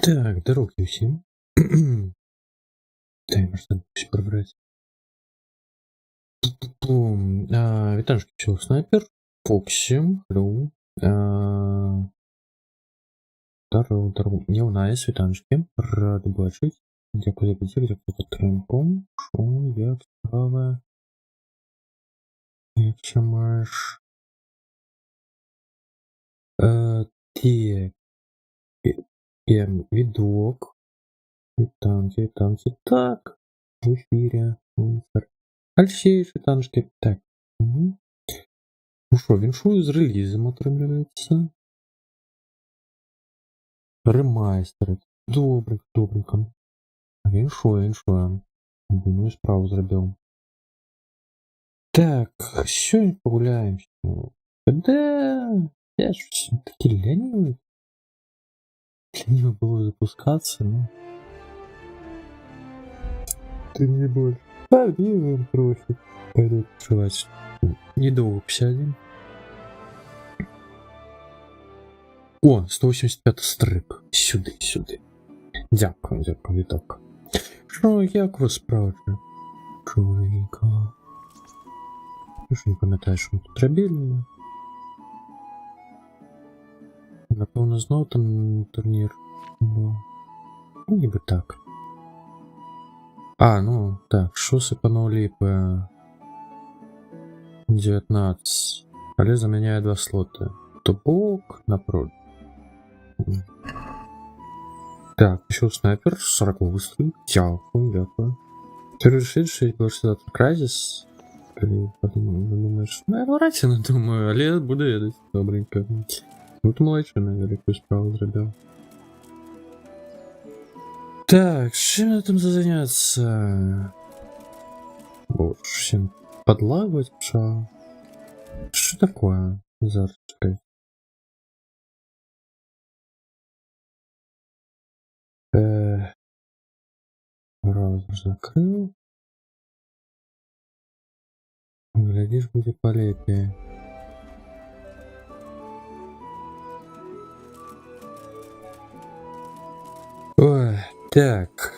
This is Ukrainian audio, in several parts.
Так, дороги всем. Так, может, надо все пробрать. Вітаночки, всього снайпер. Фоксі, Лю. Здорово. Не у нас вітаночки. Рад бачить. Дякую за підтримку, дякую за підтримку. Що, як справа? Якщо маєш... Відок. Вітанки. Так. В ефірі. Альші, вітаночки. Так. Угу. Ну що, віншую з релізом отримується. Ремайстерить. Добренько. Віншую. Думаю, справу зробив. Так, сьогодні погуляємо. Да, я ж такий лінивий. Лениво было запускаться, но... Ты мне больше. Побегаем профи. Пойду открывать. Недолго 51. О, 185 стриб. Сюди. Дякую, Віток. Що, як вас справді? Чоловіка. Я ж не пам'ятаю, що ми тут робили. Напевно, знову там турнір. Ну, ніби так. Ну, так, що сипанули по 19. Але заміняє 2 слоти. Тупок напротив. Так, еще снайпер, 40 выстрел. Дякую. Ты решишь, что это Crysis? Думаешь, врать я не думаю, але буду едать. Добренько. Ну ты молодчина, я великую справу зробив. Так, чем мне там заняться? Боже, всем подлагивать пошел. Что такое? Зарчкой. Браузер закрыл. Глядишь, будет полепее. Ой, так.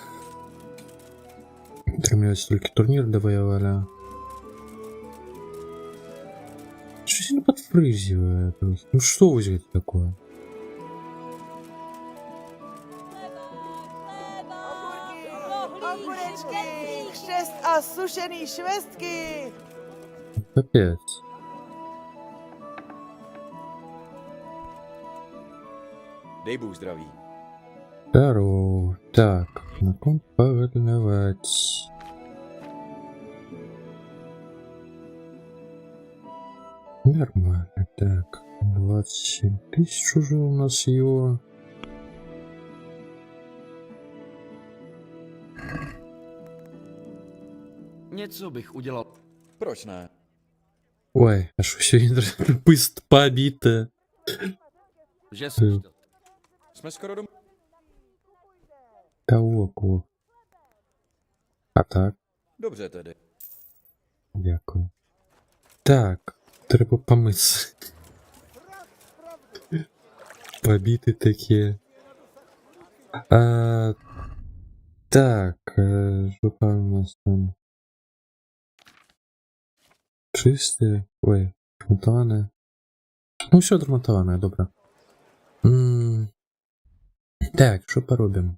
Терминуется только турнир довоевали. Что сильно подфрызивает? Ну что вы здесь такое? Капец. Dej Bůh zdraví. Здорово. Так, на ком погадновать? Нормально. Так, 27 тысяч уже у нас его. Něco bych udělal. Proč ne? Ой, аж все быстро побито. Že jsi to. Jsme skoro doma. Того. А так? Dobře tedy. Дякую. Так, треба помыться. Побиты такие. Так, что там у нас там? Чисте. Ой, драматоване. Ну, все драматоване, добре. Так, що поробимо?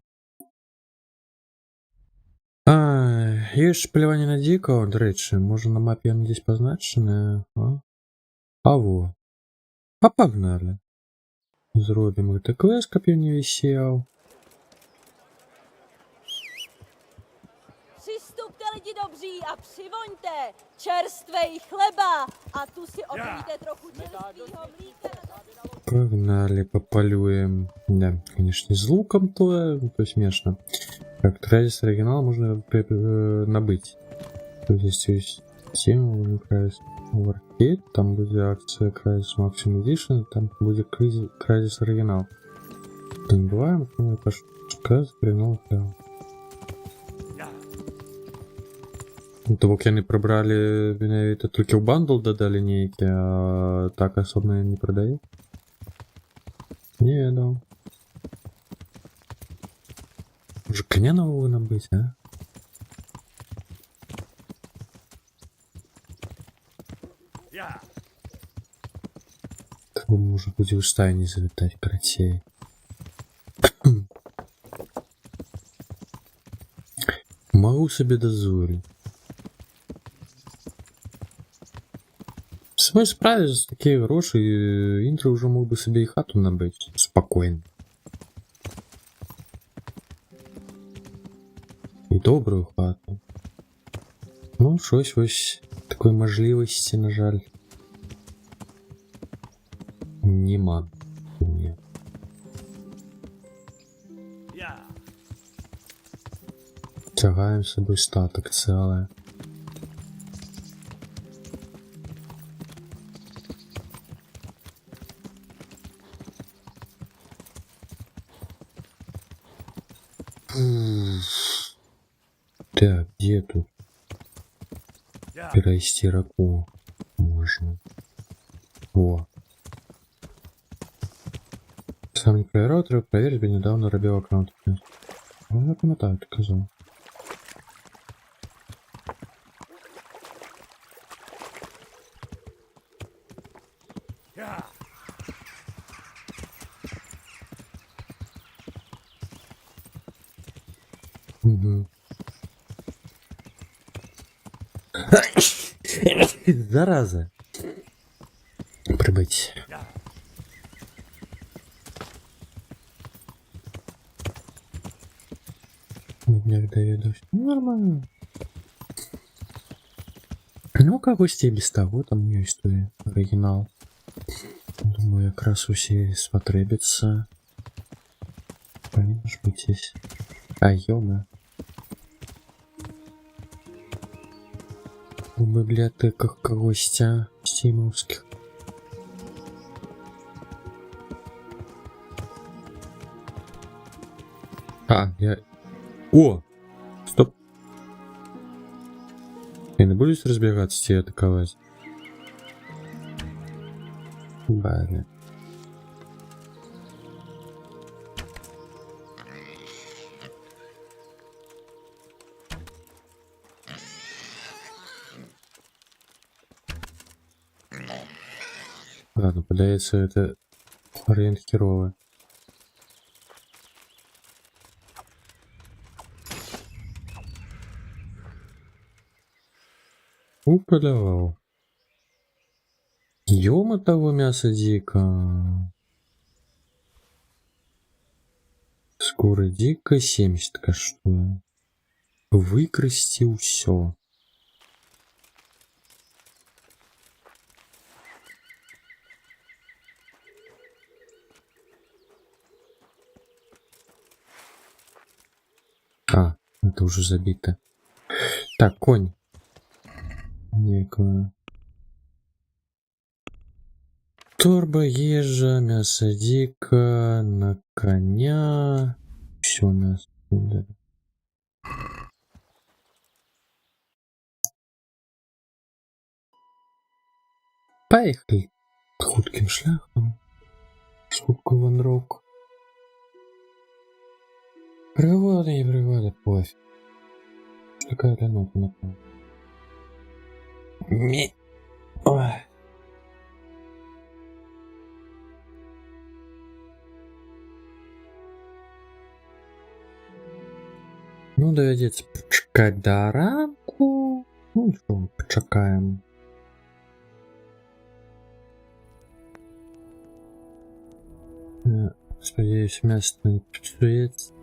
Є ж полювання на дикого, до речі, може на мапі воно десь позначене, а? Во. А погнали. Зробимо ТКВ, кап я не висел. Přistupte lidi dobří a přivoňte čerstvej chleba a tu si opijte trochu čerstvýho mlíka. Погнали, пополюем. Да, конечно, с луком-то, то смешно. Так, Кразис оригинал можно набыть. Здесь есть тема, Кразис Arcade, там будет акция Кразис Maximum Edition, там будет Кразис оригинал. Не бываем, но Кразис оригинал. То поки не прибрали, это только в бандл додали некие, а так особо не продают. Не, да. Може коня нового набить, а? Того може буде у стайні завітати кратей. Могу собі дозволити. В своїй справі за такі гроші інтро вже мог би собі і хату набити. Спокійно. І добру хату. Ну, щось ось такої можливості, на жаль. Нема. Ні. Тягаємо собі статок ціле. Так, где тут? Перевести раку можно. О. Сам не проверял, треба проверить, бы недавно робил аккаунт. Ну, я пам'ятаю, ти казав. Угу. Зараза. Прибыть. Як доведусь. Ну, нормально. Ну, как гости без того, там у нее история. Оригинал. Думаю, как раз усі спотребится. Повинно ж быть здесь. А, ёма. В библиотеках гостя стимовских. Я... О! Стоп! Я не буду разбегаться, тебя атаковать. Блин. Ладно, подается это вариант херовый. Упалявал. Ёма того мяса дико. Скоро дико 70 коштує. Выкрасти усё. Это уже забито. Так, конь. Некую. Торба, ежа, мясо дико, на коня. Все мясо. Да. Поехали. Хутким шляхом. Сколько ванрок. Пригода и пригода, пофиг. Такая для ноты напала. Ой. Ну, доведеться почекати до ранку. Ну, що, почекаємо. Сподіваюсь, м'ясо не псується.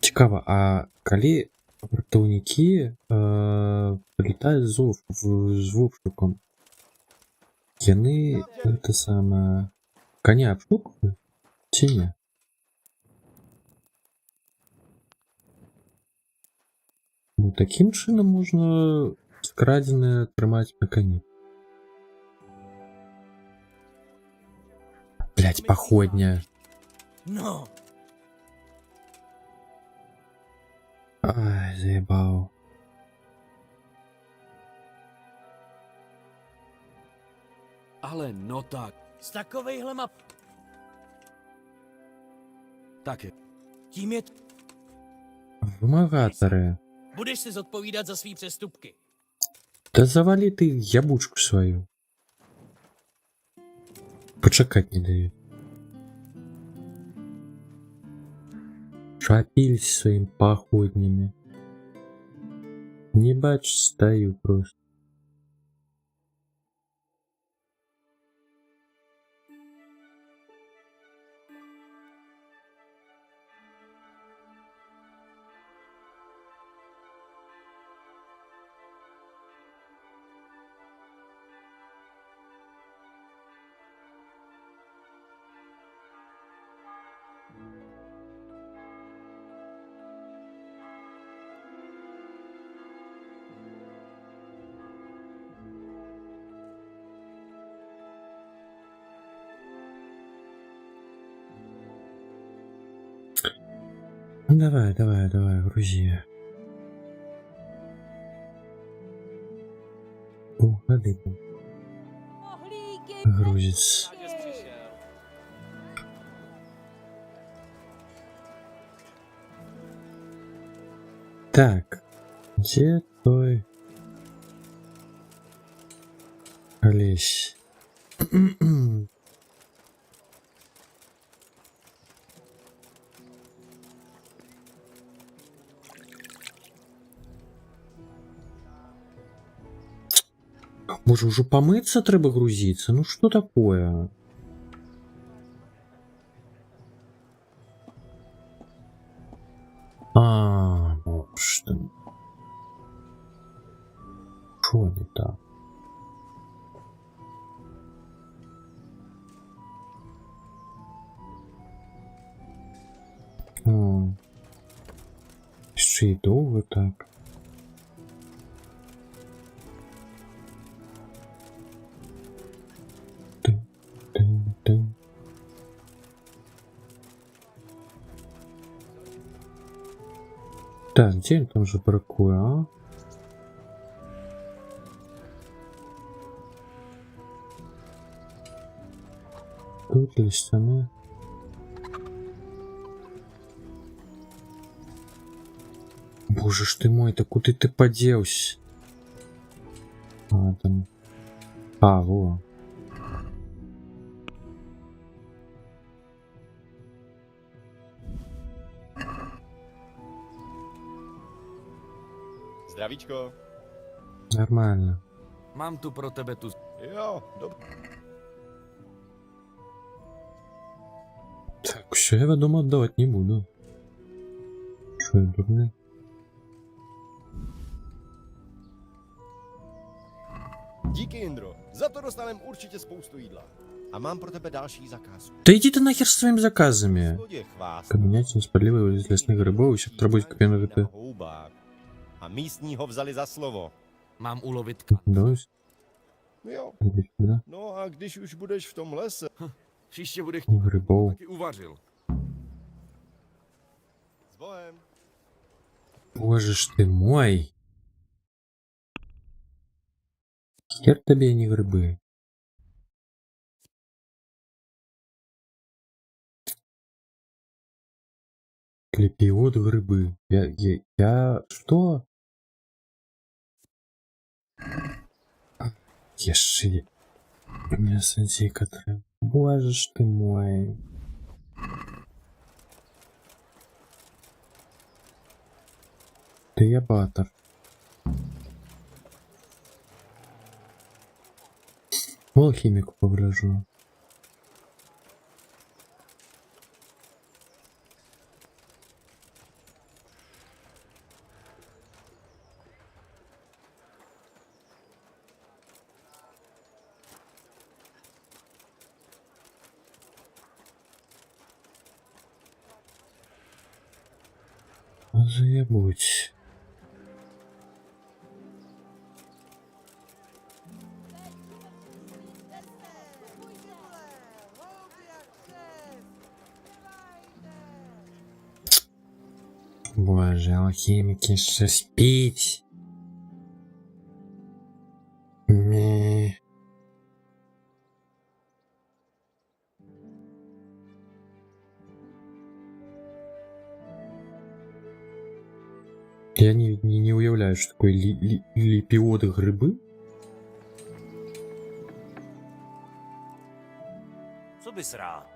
Цікаво, а коли вартовники прилітають з обшуком, яны це саме коня обшукують чи ні? Ну, таким чином можна скрадене тримати на коні. Блять, походня. No. Ай, заебал. Ale no tak. S takovejhle map. Tak je. Tím je... Вимагатори. Budeš si zodpovídat za svý přestupky. Та завали ты ябучку свою. Почекать не дают. Шапились своими походнями. Не бачу, стою просто. Ну давай, давай, давай, грузи. Уходи там. Rohlíky, Грузится. rohlíky. Так, где твой Олесь? Боже, уже помыться треба грузиться? Ну что такое? Вот что. Что не так? Ще й довго так. Тин-тин-тин. Так, где он там же бракує, а? Тут листяне. Боже ж ты мой, так куда ты поделся? А, там... А, во. Zdravíčko. Нормально. Mám tu pro tebe tu... Jo, dobře. Так, все, я дома отдавать не буду. Что я дурный? Díky, Indro. Za to dostaneme určitě spoustu jídla. A mám pro tebe další zakázku. Да иди ты нахер со своими заказами. Zlodě chvást. Поменять несправедливо из лесных рыбов, еще работать как на na ВП. houbách. A místní ho vzali za slovo. Mám ulovit ka. Давай Jo. сюда. No a když už budeš v tom lese... Příště bude chtít. Рыбов. Taky uvařil. S Bohem. Боже ж ты мой. Хер тебе, а не грибы. Клепиот грибы. Я... Что? Єши. М'ясо треба. Боже ж ти мой. Ти я батер. Алхіміку погляжу. Заебуть. Боже, алхимики, что спить? Не. Я не уявляю, что такое липиоды грибы. Co bys rád?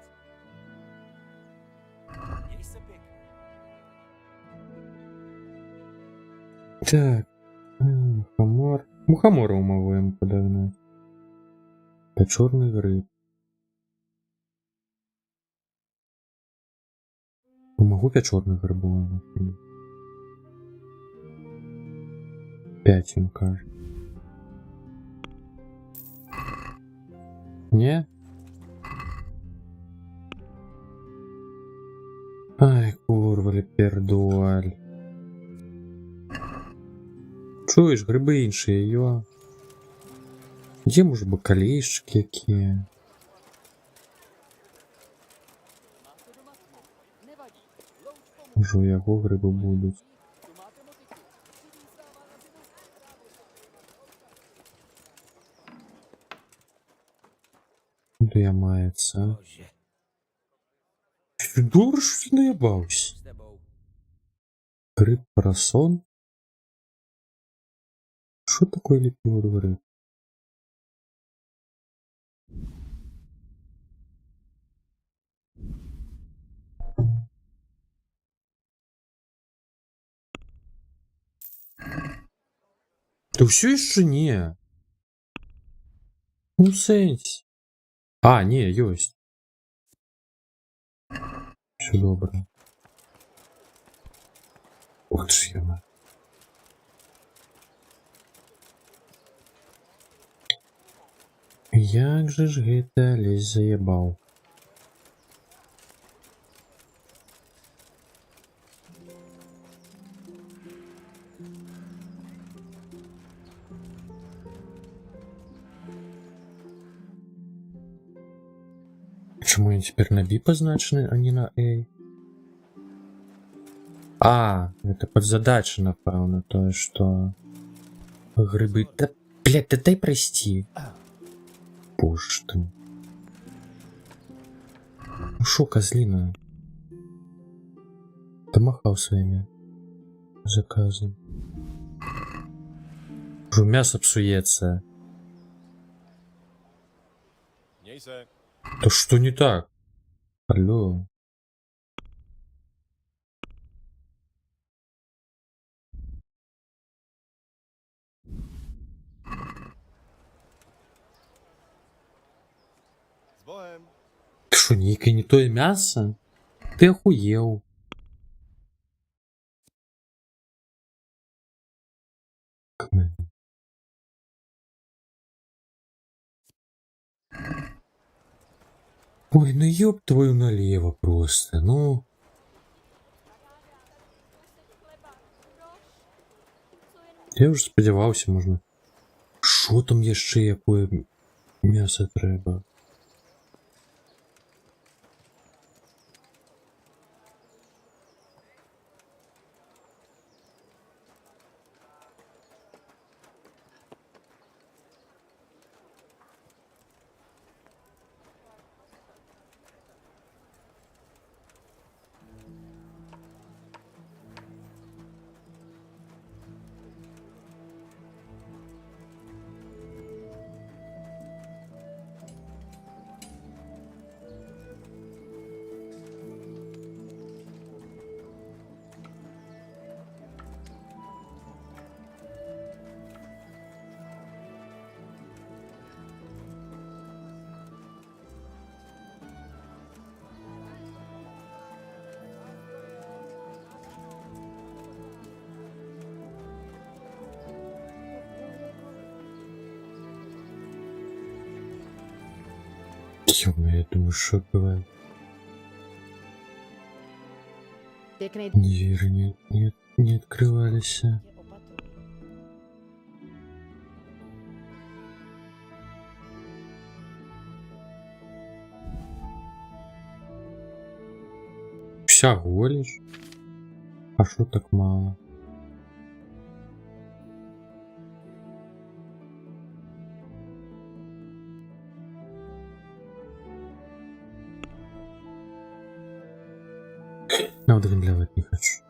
Měj se pěkně. Так. Мухомор. Мухомора умовуємо подавно. Та чорний гриб. Могу 5 чорних грибов. 5 им кажет. Не? Ай, курва, пердуаль. Чуєш, гриби інші, йо. Где, може, бакалейщики які? Може, у яго гриби будуть. Де я мається? Bože, Добре, що ти наєбався. s tebou. Гриб парасон? Що таке ліпіод гриб? Та все ще ні. Ну, сенс. А, ні, ёсть. Все добре. Ух ти ж яна. Як же ж GTA лезь заєбав. Почему они теперь на B позначены, а не на A? А, это подзадача, напевно, то, что грибы... Да, блядь, да дай прости. Боже ты. Ну шо, козлина? Домахал своими заказами. Уже мясо псуется. Měj se. Да что не так? Алло. S Bohem. Ты что, некое не то мясо? Ты охуел. Ой, ну ёб твою налево просто, ну. Я вже сподівався, можна. Що там є ще яке м'ясо треба? Ё-моё, я думаю, что бывает. Pěkný den. Двери не открывались. Tě opatruj. Всего лишь? А что так мало? Я выдавать не хочу.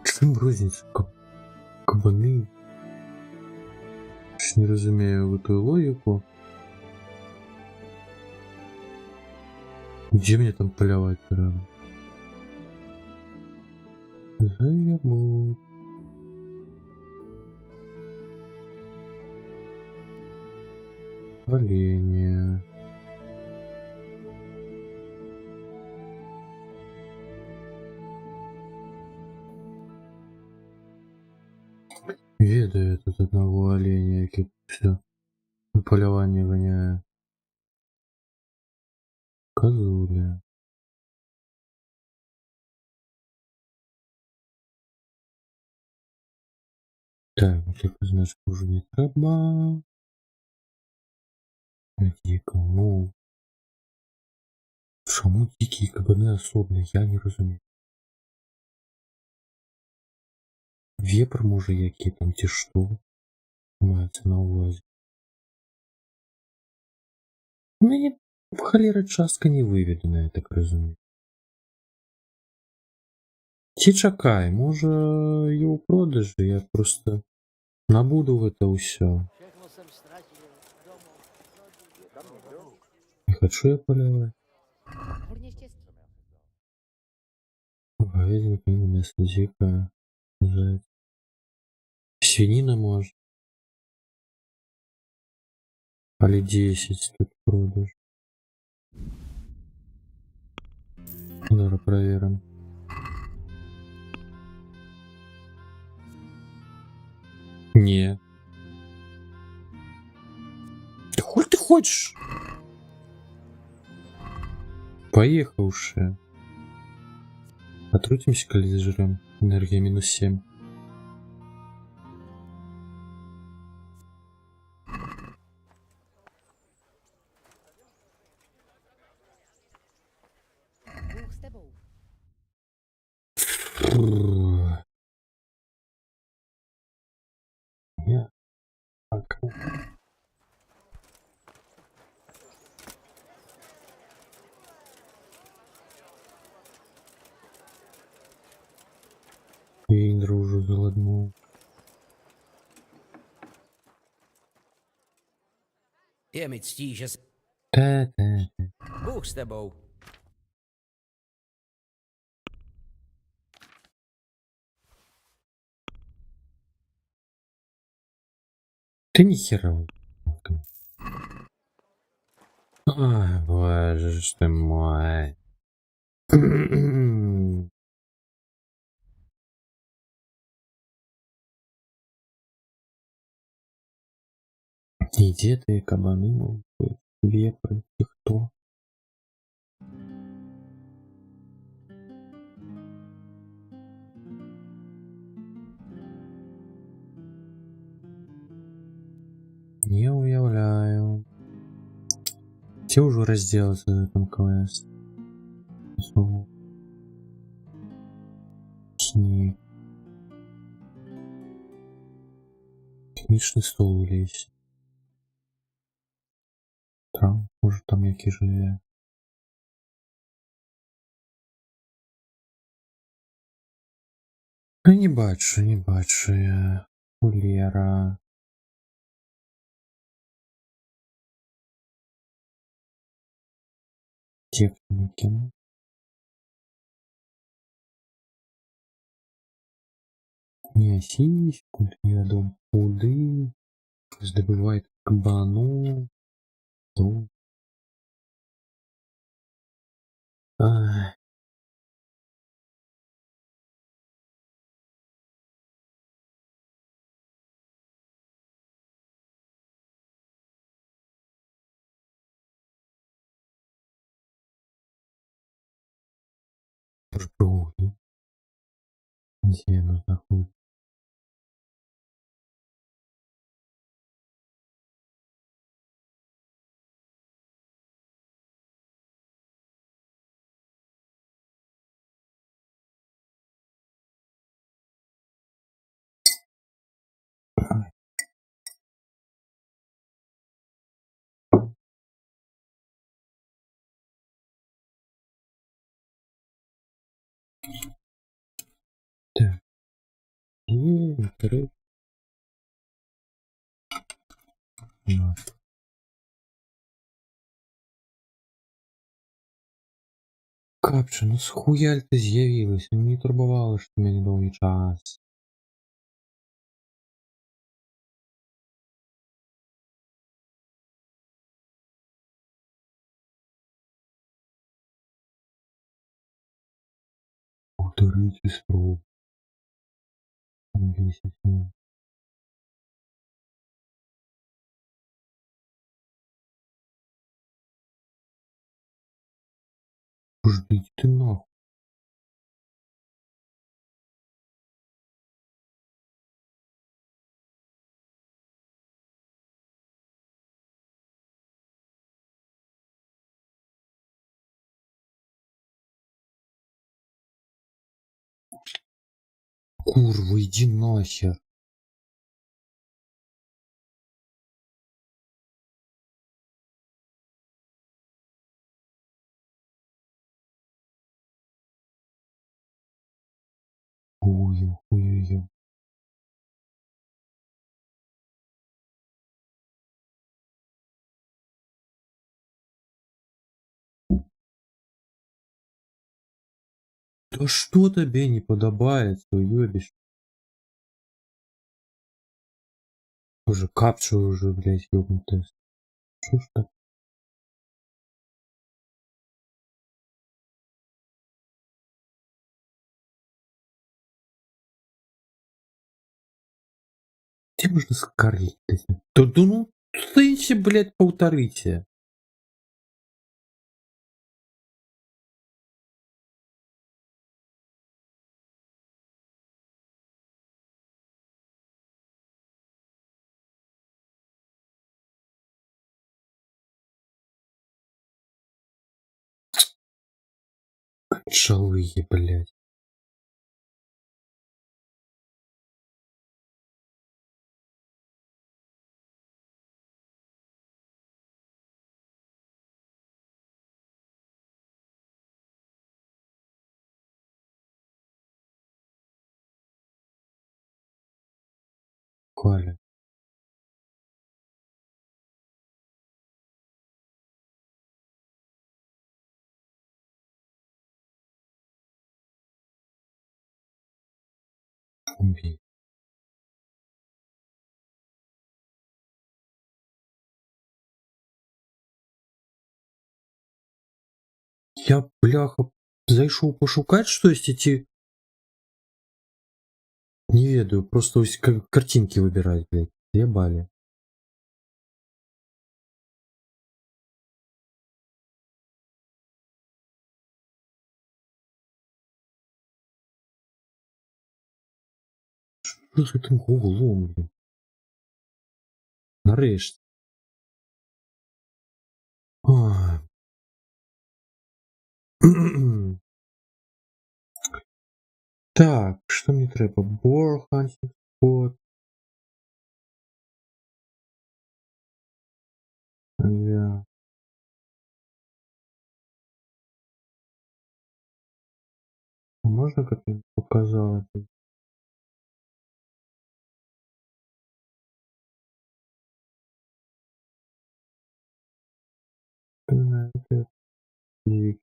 Чим розниця? Кабани? Не розумію эту логику. Где мне там полявать рано? Заебу. Оленя. Ведаю тут одного оленя, який все на полювання воняє. Козуля. Так, таку значку вже не треба. Дико, ну. Чому дикі кабани особливі, я не розумію. Вепр може який там, ті що? Мається на увазі. Мені холера частка не виведена, я так розумію. Ті чекай, може його продажі, я просто набуду в это все. Не хочу я полевать. Hodně štěstí. Говядина, конина, мясо, дика, заяц. Свинина может. Али 10 тут продаж. Давай проверим. Не. Да хуй ты хочешь? Поехавши. Потрутимся, коли зажрем. Энергия минус 7. Bůh s tebou. Я. Так. Индра уже голоднул. Je mi ctí, že jsi... Та-та. Bůh s tebou. Ты ни хера. Ай, боже ж ты мой. И деды, и кабаны могут быть. Вепры, и кто? Не уявляю. Все уже разделаться за этом квест. Снег. Технічний стол в лісі. Там, може там який живе. Не бачу я. Кулера. Техники. Не сиську рядом. Куды. Здобывает кабану. Ну. Ай. Тоже прогулки. Где нужно ходить? Так. Интерес. Капча, ну схуяль ти з'явилась? Мені турбувало, що мені довгий час. Повторити спробу. 10 минут. Ждите ты нахуй. Курва, иди нахер. Ой. Да что тебе не подобает, что ёбишь? Уже капчу уже, блядь, ёбнутая. Что ж так? Где можно скарлить? Да ну, стыньте, блядь, полторыте. Шалыги, блядь. Коля. Убей. Я, бляха, зайшоў пошукать штосьці ці не ведаю, просто вось картинки выбирать, блядь, ебали. Что з гэтым гуглом, блин? Нарэшце. Ой. Так, что мне трэба? Boar hunting spot. Я. Можно как-нибудь показать? Это не-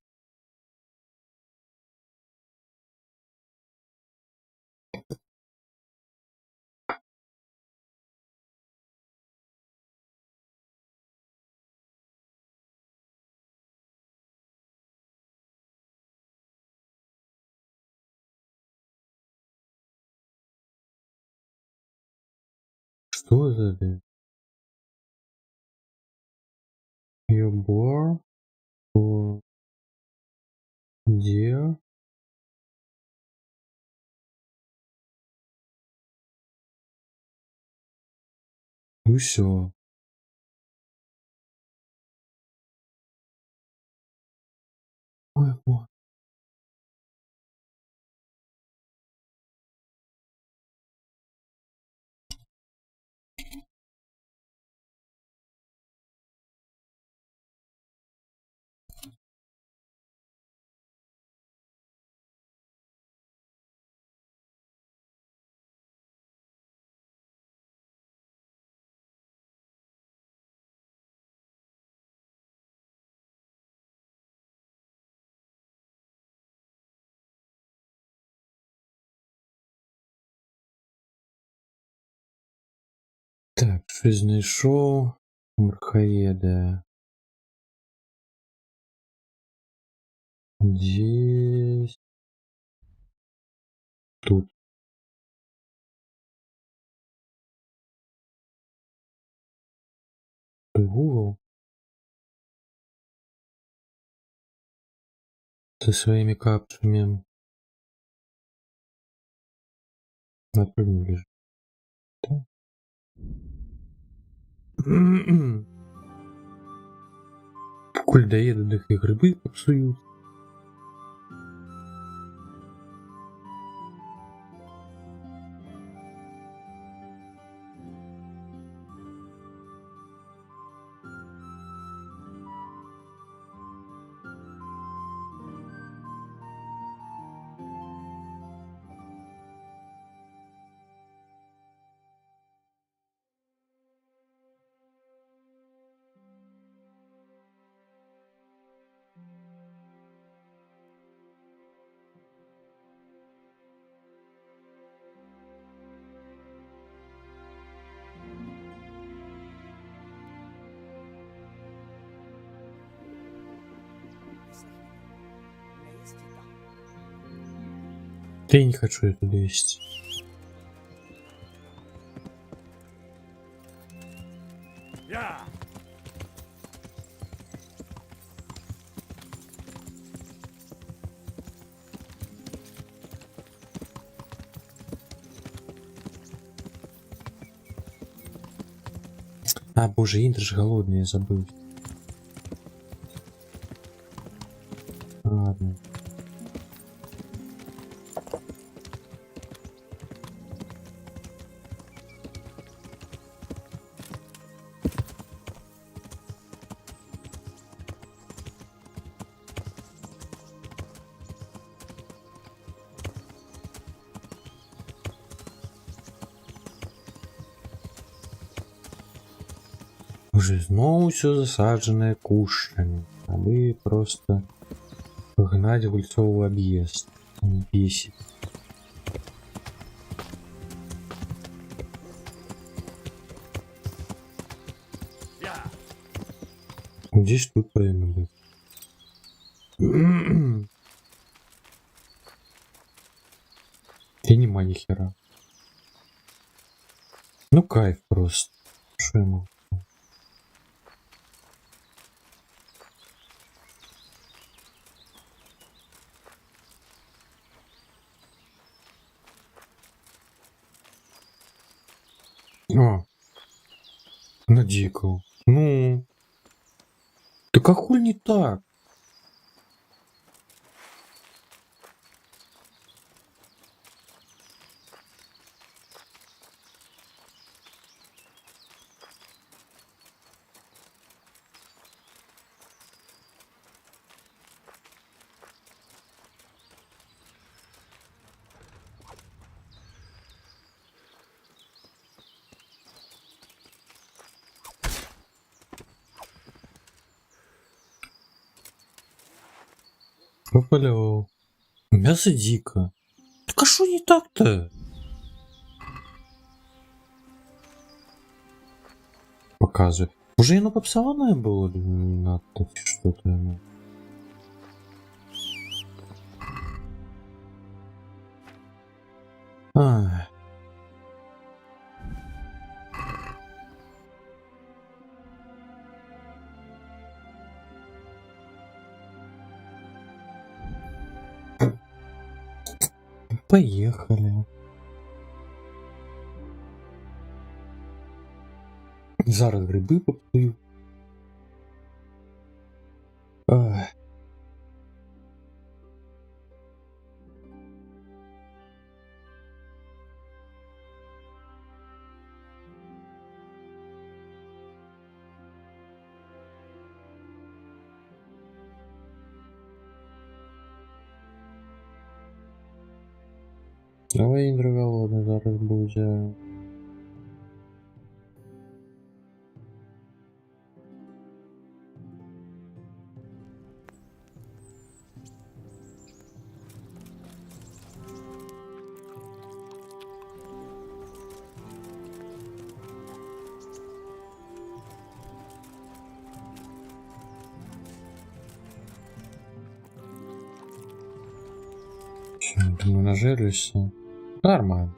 Что за это? Your boar for deer І все. Ой, ой. Так, щось знайшов. Мурхаєде. Здесь. Тут. Google. Со своими капчами. Напрямую лежит. Да? Коль доеду, до их и грибы попсуют. Я не хочу это лезть. Já! А, боже, Индр же голодный, я забыл. Ладно. Уже знову все засадженное кущами. А вы просто гнать гульцову объезд. Не бесит. Já! Здесь тут правильно будет. И нема ни хера. Ну кайф просто. Что ему? А, на дикого. Ну. Так а хуй не так? Попалил. Мясо дико. Так а что не так-то? Показывай. Уже оно попсованное было? Надо что-то ему. А. Поехали. Зараз гриби поптую. Ах. Ой, Індра голодна зараз буде. Думаю, нажерлюся. Нормально.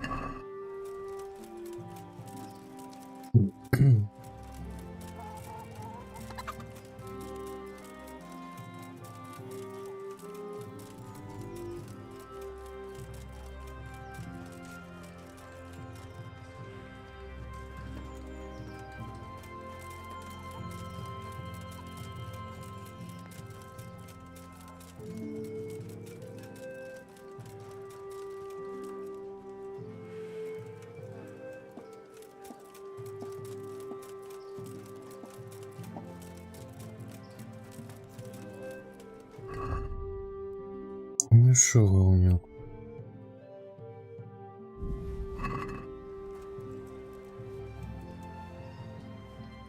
Ну що, Говнюк?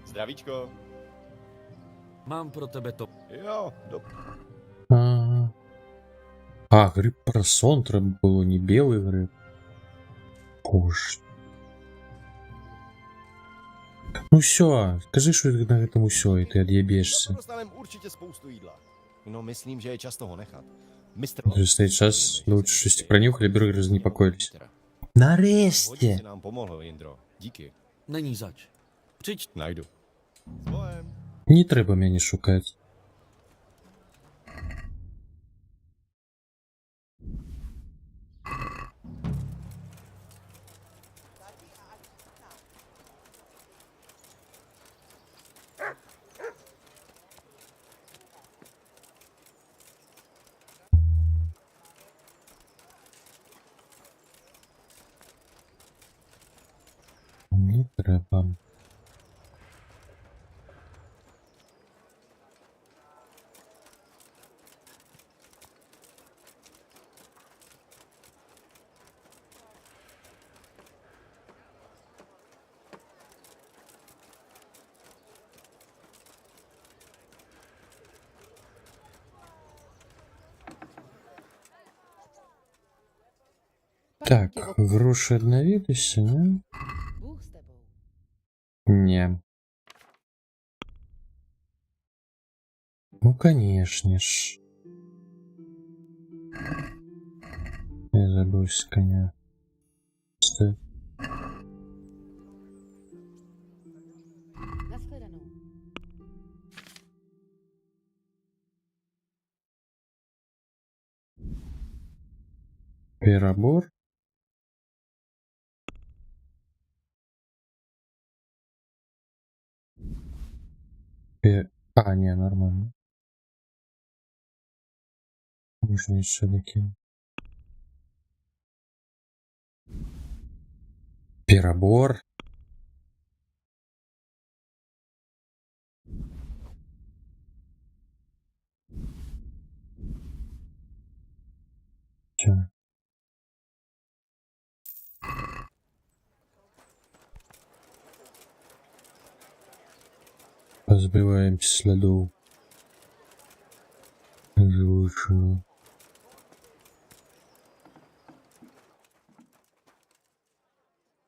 Zdravíčko. Mám pro tebe to. Jo, Гриб парасон треба було, не білий гриб. Боже. Ну все, скажи, що на этом все, і ти Za odjeběšся. to dostaneme určitě spoustu jídla. No, myslím, že je čas toho nechat. Mistr... То есть стоит час, лучше щось пронюхали, бюргеры занепокоились. Hodně Нарешті! si nám pomohl, Jindro. Díky. Není zač. Přijď. Najdu. S Bohem. Не треба мене шукати. Не треба. Так, гроші одновідуся, не? Bůh s tebou. Не. Ну, конечно ж. Я забыл с коня. Стой. Nashledanou. Перебор. А, не, нормально. Можно еще докинуть. Перебор. Чё? Позбиваем следов. Живущего.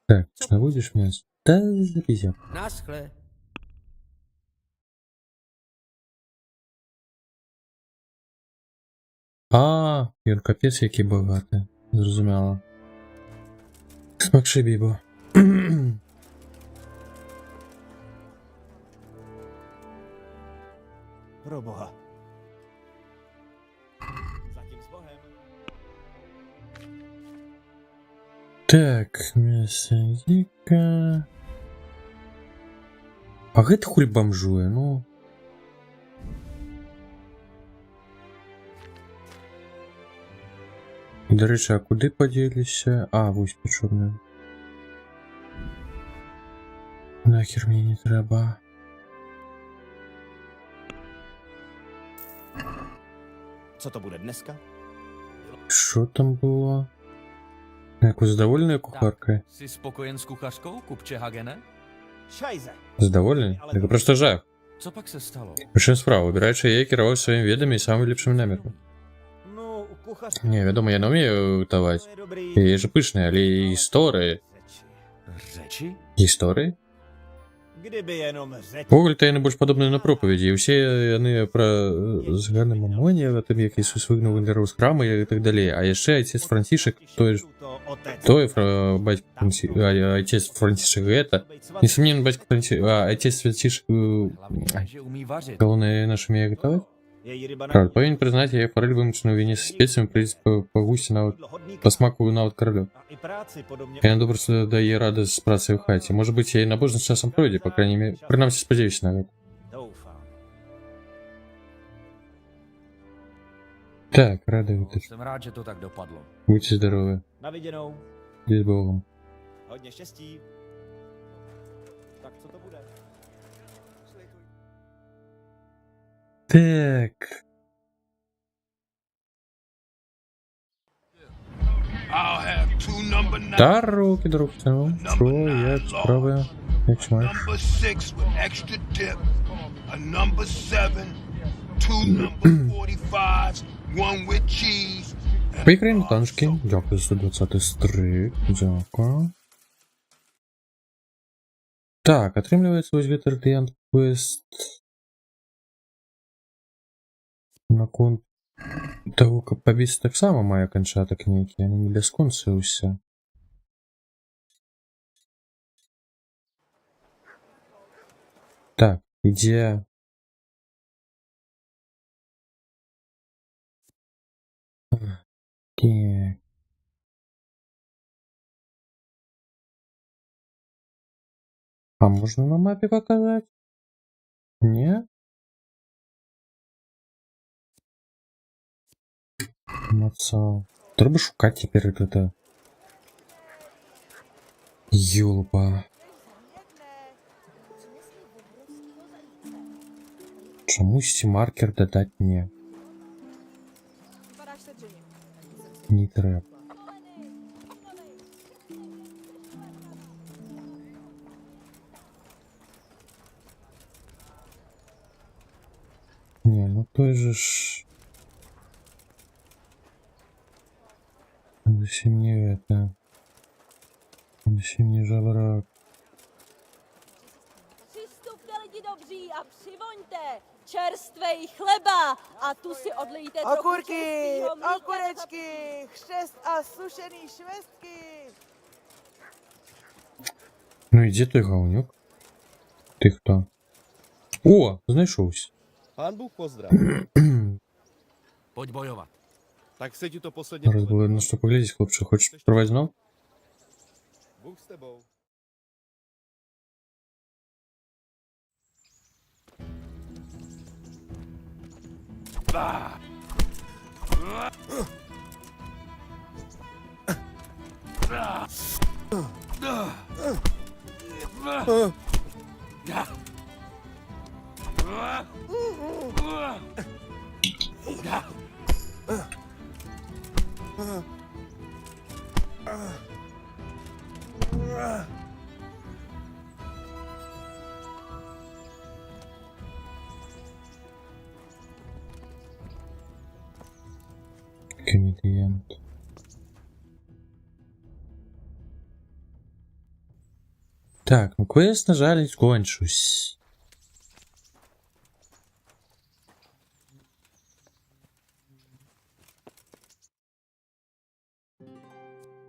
Так, наводишь меня? Да, запизя. Naschle. А, він капець який багатий. Зрозуміло. Смакши бібо. Pro boha. Zatím s Bohem. Так, мясо индика. А гэты хуль бомжуе, ну. Дарэчы, а куды падзеліся? А, вось пячорная. Нахер мне не трэба. Co to bude dneska? Що там було? Яку задоволеною кухаркою? Jsi spokojen s kuchařkou, kupče Hagene? Šajze. Задоволений? Так просто жах. Co pak se stalo? Прычым справа, выбіраючы я кіраваў сваімі ведамі і самым лепшым намерам. No, u kuchařky Не, вядома, яна ўмее гатаваць. je dobrý. Яе ж пышныя, але і гісторыі. Řeči? Гісторыі? Kdyby jenom řeč. Погуль-то яны больш падобныя на пропаведзі, і ўсе яны пра зганы мамоне, тым як Ісус выгнаў вандераў з храма і так далей. А яшчэ айцец Францішак, To бацька айцец Францішак гэта. Несумненна, бацька Францішак, айцец Францішак, Hlavně, že umí vařit. галоўнае наша умее гатаваць. Její ryba na Правда, павінен прызнаць, яе форель вымучана ў віне з спецыямі прыйдзець па гусці нават hodníka па смаку нават каралю. a i práci podobně. Яна добра дае рады з працай у хаце. Можа быць, яе набожнасць часам пройдзе, па крайней мере, прынамсі спадзяюся на гэта. Doufám. Так, рады вытач. Jsem rád, že to tak dopadlo. Будьте здоровы. Na viděnou. С Богом. Hodně štěstí. Tak co to bude? Так. I'll have two number 9, Та руки, друг, ну, що, як справи, як шмаєш? number 6 with extra dip, a number 7, two number 45s, one with cheese. Поіграємо на танчики. Дякую за 120 стрик. Дякую. Так, атрымліваецца вось гэты радыянт квест. Наконт таго, каб пабіць таксама мае канчатак нейкі, яны не бясконцы ўсе. Так, ідзе... Так. А можна на мапе показать? Не? Мацал. Треба шукать теперь это. Ёлба. Чомусь маркер додать не. Не треба. Не, ну той же ж... Зовсім не это... Зовсім не жабрак. Přistupte lidi dobří a přivoňte čerstvej chleba a tu si odlejte trochu Okurky, čerstvýho mlíka. okurečky, chřest a sušený švestky. Ну і де той говнюк? Ти хто? О, знайшовся. Pán Bůh pozdrav. Pojď bojovat. Tak se ti to posledně Зараз було на що поглядіть, хлопче. Хочеш провести знов? Bůh s tebou. Комедиант. Так, ну квест, на жаль, скончусь.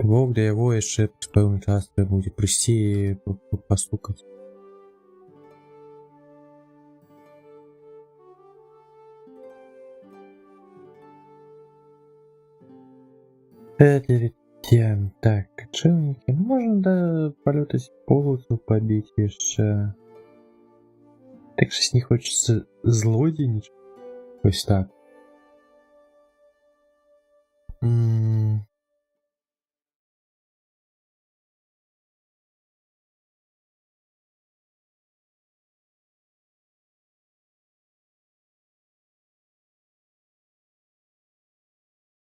Бог для яго яшчэ пэўны час трэба будзе прыйсці і пастукаць. Так, качэўнікі. Ну, можна да палёта полуцу пабіць яшчэ. Так щось не хочеться злодійничати. Ось так.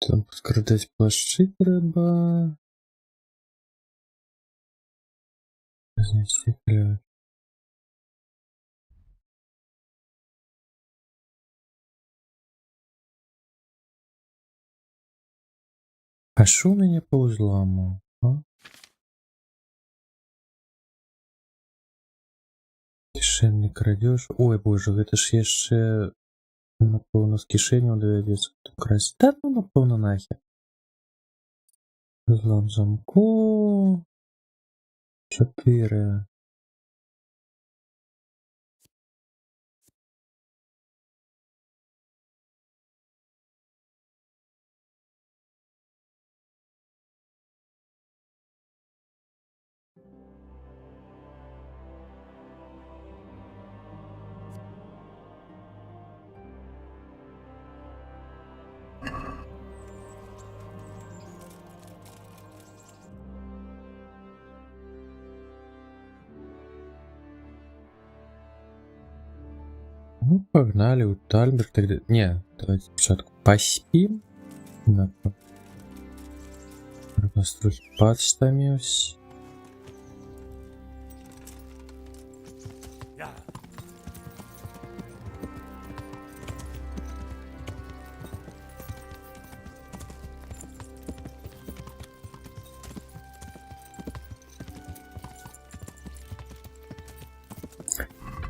Там скрутить плащі треба. Знести ключ. А що у мене по узламу? А? Кишенний крадеж. Ой, боже, гэта ж яшчэ напэўна з кішэняў давядзецца красць. Да, ну напэўна нахер. Злом замку. 4. Ну, погнали у Тальберг тогда. Не, давайте спочатку поспим. На трохи подстамився.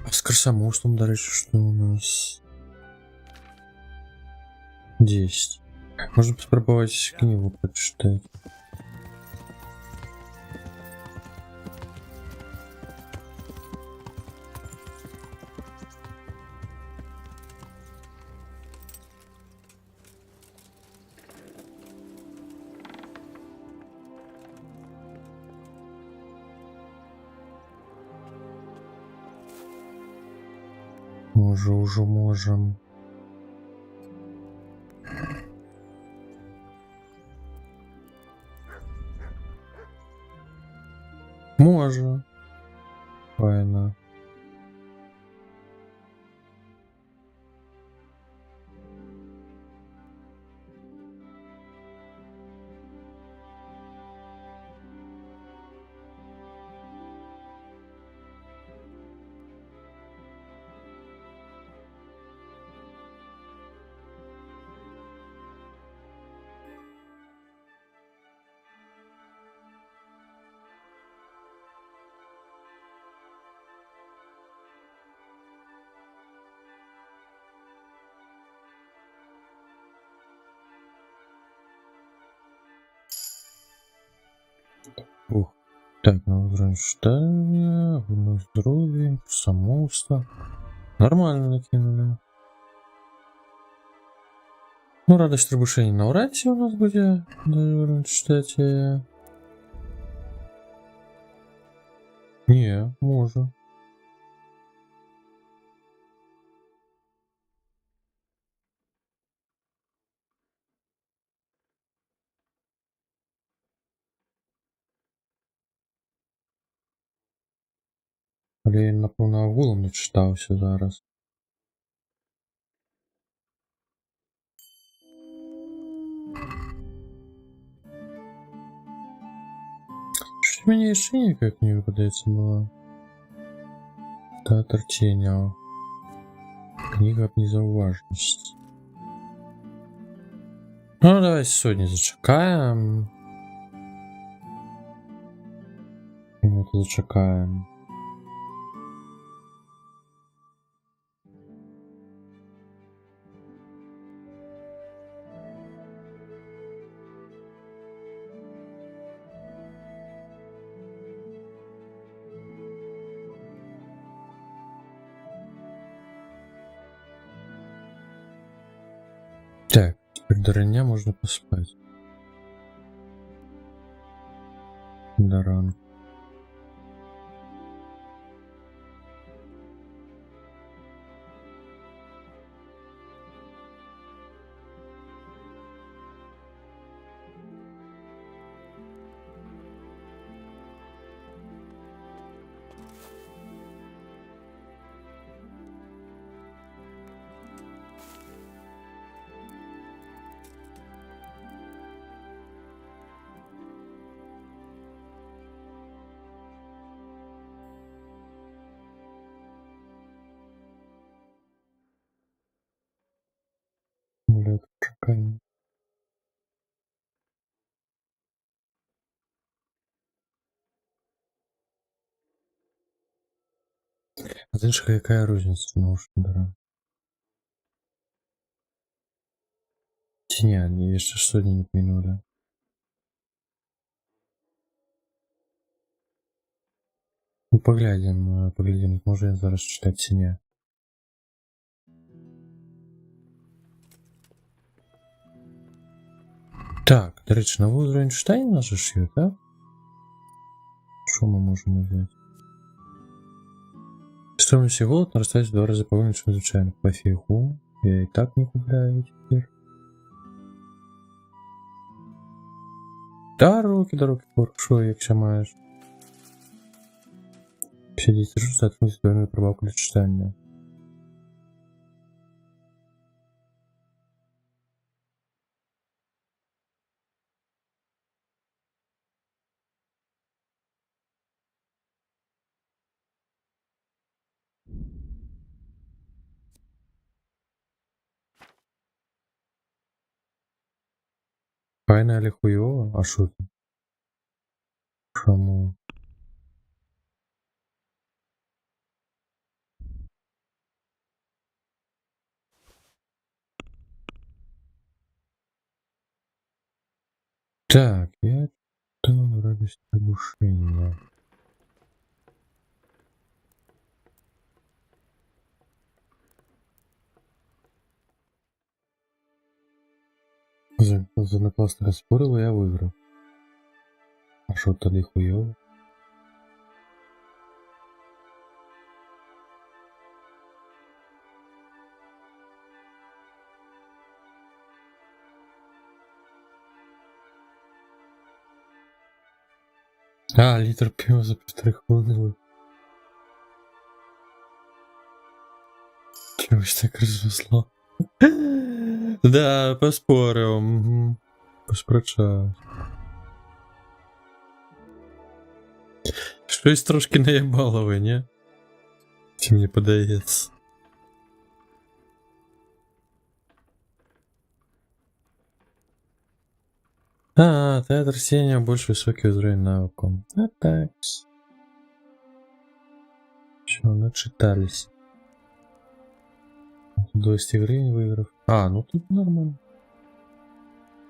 А с красомуслом, до речі, что у нас? 10. Можно попробовать книгу почитать. Уже можем. Можно. Файно. Ух. Так, ну читание, здоровье, самоуста. Нормально накинули. Ну, радость требушения на урате у нас будет. Наверное, читать. Не, можно. Але я, напевно, агулом не читався зараз. Что-то мне еще никак не выпадается было. Театр тіня. Книга об незауважности. Ну, давайте сегодня зачекаем. Это зачекаем. Так, теперь до рання можно поспать. До ранку. Прикольно. А знаешь, какая разница, наушники, да? Не, они еще что-то не минули. Ну, поглядим, може я зараз читати чи ні. Так, до речі, новий уровень читання у нас же ж є, так? Що ми можемо взяти? Стоимость голод нарастает в 2 раза повольнее, чем звичайно. Пофигу. Я и так не купляю теперь. Да, руки, хорошо, якщо маєш. 50 отметить двойную прибавку для читання. Файна или хуёво? А шо ты? Чому? Так, я думаю, радость оглушения. За накласно спорили, я виграв. А що тоді хуйово? А, літр пива за 1,5 хвилини. Чогось так розвезло. Да, поспорив. Угу. Поспрочав. Щось трошки наєбало ви, ні? Чи мені подається? А, театр сения больше высокий уровень навыком. А так. Чё, начитались. 200 гривен выиграв. А, ну тут нормально.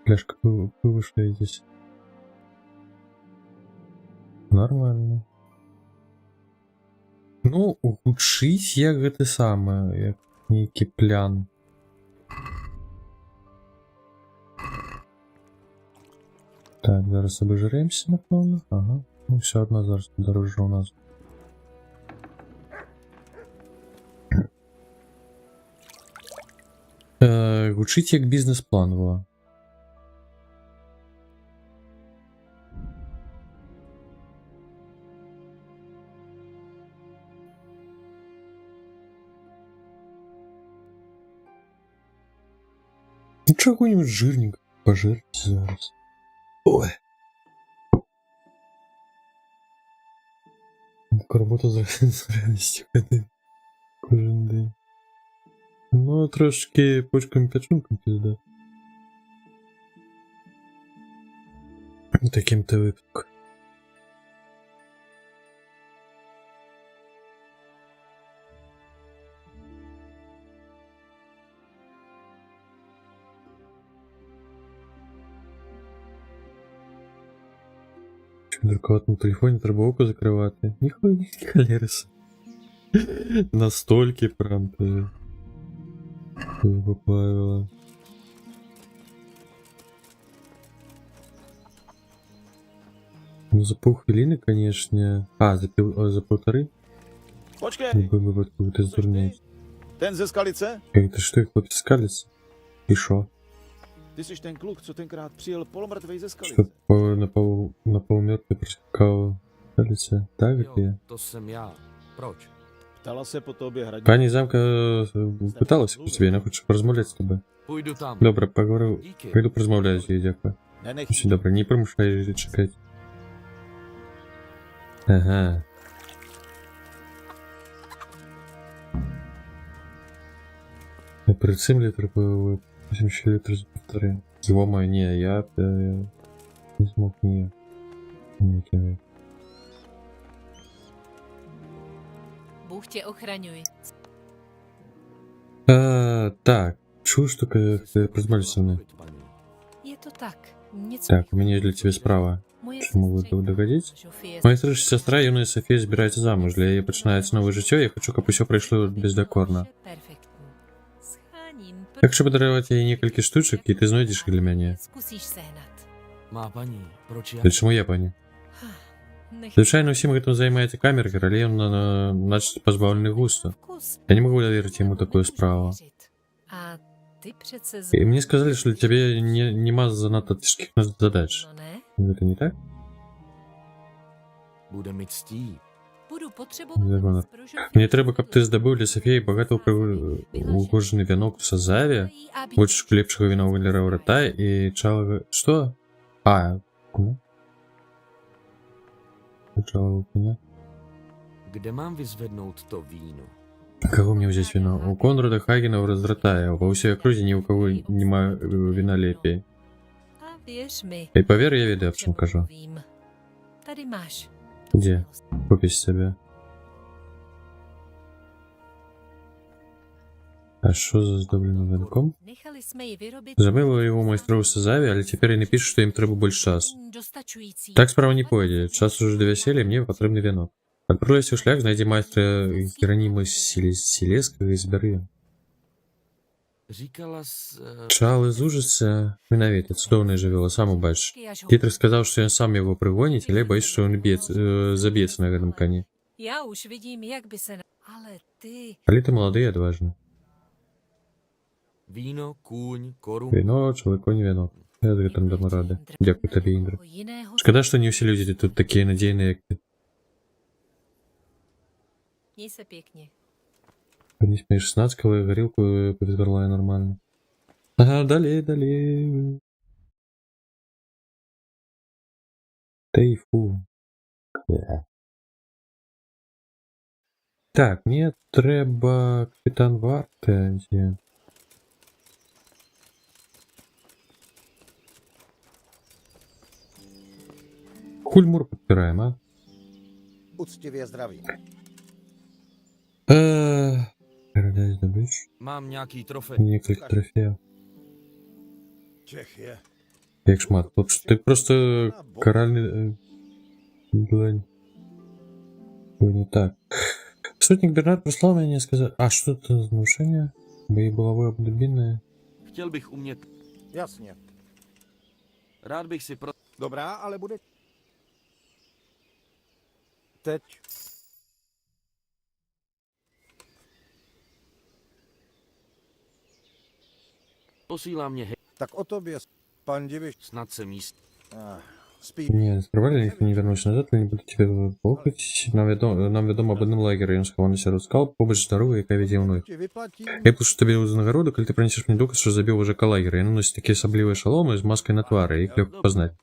Пляшка повышает здесь. Нормально. Ну, улучшить як гэта самае, як нейкі плян. Так, зараз обожремся, напевно. Ага. Ну, все одно зараз подорожжа у нас. Гучить як бізнес-план, во. Ну, чего-нибудь жирненько пожирьте зараз. Ой. Робота з реальністю кожен день. Ну, трошки почком-пячунком пізда. Таким-то випадком. На друкованому телефоні треба око закривати. Ніхуя калерис. Настільки прям ти поплавила. Ну за полхвилини, конечно. А, за полтори? Počkej, В любом випадку ти здурнієш. ten ze Skalice? Як ти що, хлопець скалиться? І що? Ty jsi ten kluk, co tenkrát přijel polomrtvej ze Що Skalice. на полмертві проскакав скалиться? Так, як я? To jsem já. Proč? Ptala se po tobě hradě. Пані замка питалася по собі, вона хоче порозмовляти з тобою. Půjdu tam. Добре, поговорю. Díky. Пойду порозмовляю з її, дякую. Nenech Все добре, не примушай її чекати. Ага. Перед цим літр 80 литров за полторы. Ё-моё, не, я не смог не кинуть. Bůh tě ochraňuj. Так, чую, что ты позволишь со мной. Je to tak. Něco Так, у меня есть для тебя справа. Моя Що могу сестричка догодить? Софія Моя старша сестра, юная Софія, збирається замуж. Для її починається нове життя, я хочу, щоб усе пройшло бездокорно. Перфектно. Scháním Так що подарувати їй кілька штучок, і ти знайдеш їх для мене. Zkusíš sehnat. Má paní, proč já? Для чому я, пані? Nech Звичайно, всім, хто займається камер, королевна, наче позбавлений густу. vkus. Я не могу доверить ему такую справу. A ty přece И мне сказали, что для тебя нема занадто тяжких задач. No ne? Это не так? Bude mi ctí. Budu potřebovat Нормально. pro Žofii Мне треба, каб ты здобыў для Софіі багато угожаны вянок в Сазаве, больше лепшего вина Уиллера Урата и чалага... Что? Ну? Чалага коня? Kde mám vyzvednout to víno? Кого мне взять вино? У Конрада Хагена в Разратае, во всей округе ни у кого нема вина лепей. A věř mi, И поверь, я веду, в чем кажу. povím. Tady máš. Где? Купи себе. А что за здобленным венком? Nechali jsme ji vyrobit Замыло его майстров в Сазаве, але теперь они пишут, что им треба больше часу. dostačující. Так справа не пойдет. Час уже до веселья, мне потребный венок. Отправляйся в шлях, знайди майстра Геронима Селеского из Бери. Říkala s... Чал из ужаса, менавіта, цудовное живело, сам убачишь. Až ho- Хитрый сказал, что он сам его пригонит, или боится, что он забьется на этом коне. Já už vidím, jak by se... Ale ty... Але ты молодый и отважный. Víno, kůň, korun. Вино, чоловік, конь, венок. Я за гэтым дамо рады. Дякую тобі, Індра. Jiného... Шкода, что не все люди тут такие надійні, як ти. Měj se pěkně. Не смеешь 16, коли горілку повідгорла нормально. Ага, далі. Та й фу. Так, мені треба капітан Варта. Де? Хульмур підпираємо, а? Uctivě zdraví. Paradise добич. Mám nějaký trofej. Несколько трофеев. Čech je. Як шмат. Ти просто каральний блин. Не так. Сотник Бернард прислал меня и сказал... А, что это за нарушение? Бои головой об дубинное. Chtěl bych umět. Jasně. Rád bych si pro... Dobrá, ale bude... Teď. Posílá mě hej. Tak o tobě, pan Diviš. Snad se míst. Spí. Не, скрывали, никто не вернулся назад, я не буду тебе плохать. Нам ведомо об одном лагере, он схований серед скал, побач дорогу, яка веде мною. Ti vyplatím. Я пишу тобі за нагороду, коли ти принесеш мені доказ, що забив уже лагеря. Я носить такі особливі шоломи з маскою на твари, їх легко познати.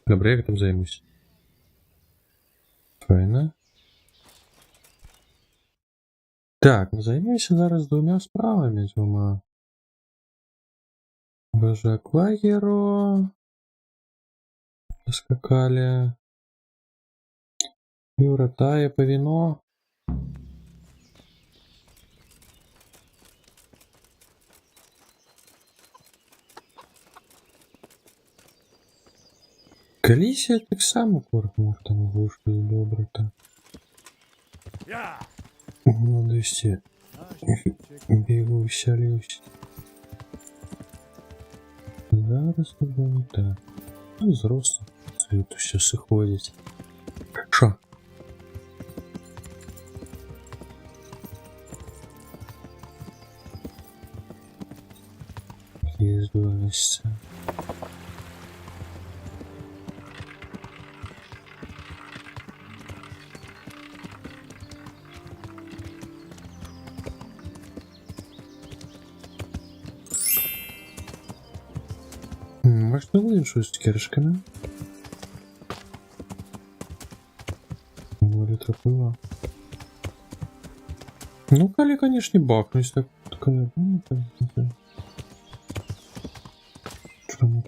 Добре, я там займусь. Файно. Так, ну займемся зараз двумя справами, двумя. Боже, к лагеру. Скакали. Юра, тая по вино. Калісія так само корпнув там глушки добре так. Молодості. Бігу веселюсь. Зараз тобі так. Ну, зросло. Це тут все сиходить. Шо? Їздилися. Можливо, іншою з цукерочками. Літра пива. Ну, коли, конечно, бахнусь, так...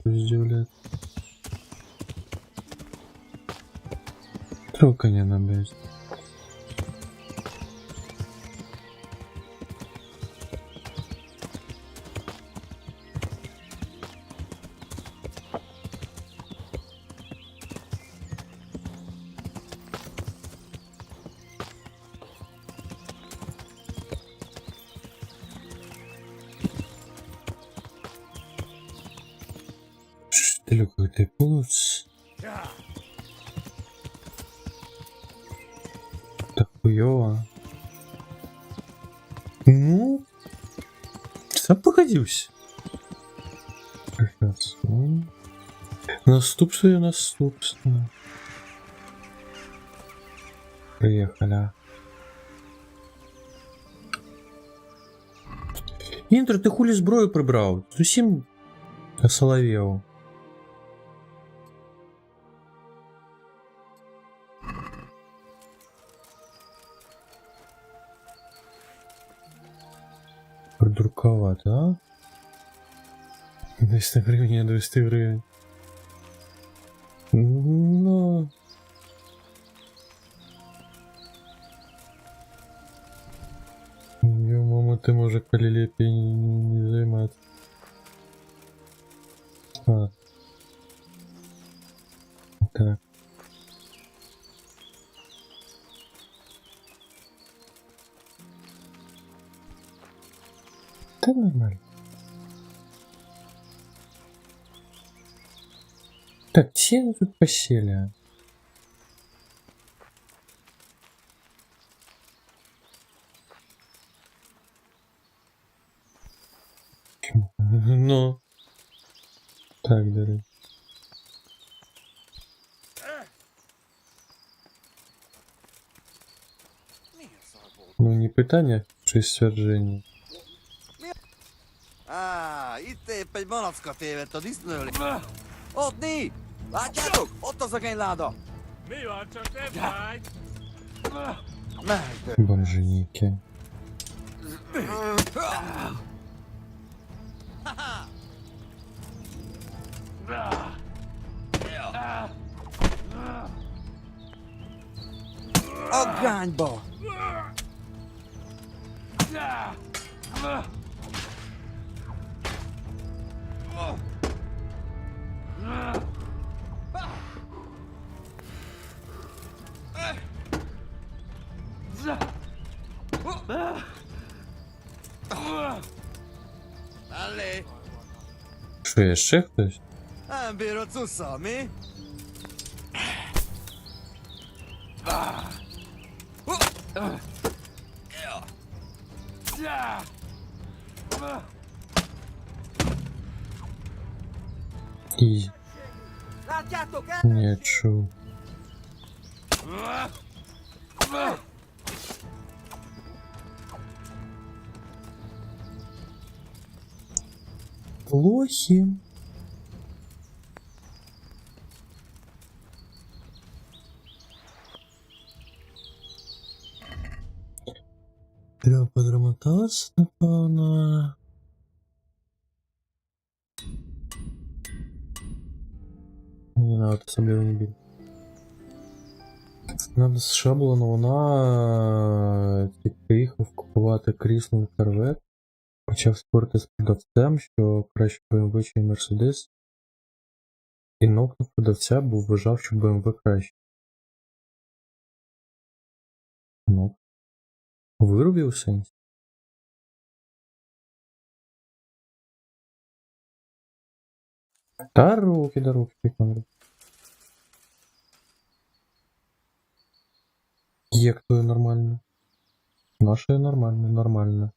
здивляет. Трогай не надо. Штилю какой-то полос. Так хуёво. Ну, сам погодился. Прекрасно. Наступствие, наступствие. Приехали. Інтер, ти хулі зброю прибрав? Зусім осоловел. Придурковато, а? 200 гривен, 200 гривен. Ну... Мама, ты може калілепі не займати. А. Так. Да нормально. Так, все они тут посели, а? Ну. Так, далі. Ну, не питання, чи ствердження. Itt épp egy malacka tévedt a disznőlé. Ott né! Látjátok? Ott az a kényláda. Mi van, csak nem fáj? Megy. Бомженики. A gányba! Allé! Що, є ще хтось? Nem bírod cusszal, mi? Ізі. Látjátok el? Не чув. Лохи. Треба подрамоталась, напевно. Не надо особливо не бить. Надо з шаблону, вона приїхав купувати крісло корвет, почав спорити з продавцем, що краще BMW, чи Mercedes, і нокнув продавця, бо вважав, що BMW краще. Ну, вирубив сенс. Та руки, да руки, прикольно. Як то нормально? Наше нормально, нормально.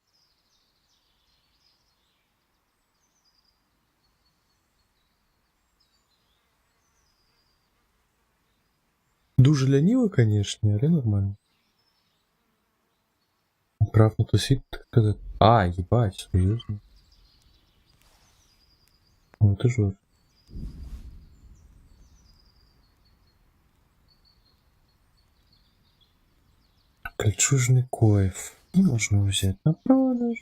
Дуже ляніво, конечно, але нормально. Прав на то світ, так сказати. А, ебать, серйозно. Ну ти ж. Кольчужный коев. Не можно взять на продаж.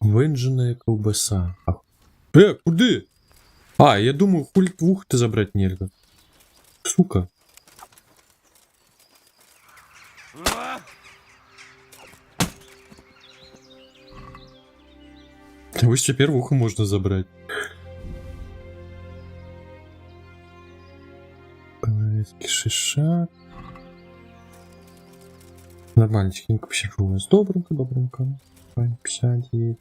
Винжена ковбаса. Куди? А, я думаю, культ вухти забрать нельзя. Сука. Ось тепер вухо можна забрати. Половецький шишак. Нормально, тихенько посижу у нас. Добренько, добренько. 59.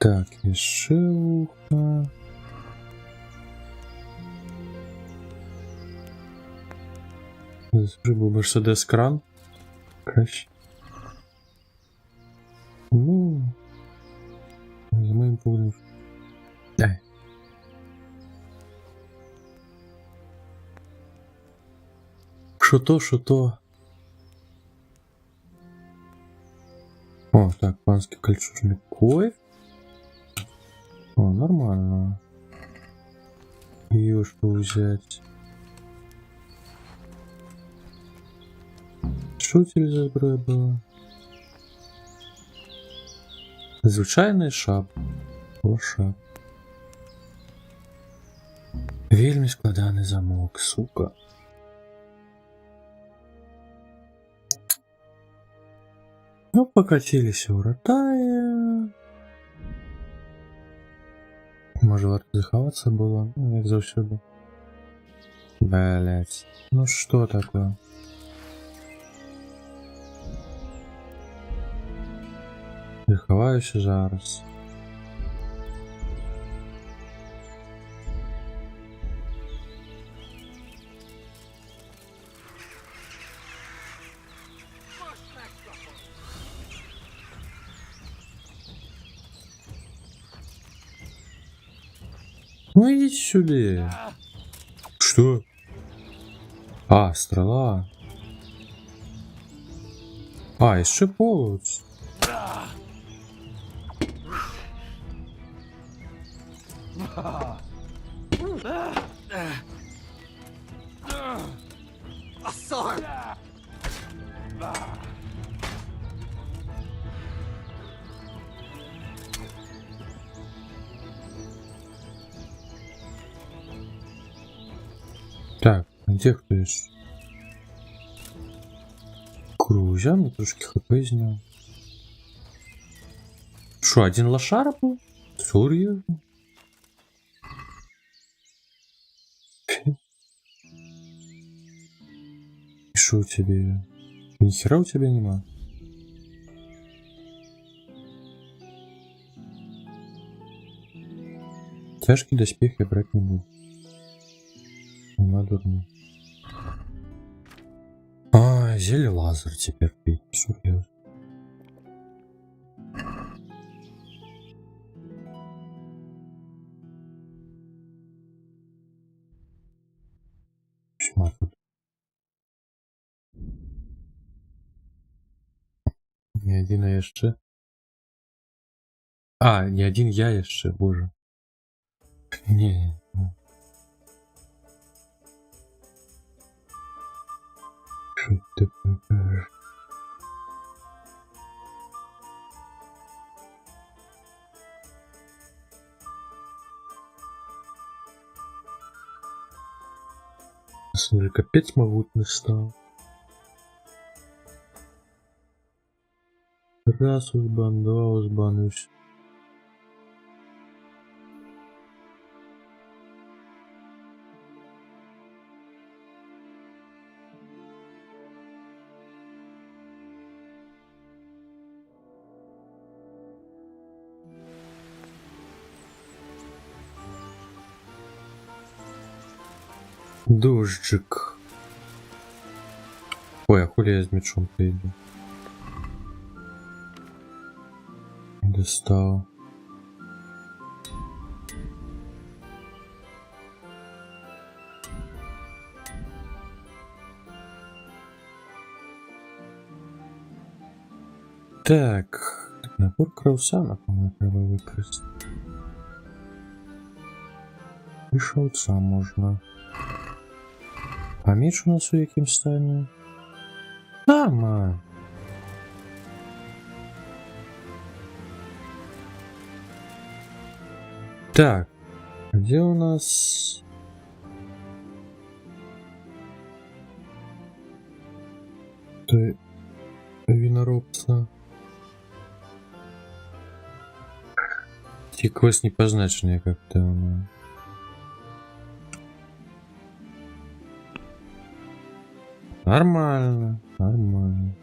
Так, еще ухо. Прибыл Мерседес кран. Краще. Ну, за моим поводом. Ай. Що то? О, так, панский кольчужный коев. О, нормально. Ее что взять? Что тебе за зброя была? Звичайний шап. Лошак. Вельми складаний замок, сука. Ну, покатились у ротая. Може варто заховаться было, ну, як завсюди. Блять. Ну что такое? Заховаюся зараз. Ну идите сюда. Что? А, стрела. А, еще полоц. Так, а где кто есть? Крузя, мне трошки хп знял. Шо, один лошара был? Серьезно? И шо у тебя? Ни хера у тебя нема? Тяжкий доспех я брать не буду. Надурно. А, зелье лазер теперь пить. Серьезно. Чма тут? Не один, а jeszcze. А, не один я jeszcze, боже. Не. Что ты покажешь? Смотри, капец могутный стал. Раз узбан, два узбан, и всё. Дождик. Ой, а хули я с мечом приеду? Достал. Так, набор краусана, по-моему, треба використати. І шовца можна. А меч у нас у яким стані? Нормально. Так, где у нас... Ты... Виноробца. Ті квест не позначений как-то. Нормально, нормально.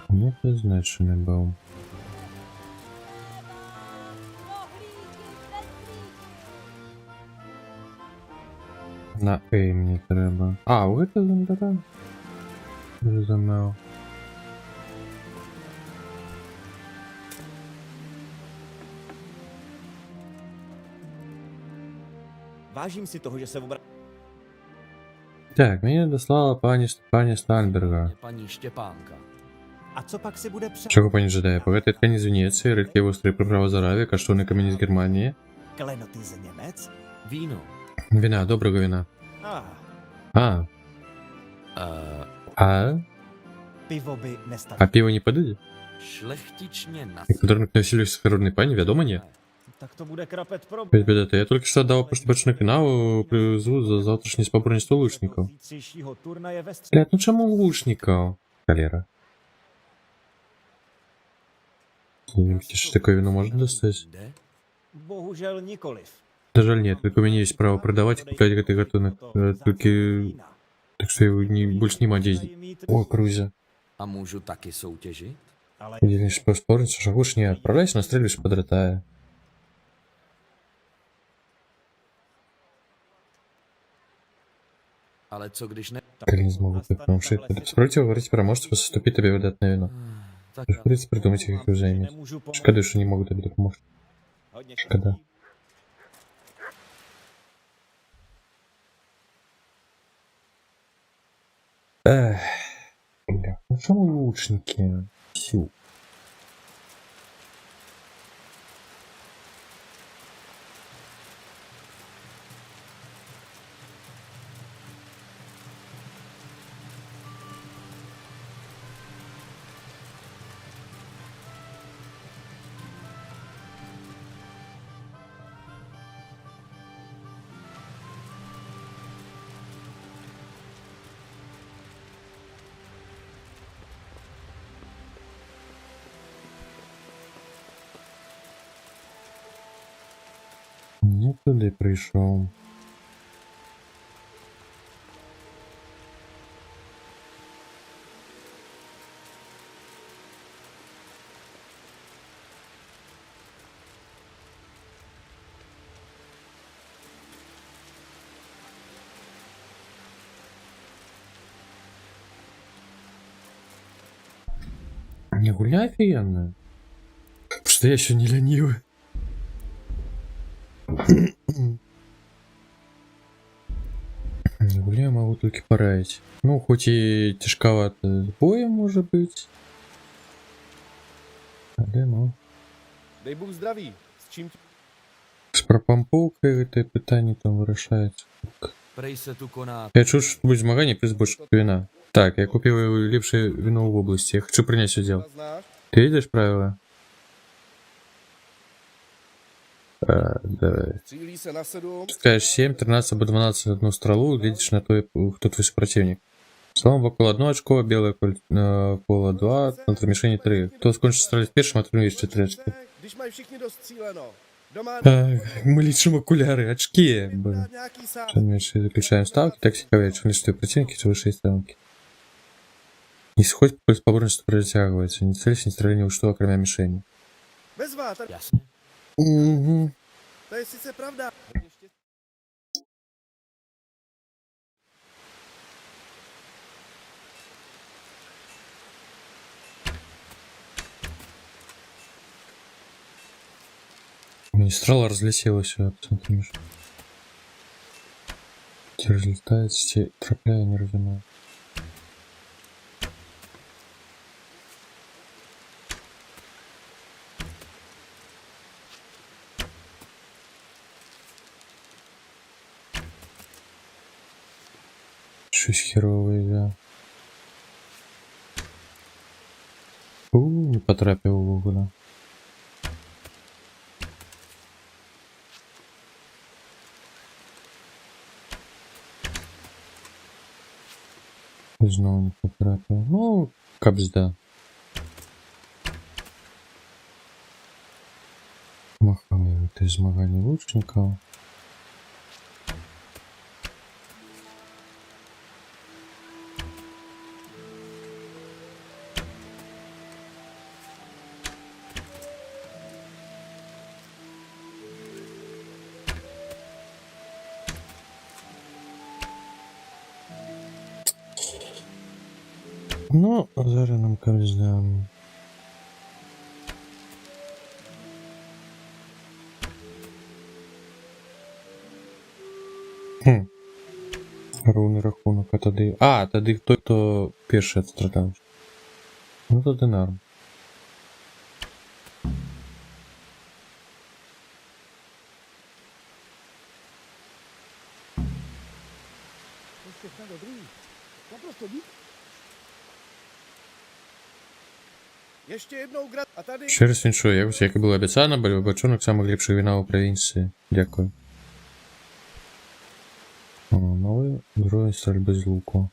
Не позначений був. На Ей мені треба. А, ви це зомбара? Зрозумів. Vážím si toho, že se obral... Так, мені дослала пані Стальберга. Paní Štěpánka. A co pak si bude přát? Чого пані жадає? Богатые ткани з Венеции, редкие острые приправы з Аравии, каштовный камень з Германии. Klenoty z Němec? Víno. Вина, доброго вина. А, а? Pivo by nestačilo. А пиво не подойдет? Šlechtičně na Як подарунок на весіллю схородной пані, відомо ні? Tak to bude krapet problém. Пять беда, я только что отдал поштучный канал, привезу за завтрашнее споборничество лучников. Zítřejšího turnaje ve středu. Блядь, ну чему лучников? Холера. Что такое вино можно достать? Jde? Bohužel nikoliv. Да жаль нет, только у меня есть право продавать и купить этой готовый. Только... Так что я больше не могу ездить. О, Крузя. A můžu taky soutěžit? Ale Едешь поспорить, что лучше не отправляйся, настреливаешь подротая. Ale co když ne... Колени не могут помшить. Спротив, говорить про может поступить тебе выдатное вино. Tak Приходится придумать их уже иметь. nemůžu pomoct. Шкода, что не могут тебе помочь. Hodně Škoda. Эх, бля, ну что мы лучники? Всю. Не туди прийшов. Не гуляй офигенно. Потому что я еще не ленивый. Не гуляю, могу только порадить. Ну, хоть и тяжковато с боем, может быть. Да, ну. Dej Bůh zdraví. S čím tě... С пропампулкой это питание там вырашается. Prej se tu koná... Я чую, что будет змагание, плюс больше вина. Так, я купил лепшее вино в области. Я хочу принять все дело. Znáš? Ты видишь правила? Давай. Cílí se na 7. Пускаешь 7, 13 або 12 одну стрелу, глядишь на то, кто твой супротивник. Слон вокруг 1 очко, белое поло 2, центр мишени 3. Кто скончит стрелять первым, отримуешь 4 очки. Když mají všichni dost cíleno. Doma Мы лечим окуляры, очки. Блин. nějaký sám. Чем меньше заключаем ставки, так сиковее. Чем лишь твои противники, чем выше ставки. Не сходит по поборничеству протягивается. Не целься, не стреляй ни во что, кроме мишени. Bezva, tady... Jasně. Угу. To je sice pravda. Ještě... Министрала разлетелась, а центр мишени. Разлетает, трапляя, не разумею. Щось херовое, да. Не потрапив увогуле. Знову не потрапив. Ну, капзда. Махали ти змагання лучників. Ну, зараз нам капзда. Ровний рахунок, а тоді... А, тоді той, хто перший відстрадав. Ну, тоді норм. Ještě jednou a tady... Ще раз віншую, як і було обіцяно, Бочонок самих ліпших вина у провінції. Дякую. О, новий збройний стрільби з луку.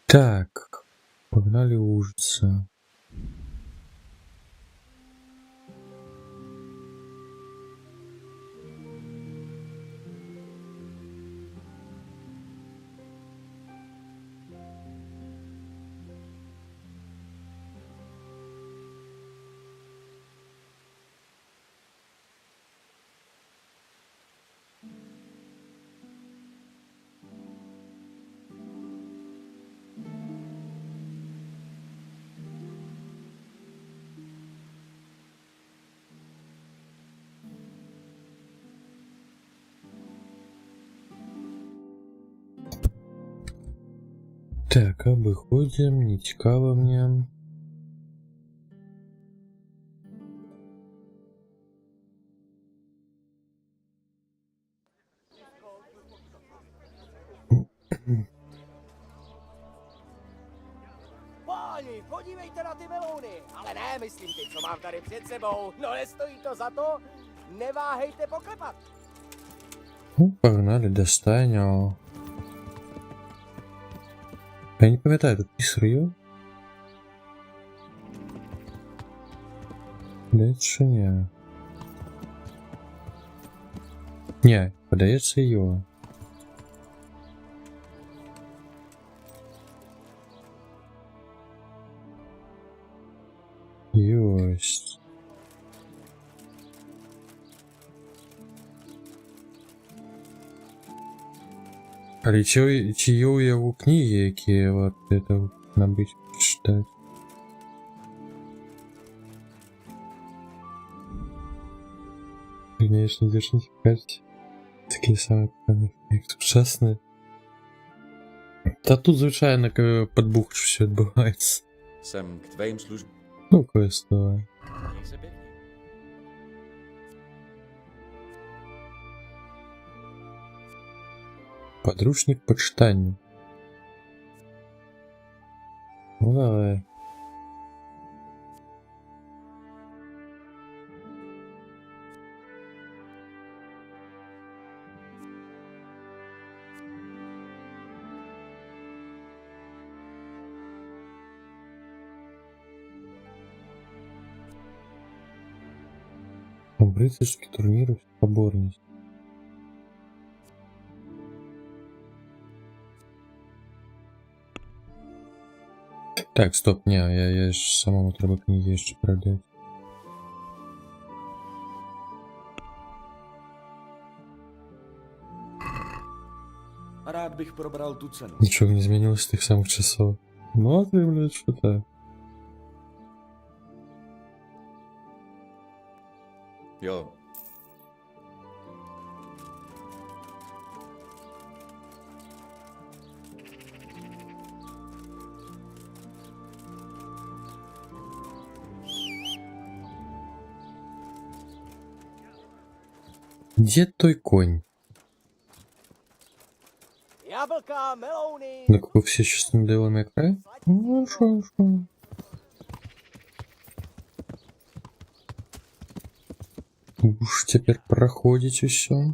Так, погнали ужиться. Так, обыходим, не цікаво мне. Páni, podívejte na ty melouny, ale ne, myslím ty, co mám tady před sebou. No nestojí to za to, neváhejte poklepat. Ну, погнали, достань. Я не пам'ятаю, тут не сырье? Да, що ні. Не, подається його. Ёсть. Але чи є у його книги, які от это набить, читати? Конечно, даже не тікати. Такі самі як ужасні. Та тут, звичайно, подбухш все відбувається. Jsem k tvým službám. Ну, кое-что. Měj se pěkně. Подручник почитання. Ну, давай. Рыцарские турниры в поборность. Так, стоп, не, я ж самому треба книги ще продать. Rád bych probral tu cenu. Ничего не изменилось с тех самых часов. Ну, а ты, блядь, что так? Jo. Где той конь? Jablka, melouny. Накупив всі частини Devil May Cry? Ну, шо. Уж теперь проходить все.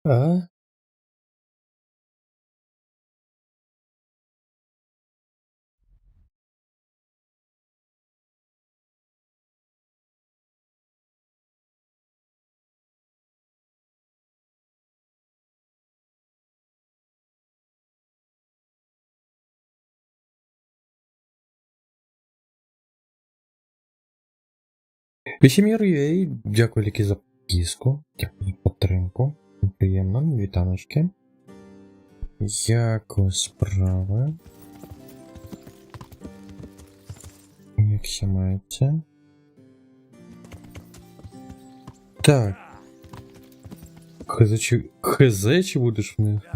А? Вісімір.ua, дякую велике за підписку, дякую за підтримку. Приємно, вітаночки. Як у вас справи? Як ся маєте? Так. ХЗ чи будеш в них?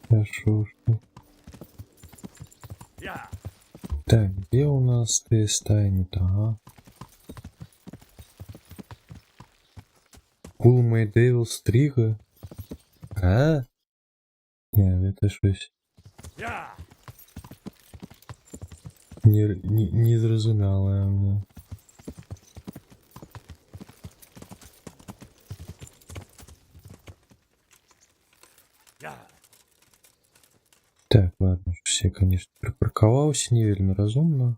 Хорошо. Так, где у нас ты станет? Ага. Cool My Devil Стрига. А? Не, это щось. Не зрозуміло мне. Так, ладно, все, конечно, припарковался не вельми разумно.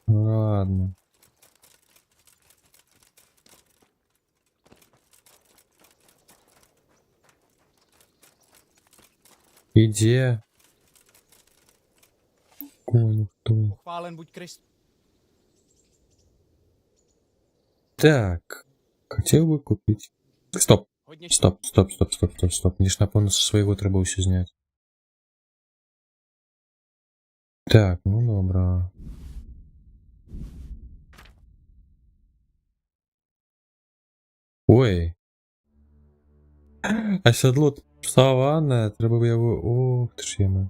Ладно. Иди. Понял, кто. Chválen buď Krist. Так, хотел бы купить. Стоп. Hodně Стоп. Мне ж напевно со своего треба все снять. Так, ну добре. Ой. А сядло саванне, треба б його. Ох, ти ж єме.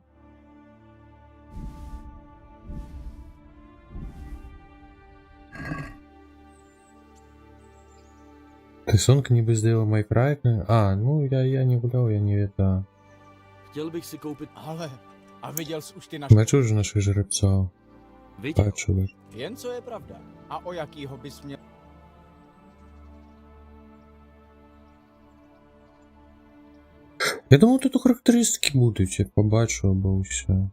Рисунок ніби сделал Майкрайт. А, ну я не гулял, я не это. Chtěl bych si koupit... Ale, a viděl jsi už ty naše... Бачу вже наших жеребців. Viděl. Бачу. Jen co je pravda. A o jakýho bys měl... Я думав, тут характеристики будуть, я побачу або все.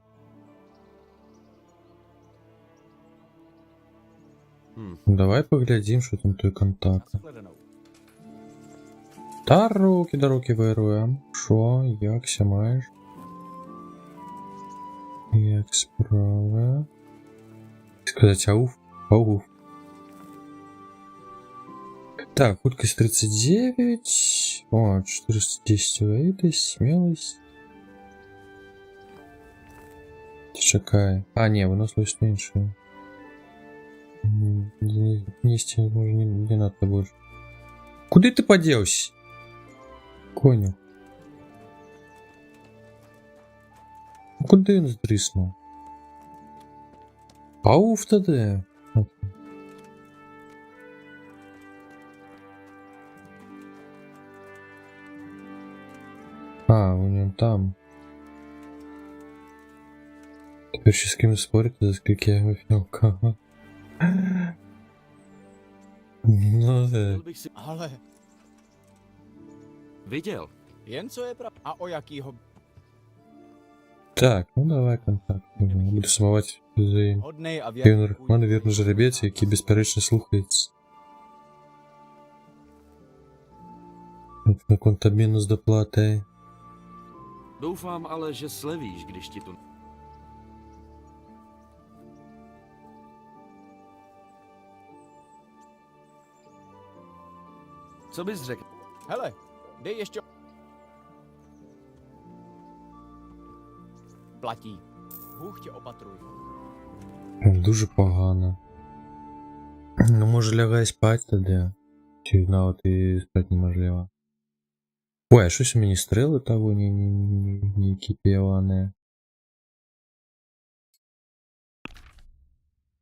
Давай поглядим, що там той контакт. Shledanou. Та руки вируємо. Що, як ся маєш? Як справа? Сказать ауф? Ауф. Так, худкость 39. О, 410 вейдость, смелость. Чекай. А, не, выносливость меньше. Нести не надо больше. Куда ты поделся? Коню. Куда он сдриснул? Ауф тогда. А, у него там. Теперь с кем спорить, за сколько я выпил. Ну да. Chtěl bych si... Ale, Viděl. jen co je pravda. A o jakýho... Так, ну давай контакт. Буду сумувати за Hodnej a Євген věrný Рахман, вірно жеребець, який безперечно слухається. На контабіну з доплати. Doufám ale, že slevíš, když ti tu... Co bys řekl? Hele, dej ještě... Platí. Bůh tě opatruj. Дуже погано. Ну, може лягай спать тоді. Чи навіть і спать неможливо. Ой, а щось у мені стріли того не кипіване.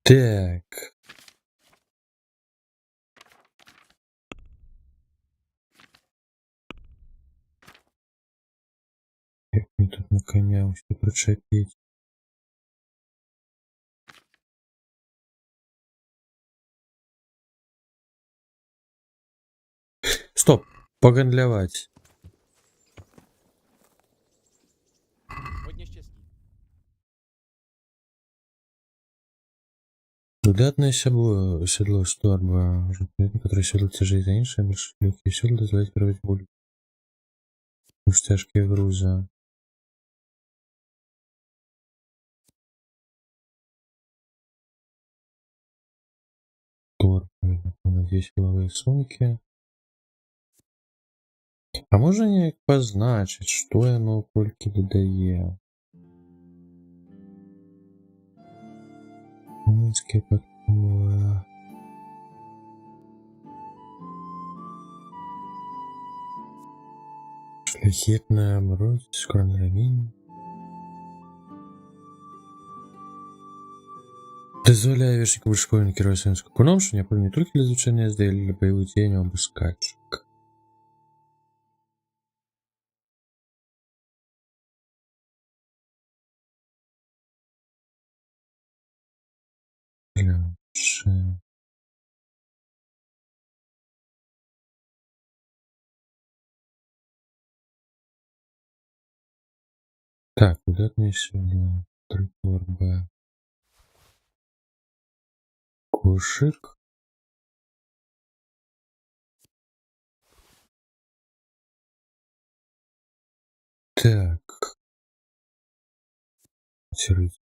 Так. Як мені тут на коня все причепить? Стоп, погандлявать. Hodně štěstí. Выдатное седло Сторба, которое седло тяжелее за иншее, больше легкие седла дозволяют переводить боль. Уж тяжкие груза. Торба, надеюсь, силовые сумки. А можно не позначить, что оно кольки додає? Минские подковы. Шляхетная оборот, скромный ремень. Дозволяє вішнику вишкою керувати своїм скакуном, що необхідно не тільки для звучання езды, але й для бойових дій або скачок. Лучше. Так, выдатные сюда. Торба. Кошик. Так. Интересно.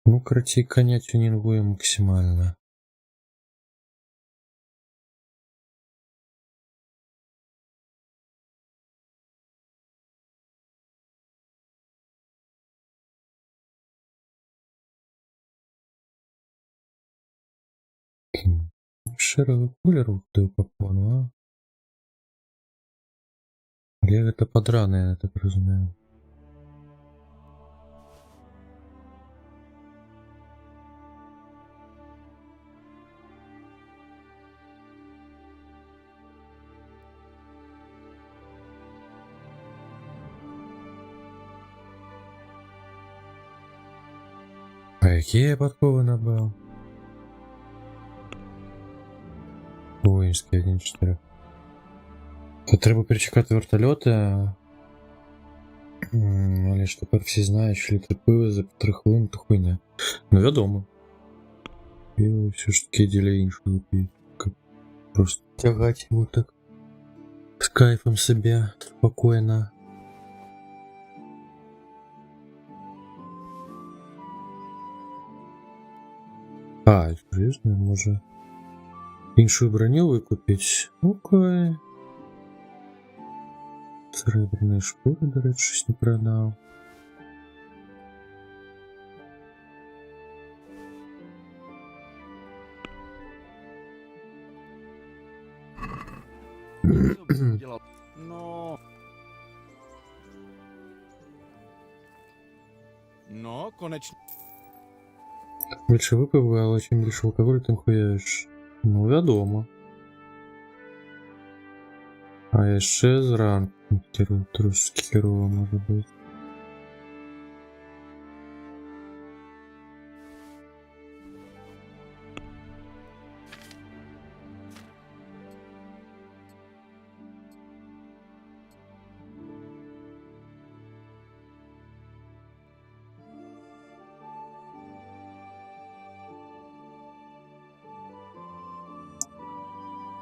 Ну, короче, коня тюнингуем максимально. Шеровый кулер ты попону, а? Или это подраное, я так разумею. А какие я подковы набрал? Воинський 1.4. То треба перечекати вертольоти. Але ж тепер всі знають, що літр пива за 3 хвилини то хуйня. Ну, відомо. Пиво все ж таки діля іншого пива. Просто тягать його так. З кайфом себе. Спокійно. А, серйозно, може... Іншу броню викупить. Окей. Серебряні шкури, до речі, щось не продав. No. No, konečně. Більше випив, але чим більше алкоголю, тим хуєш. Ну, відомо. А ще зранку трошки херово може бути.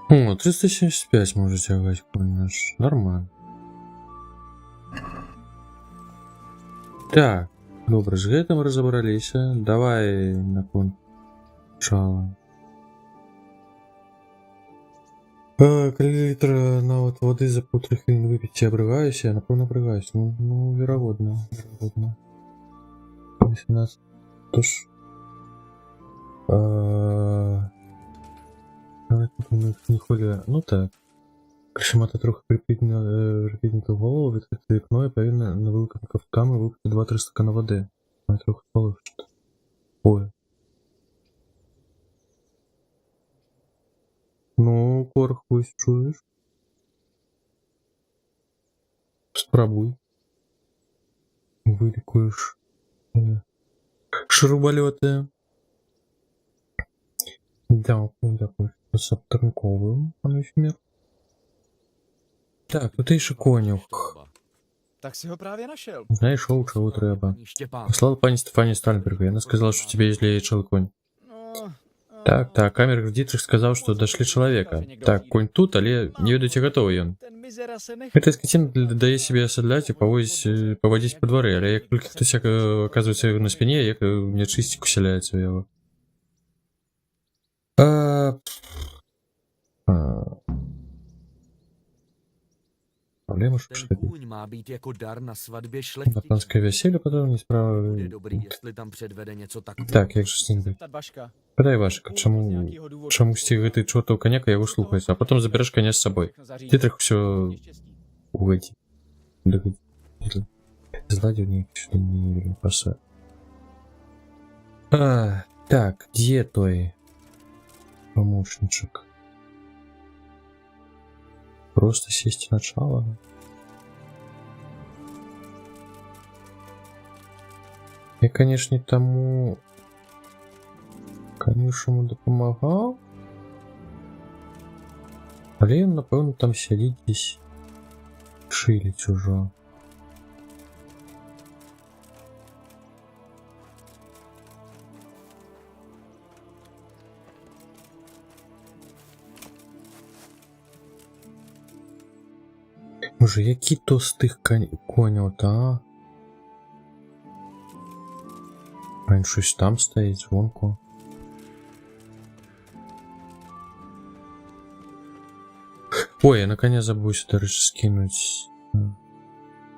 О, 375 може тягати конь наш. Нормально. Так, добре, з гэтым разобралися. Давай на кончало. Калі літра нават воды за паўтары хвіліны выпіць ці абрыгаюся, я напэўна абрыгаюся. Ну, верагодна, верагодна. 18. Тож... Не ходя... Ну так. Кришимата трохи припіднута голову, відкрити вікно і повинна на великими ковтками випити 2-3 стакана води. Я трохи полегшити. Ой. Ну, корхусь, чуєш? Спробуй. Вилікуєш шрубольоти. Дякую, дякую. З обтанковим, пане Фімір. Так, тут ще конюх. Tak si ho právě našel. Знайшов, чого треба. Štěpán. Послала пані Стефані Стальбергу, и она сказала, что у тебя есть лечил конь. Так, так, камер Дитрих сказал, что дошли человека. Так, конь тут, але не ведайте готовый он. Ten mizera se nech... Эта скотина дає себе оседлать и поводить по дворы, але як только хтось оказывается на спине, як нечистик уселяется в его. Проблема, что Ten шли. kůň má být jako dar na svatbě šlechtičů. Ботанское веселье, потом не справа. Bude dobrý, jestli tam předvede něco takového. Так, як же с ним быть? Zeptat Vaška. Подай Вашика, чому стіг гэты чортаў коняка яго слухаецца, а потом забереш коня з сабой. Дитрих все увойти. Зладил ничего не паса. Так, где той помощничек? Просто сесть начало. Я, конечно, тому конюшому допомагав. Але ён, напэўна, там сядзіць дзесь шыліць ужо. Може, які то з тих коняў-то, а? Він щось там стоїть, звонку. Ой, я на коня забув сюди скинуть.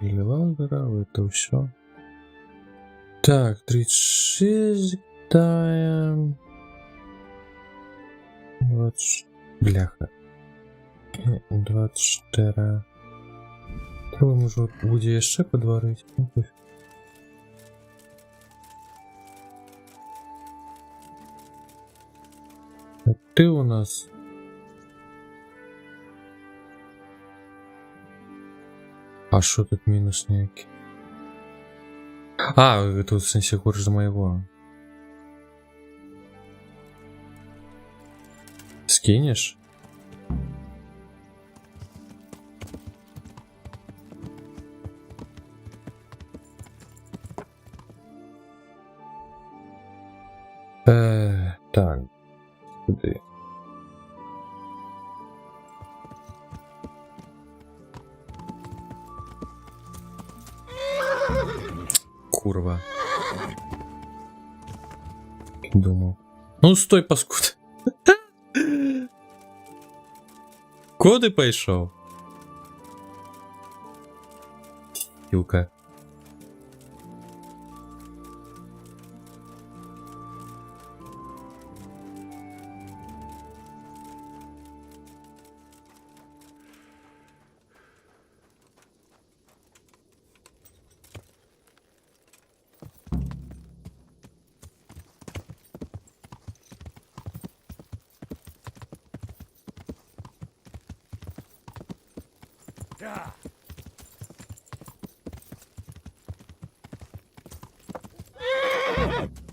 Или ландера, это все. Так, 36 даем. 20... Бляха. 24. Треба, може, буде ще подварити. Ну, пофіг. Ты у нас. А что тут минус некий? А, тут в сенсе горш за моего. Скинешь? Так. Куди? Курва. Думал. Ну стой, паскуд. Куди пішов? Юка.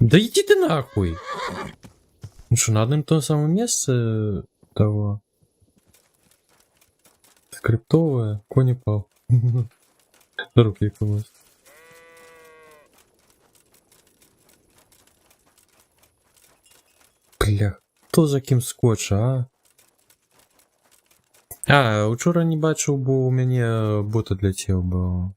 Да иди ты нахуй! Ну что, на одном том самом месте того скриптовое, конь упал. Руки помыть. Бля, хто за ким скоча, а? А, учора не бачив, бо у мене бота летів, бо...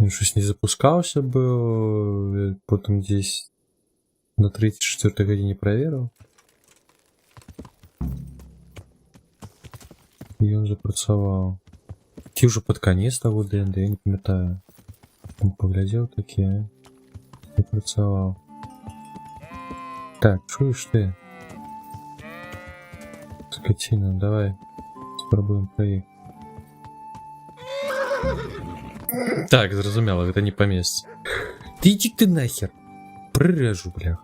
Він щось не запускався, бо... Потім десь на 34-й годині проверив. Ён запрацаваў. Ці ўжо пад канец таго ДНД, я не памятаю. Там паглядзеў такі, не працаваў. Так, чуеш ты? Скотина, давай спробуем проехать. Так, зразумела, гэта не па месцы. Ты иди ты нахер. Прырэжу, блях.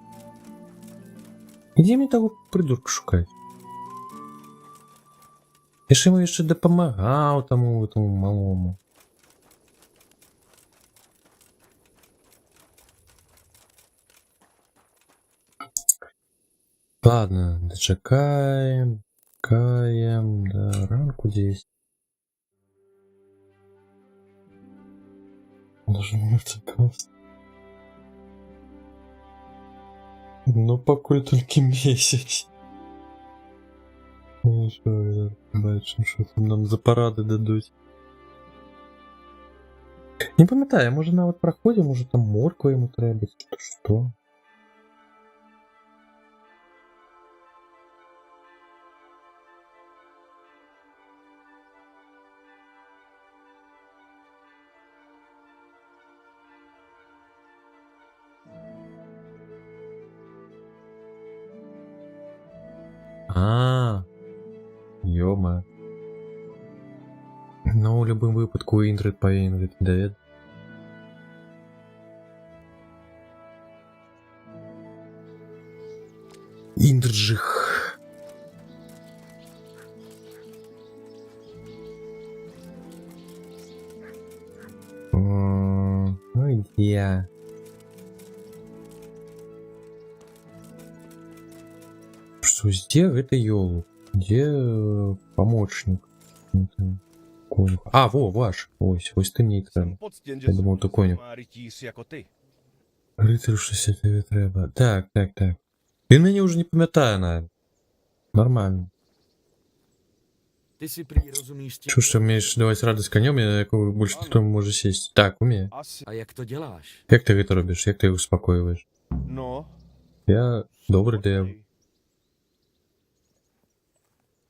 Где мне таго придурка шукаць? Я ж яму яшчэ дапамагаў таму малому. Ладно, дочекаем. Чекаем до ранку 10. Должен просто. Ну, покуль тільки місяць. Ну що, бачимо, що там нам за поради дадуть. Не пам'ятаю, може навіть проходимо, може там морква йому треба, чи то що. Йома. Ну, у любым выпадку Індрид павінен гэта даведаць. Індрджих. Ну, я. Что, где это ёлу? Где помощник? Конюх. А, во, ваш. Ось ты нейтральный. Я думал, то конюх. Рыцарю 60 тебе треба. Так. Він мені уже не пам'ятає, наверное. Нормально. Ty si prý rozumíš Чё, что умеешь давать радость конем, якого больше ніхто не може сесть. Так, умею. A jak to děláš? Як ти гэта робиш? Як ти його успокоюєш? No, Я добрий дев.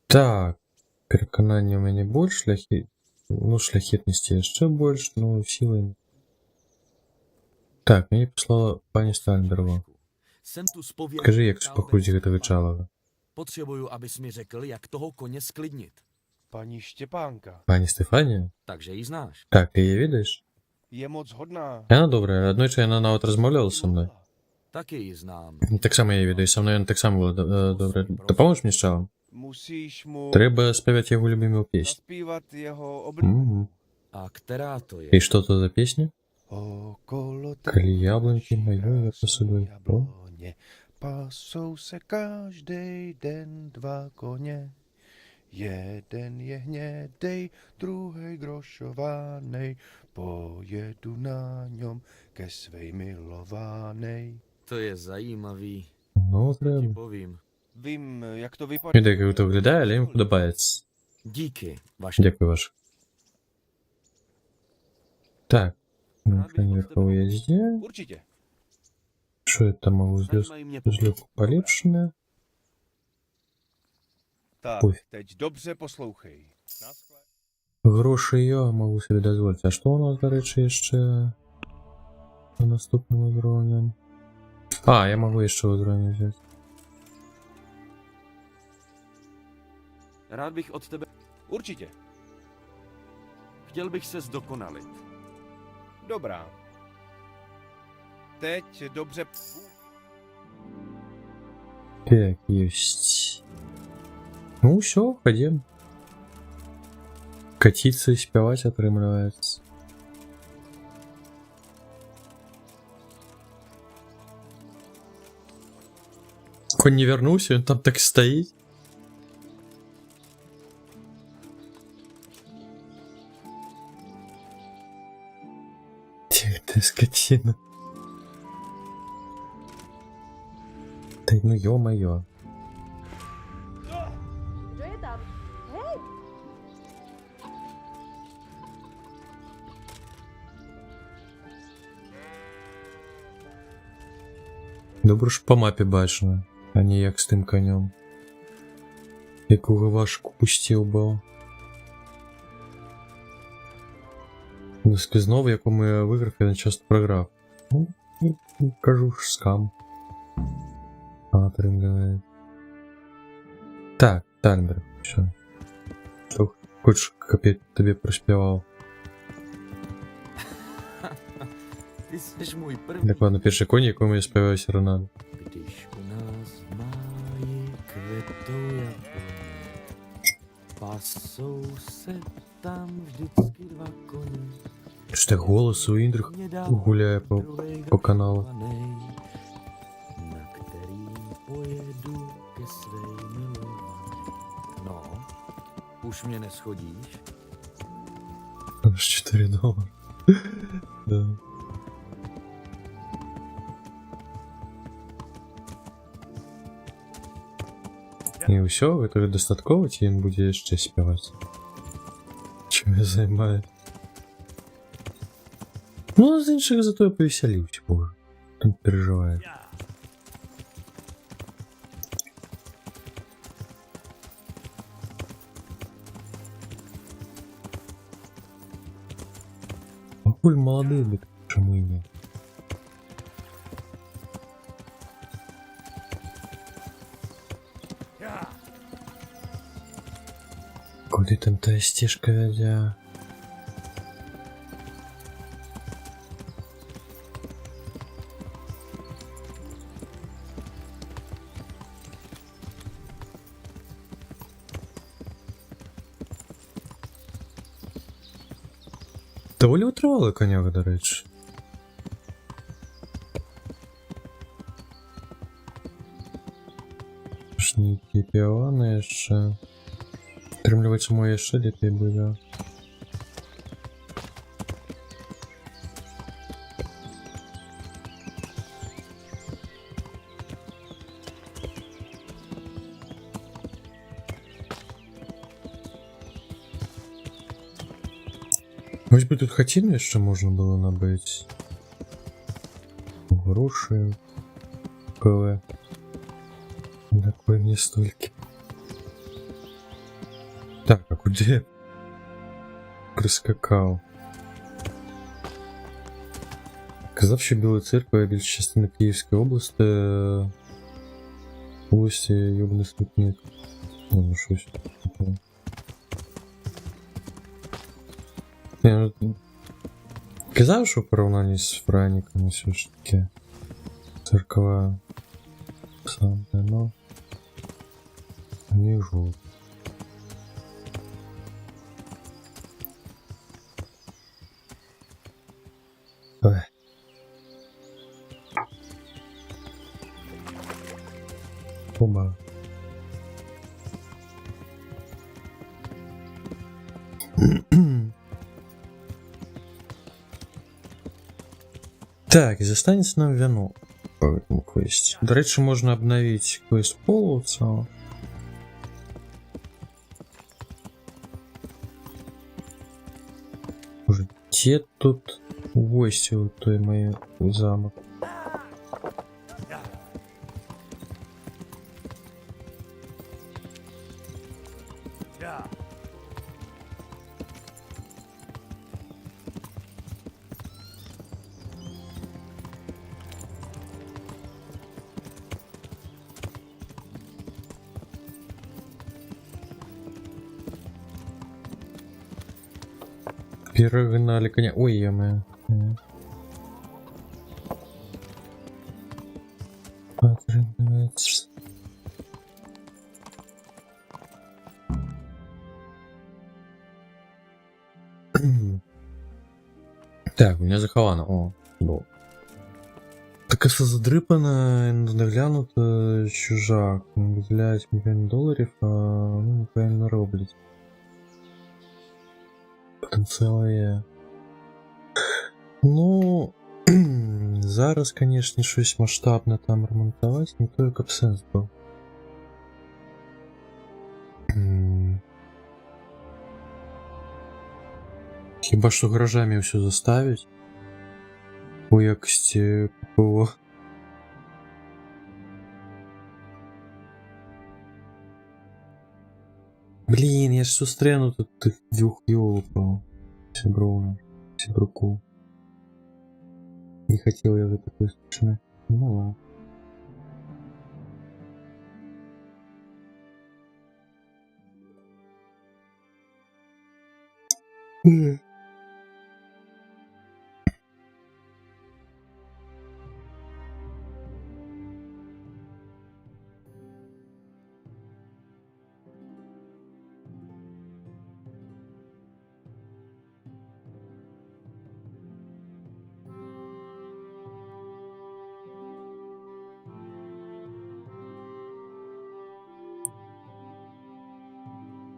Так, переконання у мене більше, ну, шляхетності ще більше, ну, сили. Так, мені послала пані Стальберова. Jsem tu z pověry Скажи, як krále успокоїть этого Benedikta. Чалова. Potřebuju, abys mi řekl, jak toho koně sklidnit. paní Štěpánka. Пані Стефанія? Takže ji znáš. Так, ти її видиш? Je moc hodná. Яна добрая, однойчі яна навіть розмовляла со мною. Taky ji znám. Так само я її відаю, і со мною вона так само була добра. Допоможеш мені з Чалом? Musíš mu Треба співати його любиму пісню. naspívat jeho oblíbenou. A která to je? І що то за пісня? Okolo Коли яблуньки мої, я посадую. О, jabloně, pasou se každý den dva koně. Jeden je hnědej, druhej grošovanej, pojedu na ňom ke svej milovanej. To je zajímavý. ну, Ti треба. povím. Vím, jak to vypadá. Він як то виглядає, але йому подобається. Díky, vaše. Дякую ваш. Так. Механика по уезде. Určitě. Что это могу сделать? Zajímají mě Злёгку полепшенное. Tak, Ой. teď dobře poslouchej. Naschle. Гроши я могу себе дозволить. А что у нас, до речі, jeszcze на наступному узроні? А, я могу еще узроні взять. Rád bych od tebe... Určitě. Chtěl bych se zdokonalit. Dobrá. Teď dobře... Так, есть. Ну, все, ходим. Катиться и спевать отрымливается. Конь не вернулся, он там так стоит. Ты скотина. Да ну ё-моё. Kdo je tam? Hej! Добре ж по мапі бачно, а не як з тим конем. Якого Вашку пустив був. Сквізно, в якому я виграв, я не часто програв. Ну, кажу ж скам. Отримляє. Так, Тальбер, що? Що хоч капець тобі проспівав. Ty jsi můj první. Так, ладно, перший конь, якому я співаю серенаду. Když u nás v máji kvetou jablony, pasou se tam vždycky dva koně. Що так голос у Індрих гуляє по каналу. Na kterým pojedu ke své milované. No, už mě neschodíš? Аж $4. Да. І усього, этого достатково, чи він буде ще співати? Чим я займаю? Ну, а з інших зато я повеселівся, боже. Не переживаю. Какой молодой, блядь, чему и нет? Куди там та стежка ведя? Доволі витривали коняга, до речі. Шніки піони ще. Отримлювати моє ще ліпі буде. Ось би тут хатину ще можна було набити. Груші. ПВ. Такой не стільки. Так, а куди я прискакав? Казав, що Біла Церква є більш частина Київської області юбний ступник. Ну, щось таке. Казав, що в порівнянні з Франіком все ж таки церква саме, но не жовт. Оба. Так, і застанеться нам вино по этому квесті. До речі, можна обновити квест половця. Боже, где тут гости у той моей замок? Перегнали коня. Ой, я-моё. Так, у меня заховано. О, был. Така все задрипана, наглянута чужак. Виділяють мільйон доларів, а ну, неправильно роблять. Потенціал є. Ну, зараз, конечно, щось масштабне там ремонтувати, не то як абсенс був. Хіба що гаражами все заставить у якості ППО. Блін, я ж зустріну тут тих двох йолопів. Сибруку. Не хотел я в такой страшной. Ну ладно.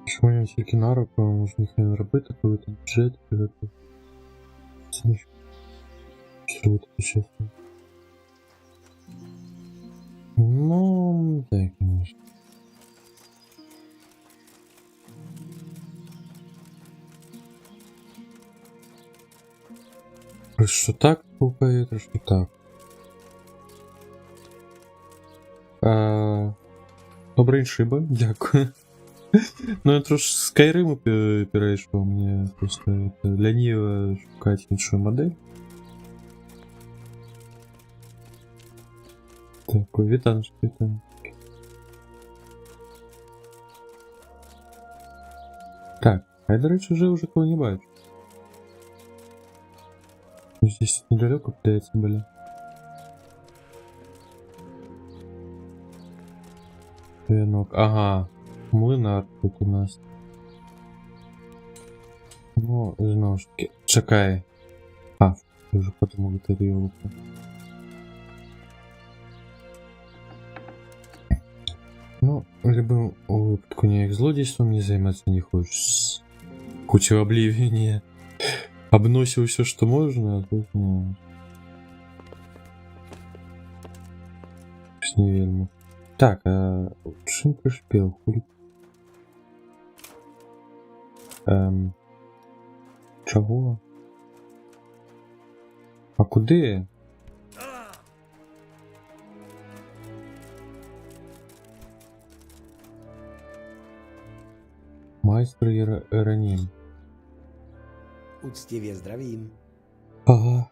Чому я тільки на руку, може ніхто не робити, коли тут бюджет, коли тут сніжка. Що ви таке чесно? Ну, так, конечно. Що так купає, то що так. Добрий шиба, дякую. Ну, я трошки з Skyrim перейшов, мені просто это, лениво шукати іншу модель. Так, вітаночки, вітаночки. Так, а я, до речі, вже кого не бачу. Здесь недалеко пытается, были. Венок, ага. Млинар тут у нас. Ну, знову ж таки. Чекай. А, я вже подумав, вот эту елку. Ну, либо у випадку ніяк злодійством не займатися не хочешь. Куча обливения. Обносил все, что можно, а тут ну. Не вельми. Так, а чим пришпел? Хуй. Чого? А куди? Майстер Іронім. Uctivě zdravím. Ага.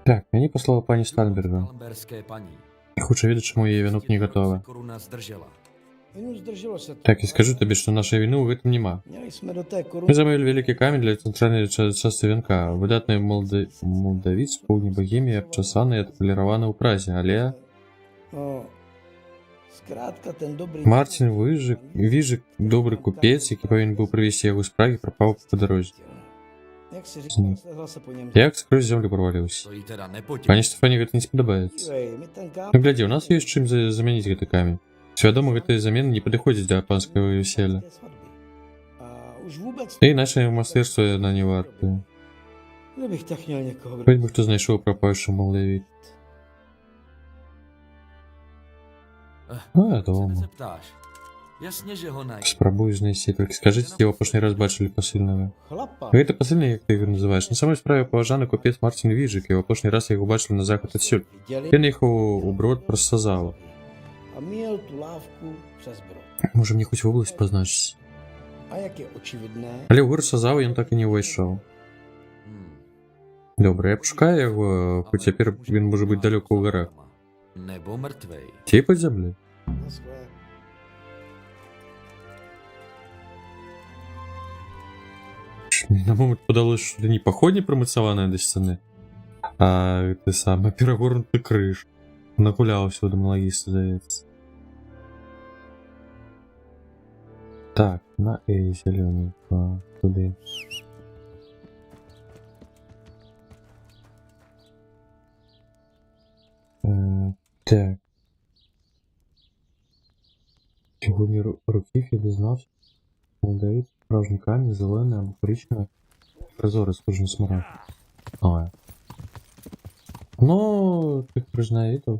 Так, мені послала пані Стальберга. Lamberské paní. Хочу видеть, чему її вінок не готова. Koruna zdržela. Ну, здrželo se to. Так, и скажу тебе, что нашей вины в этом нема. Měli jsme do té Мы koruny. замовили великий камень для центральной части венка. Выдатный молдавец, полный богемии, обчесанный и отполированный у праздника. Але No, zkrátka ten dobrý... Мартин Вижик, добрый купец, який повинен был привезти его из Праги, пропал по дороге. Jak se říká, slehla se po něm. Як сквозь землю провалился. To jí teda nepotěší. Пані Стефані гэта не сподобаецца. Dívej, my ten kámen... Ну, гляди, у нас есть чем заменить гэты камень. Свядомо, гэтай замены не падыходзіць для панскага веселья. té svatby. A už vůbec... І наше мастерство яна не вартае. Kdybych tak měl někoho... Хоць бы хто знайшоў прапаўшы малдавік. Ну, я Co дома. se ptáš? Jasně, že ho najdu. Спрабую знайсці, толькі скажыце, ці его апошні раз бачылі пасыльнага. Chlapa. Гэта пасыльны, як ты яго называеш. На самой справе паважаны купец Мартин Віжик, і апошні раз яго бачылі на захад адсюль. Viděli... Ён ехаў у брод праз Сазаву. A měl tu lávku přes brod. Можа мне хоць вобласць пазначыць. A jak je očividné... Але ў горад Сазаву ён так і не ўвайшоў. Добра, я пошукаю яго, хоць цяпер ён можа быць далёка ў гарах. Nebo mrtvej. Ці пад зямлю. Na své... На момент падалося, што не паходні прымацаваная да сцяны, а ты сам перагорнуты крыж. Нагуляўся ў дамалагісты, здаецца. Так, на Эй, зялёны, туды. Так. Сьогодні років я дізнався, молодавець справжній камінь, зелений або коричневий, прозорий, схожий на смарагд. Ой. Ну, тих прижнаїтів,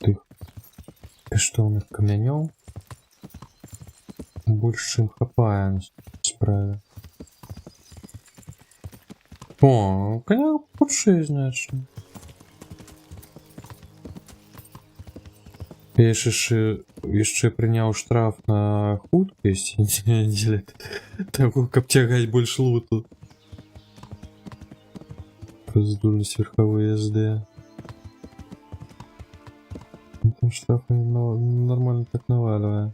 тих коштовних каменів, більше чим хапає на справі. О, коня почти, значить. Я яшчэ прыняў штраф на хуткасць дзеля таго, каб цягаць больш луту. Раздульность верховой езды. Ну, там штрафы нормально так наваливая.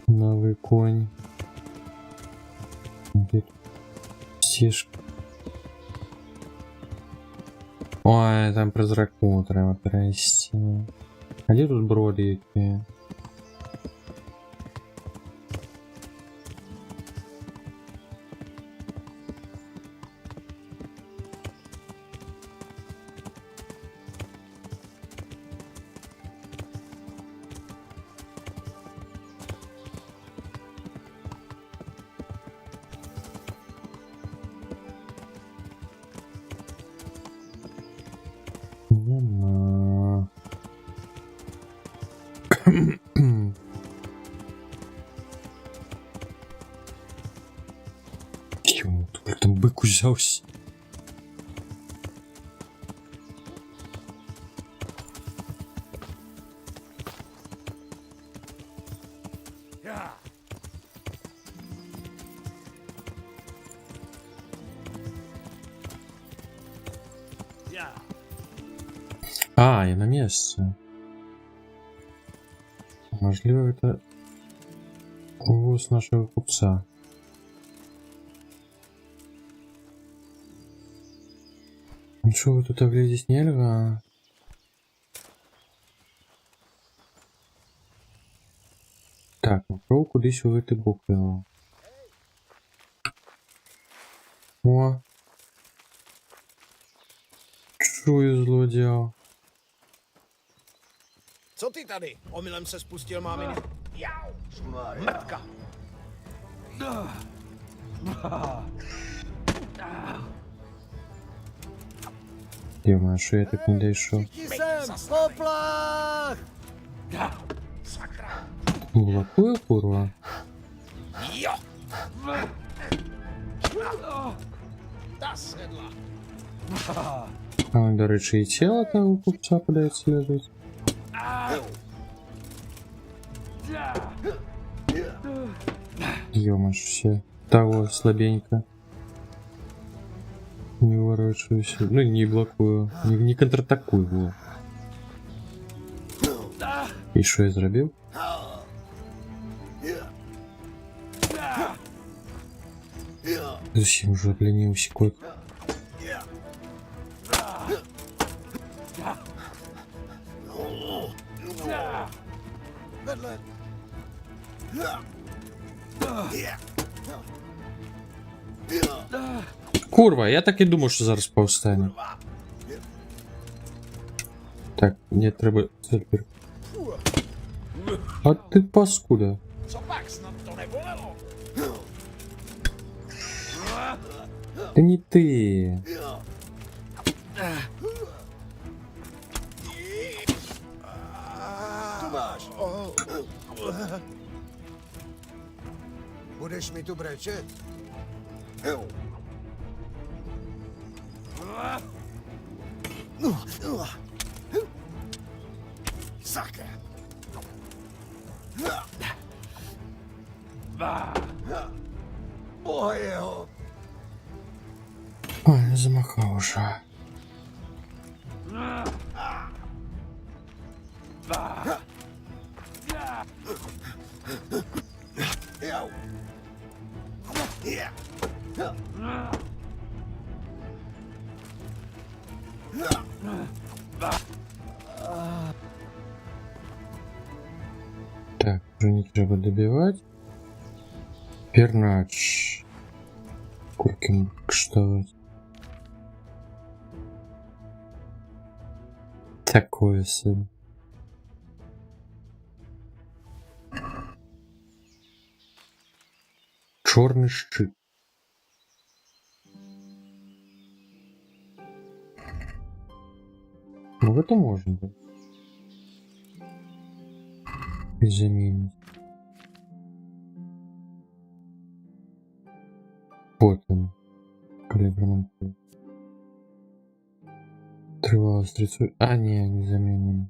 Новый конь. Где тут стежка? Ой, там призраку треба перейти. А где тут бродики? Нема. Ё, только там бык взялся. А, я на месте. Можливо, это увоз нашего купца. Ничего тут оглядеть нельзя. Так, попробуй кудись у этой буквы. О! Чую злодія. Co ty tady? Omylem se spustil máminy. Jau! Mrtka! Ё-моё, що я так не дійшов? Jsem poplach! Блокую, курва. Jo! Ta sedla! А, до речі, і тіло там у купця подається лежить. Ё-моё, все того слабенько. Не уворачиваюсь. Ну, не блокую. Не контратакую его. И что я зробив? Зачем уже обленился кот? Vedle! Курва, я так і думав, що зараз повстане. Так, не треба церпір. А ти паскуда. Co pak, snad to nebolelo? Та не ти. Tu máš. Budeš mi tu brečet? Sakra. Boha jeho. Ой, не замахав уже. Jau. Так, уже не треба добивать. Пернач. Куркин кштовать. Такое себе. Чорний щит. Ну, это можно было. И заменить. Вот он. Калибр. Тривалость 30. А, не заменим.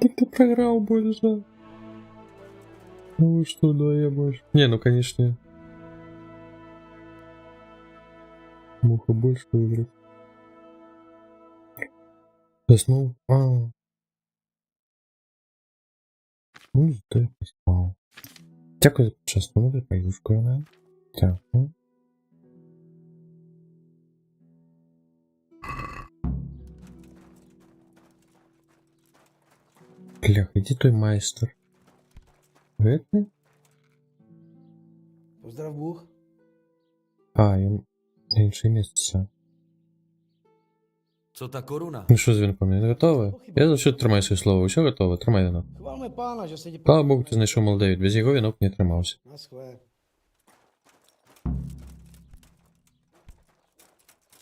Так ты проиграл больше. Ну что, да, я больше. Не, ну конечно. Мог бы больше выиграть. Заснул. Ну, что я поспал. Дякую за почасну поюшку, да? Дякую. Блях, иди той майстер. Это? Pozdrav Bůh. Я на інше місце. Co ta koruna? Ну що, звін помню, готове? Я завжди тримаю своє слово, все готове, тримай вінок. Chválme pána, že se ti Слава Богу, ти знайшов Молдавію, без його вінок не тримався. Na schvé.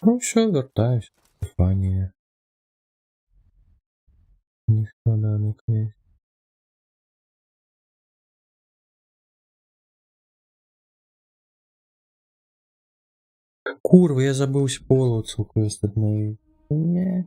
Ну все, вертаюсь. Стефанія. Ніхто не князь. Курва, я забывся полоцу квест одної. Не.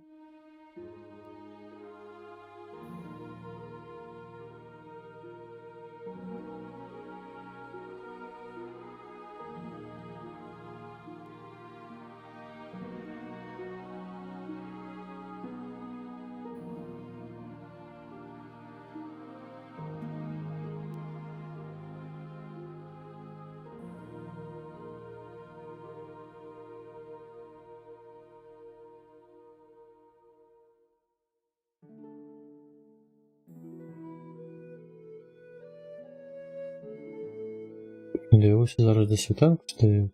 Дивився зараз до світанку стою.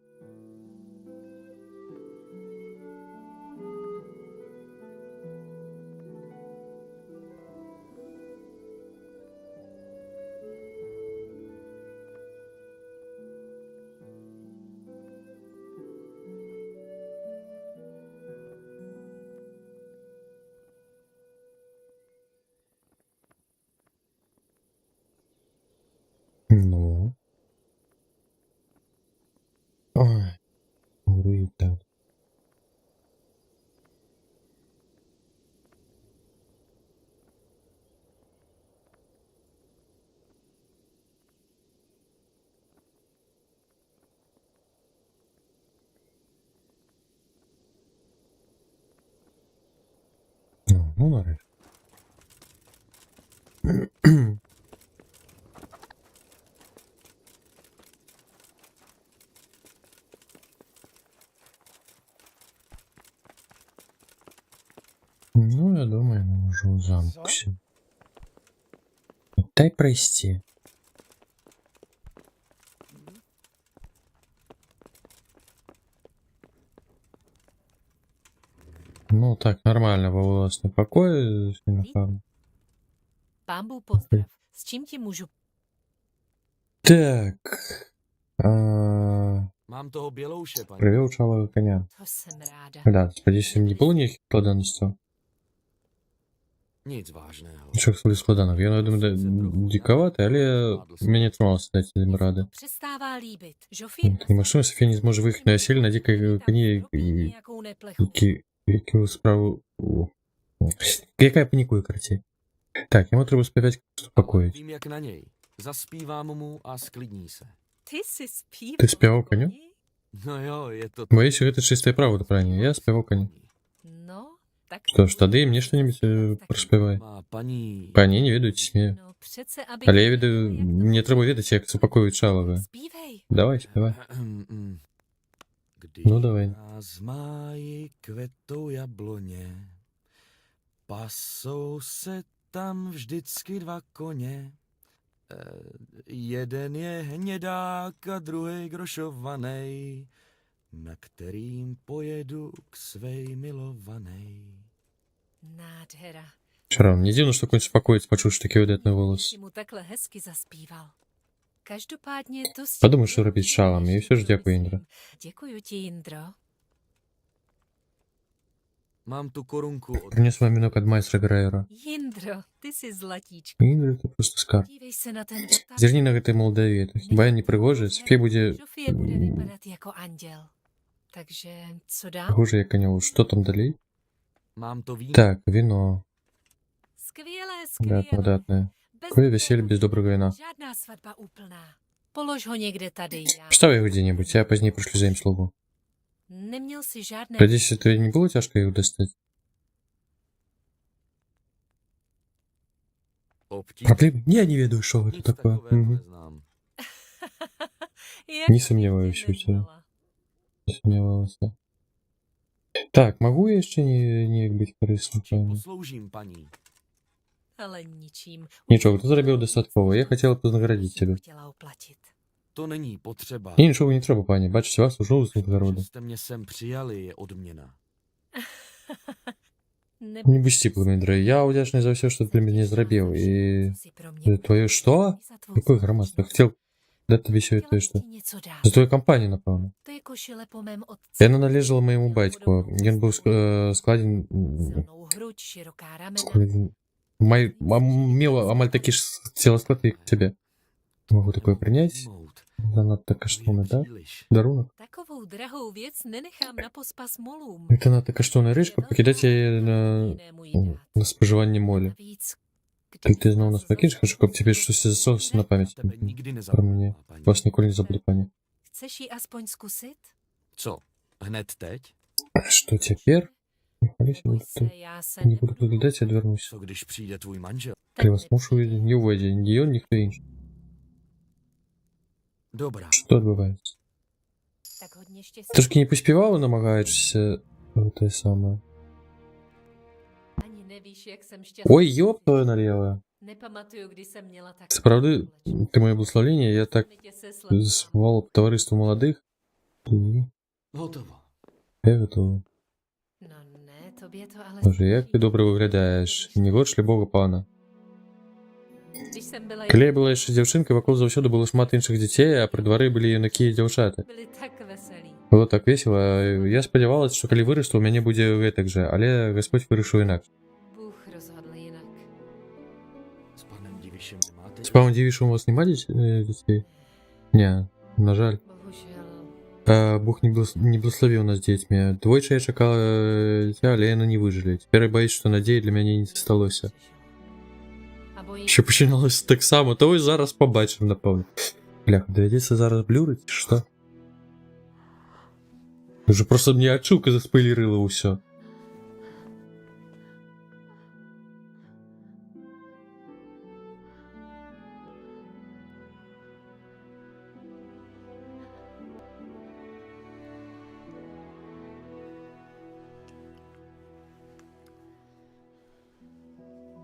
Ну. Ой, вийде. Ну, нарешті. Ну, я думаю, я можу у замку сі. Дай пройти. Ну, так, нормально, во власний покой, напевно. Pán Bůh pozdrav. S čím ti můžu? Так. Mám toho bělouše, paní. Привел чалого коня. To jsem ráda. Да, сподіваюся, не було ніяких складаностей. Nic vážného. Нічого своїх складанок. Я думаю, диковато, але мені трималося дати їм ради. Přestává líbit. Žofír. Ти машина Софія не зможе виїхати на весілля на дикій коні, Nějakou neplechu. яку справу... Яка панікує, короче. Так, йому треба співати, успокоїть. Vím, jak na něj. Zaspívám mu a sklidní se. Ty jsi zpíval. Ty zpěval konю? No jo, je to... Боюсь, гэта чистое право, правильно. Я спевал коня. No, tak... Что ж, тады мне что-нибудь проспевай. Má paní... Пані, не ведайте смею. No, přece, aby... Але я веду, мне треба ведать, як супокоить шалого. Zpívej. Давай, спевай. Když No, давай. nás máji kvetou jabloně, pasou se tam vždycky dva koně. Jeden je hnědák a druhý grošovaný, na kterým pojedu k svej milovanej. Nádhera. Вчера, мне дивно, что какой-нибудь спокоить, почув, что такий видатний голос. Jsi mu takhle hezky zaspíval. Každopádně to s... Подумай, що робить шалом, і все ж дякую, Індра. Děkuju ti, Jindro. Mám tu korunku od... Принес вам вінок від майстра Грейера. Jindro, ty jsi zlatíčko. Індра, це просто скарб. Dívej se na ten dotaz. Зерні на гэтай Молдаві, то хіба я не пригожий? Софія буде Žofie bude vypadat jako anděl. Takže, co dál? хуже, як коня. Що там далі? Mám to víno. Так, віно. Skvělé, Да, skvělé. податное. Bez Какое веселье toho без доброго вина. žádná svatba úplná. Polož ho někde tady. Já. Поставь его где-нибудь, я позднее пришлю за им слугу. Neměl si žádné... Надеюсь, это не было тяжко его достать? Obtíž. Проблемы? Я не ведаю, что это Nic такое. takového Мгм. neznám. Jak Не bych сомневаюсь tě у тебя. neznala. Не сомневался. Так, могу я еще не быть корыстным? Čím posloužím, paní? Ale ničím. Ничего, ты заробил достатково. Я хотел вознаградить Jsem тебя. chtěla uplatit. To není potřeba. Ні, нічого не треба, пані. Бачите, вас служу з Že нагороди. jste mě sem přijali, je odměna. Ne... Не бусти, племендри. Я удячный за все, что ты для меня зробил. И... Si pro mě... Твое что? Za tvou Какой громад? Я хотел дать тебе все это, Chtěla что? ti něco dát. За твою компанию, напевно. To je košile po mém otci. Я належала моему батьку. Он был складен... Silnou hruď, široká ramena. Имел амаль такие же телосклад, как тебе. Могу такое принять. Přijmout. Занадто каштовный, да? Příliš. Дарунок. Takovou drahou věc nenechám na pospas molům. Это надо каштовная речка, покидать ее Jinému jí dát. на споживание моли. Navíc, Ты знал нас покинешь, хочу, как тебе что-то засос на память. Tebe nikdy Про меня. nezapomeňme, paní. Вас николи не забуду, пани. chceš ji aspoň zkusit? Co? Hned teď? Что теперь? Хвались, Neboj se, já se не буду выглядать, я отвернусь. Co když přijde tvůj manžel? При вас муж увидит, не уводя, ни он, ни кто инш. Dobrá. Что отбывается? Tak hodně štěstí. Трошки не поспевала, намагаешься это самое. Ani nevíš, jak jsem šťastná. Ой, ёб твою налево. Nepamatuju, kdy jsem měla tak. С правды, ты мое благословение, я так звал товариство молодых. И Hotovo. я готова. No ne, tobě to ale... Боже, як ты добре виглядаєш. Не горш ли Бога пана. Když jsem byla Калі я была яшчэ дзяўчынкай, вакол заўсёды было шмат іншых дзяцей, а пры двары былі юнакі і дзяўчаты. byli tak veselí. Было так весела. Я спадзявалася, што калі вырасту, у мяне будзе гэтак жа, але Гасподзь вырашыў інакш. Bůh rozhodl jinak. S panem Divišem nemáte? С паном Дзівішам у вас нема дзяцей? Не, на жаль. Bohužel. Бог не благословил нас дзецьмі. Двойчы я чакала дзіця, але яны не выжылі. Цяпер я баюсь, што надзеі для мяне не засталося. A bojím Ще пачыналася так само, то і зараз пабачым, напэўна. Блях, давядзецца зараз блюрыць, ці што? Уже просто мне адчука заспойлерыла ўсё.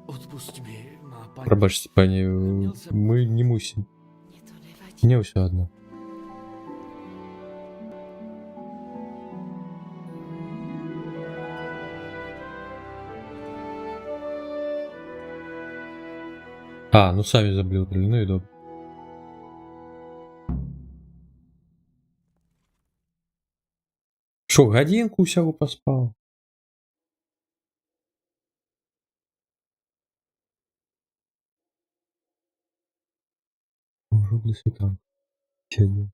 Odpust mi, má paní. Прабачце, пані, мы не мусім. mě to nevadí. Мне ўсё адно. Ну самі заблюдали, ну і добре. Шо, гадзінку ўсяго паспаў? Ужо для світанку. Сёння.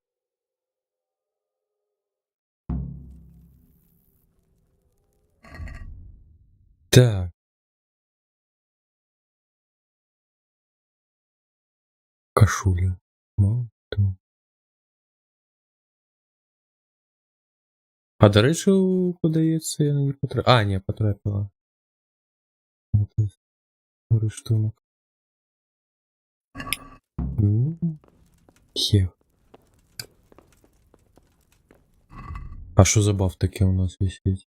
Так. Кашуля. Мало того. А до речі, подається, я не потрапила. Не, потрапила. Рештунок. Є. А що за баф таке у нас висить?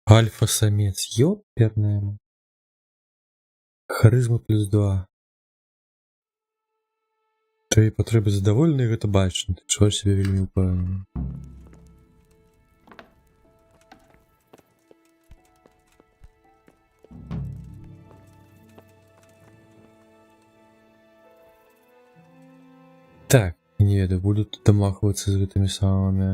Альфа-самец. Ёперная. Харизма плюс 2. Твои патрэбы задаволены, і гэта бачна. Ты адчуваеш сябе вельмі ўпэўнена. Так, не ведаю, буду тут дамахвацца з гэтымі самымі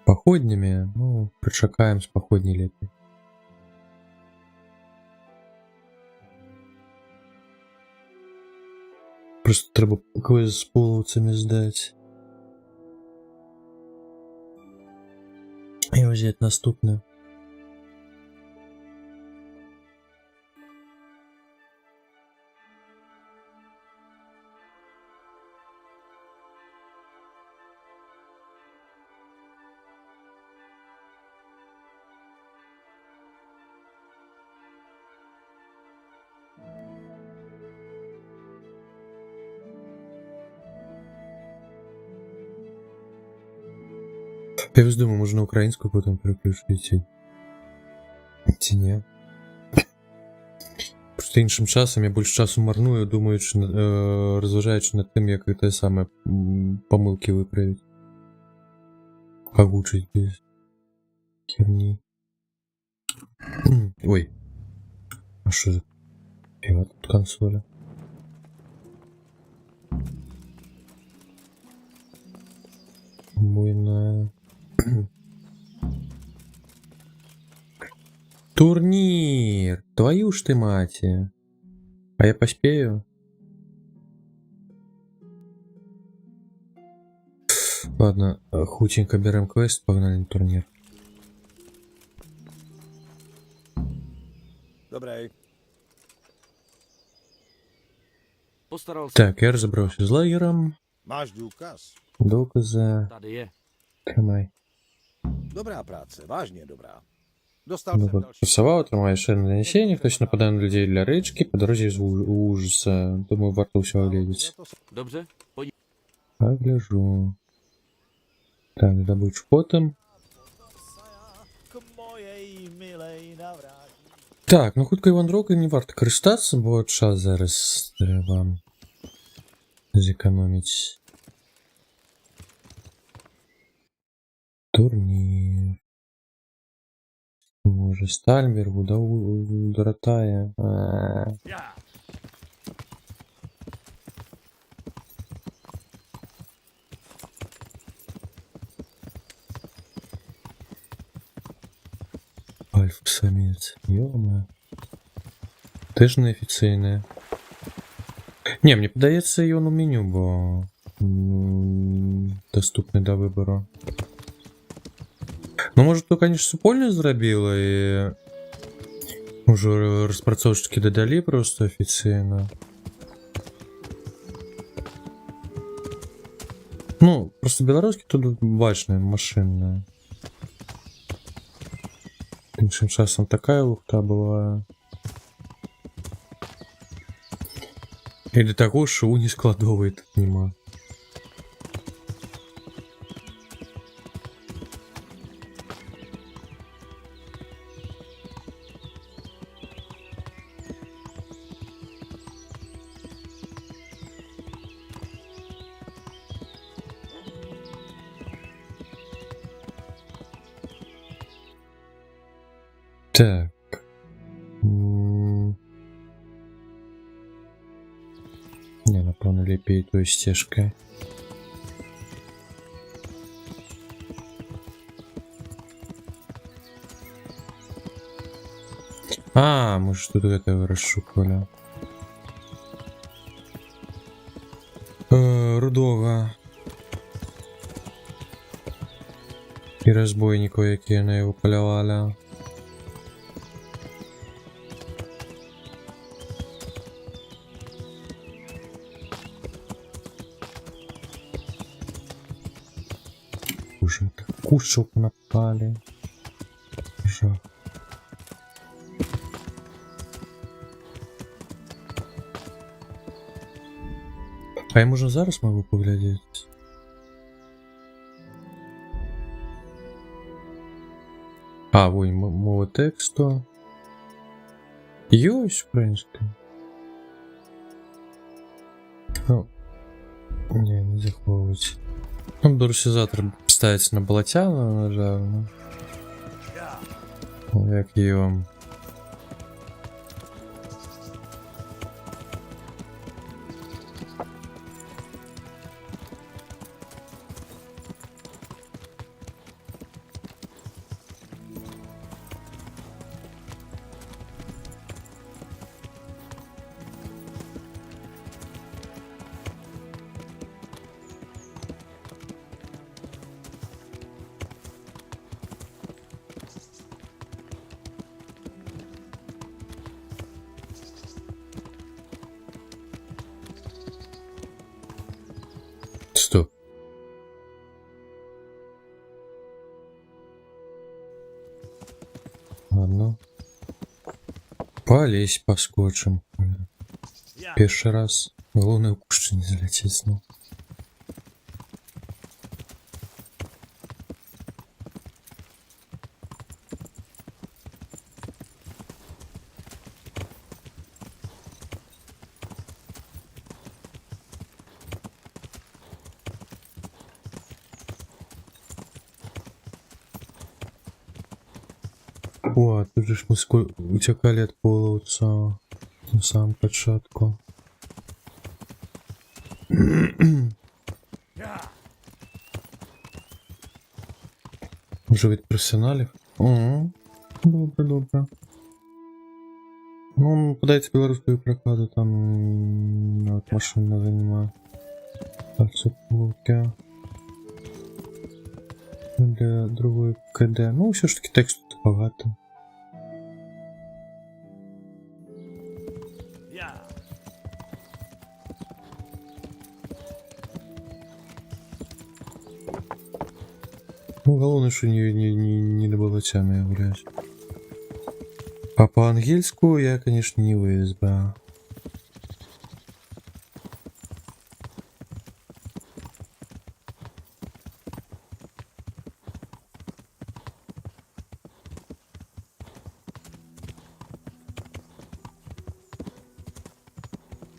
паходнямі. Ну, прычакаем з паходні лепей. Просто трэба квест з полаўцамі здаць. взяти наступне? Я ось думаю, може на українську потім переключити. Чи ні? Просто іншим часом я більше часу марную, думаючи, розважаючи над тим, як те саме помилки виправити. Погучить без херні. Ой. А що за... Піва тут консоля. Буйная. Турнир! Твою ж ты мать! А я поспею? Ладно, хутенько берем квест, погнали на турнир. Dobrý. Postaral se. Так, я разобрался с лагером. Máš důkaz? Доказы. Tady je. Тримай. Dobrá práce, vážně dobrá. Dostal jsem další. Просовал, тримаешь шею на донесение, хтось нападає на людей для речки, по дорозі з ужаса. Думаю, варто все оглядеть. Dobře, pojď. Погляжу. Так, добычу потом. Так, ну хутка Іван Роки не варто користатися, бо час зараз треба зекономити. Турнір. Може, Стальбергу, да Доротая. Альфа-самец, ё-моё. Теж неофіційне. Не, мені подається ён у меню, бо доступний до вибору. Ну, може, то, конечно, супольне зробило, і уже розпрацовщики додали просто офіційно. Ну, просто белорусский тут бачне, машинне. Іншим часом такая лухта бывае. І до того, що уні складової тут нема. Так. Не, напевно, ліпій тою стежкою. А, мы же тут этого расшукали. Рудого. И разбойников, які на його полювали. Уже кушок напали. Жах. А я можна зараз могу поглядеть? А, ой, мова тексту. Ёсть, в принципе. Ну, не заховывать. Ну, дурсизатор ставится на болотяну, на жаль. Як його. Полезь поскочим. Перший раз. Головне в кущі не залететь снова. О, тут же ж мы утекали от половца на самом початку. Уже від професіоналів? Ого, добре, добре. Ну, подається білоруською прикладу, там от машин не займає. Так, це полки. Для другої КД. Ну, все ж таки тексту багато. Ну, головне, що не добавочами гулять. А по-ангельску я, конечно, не вывез бы.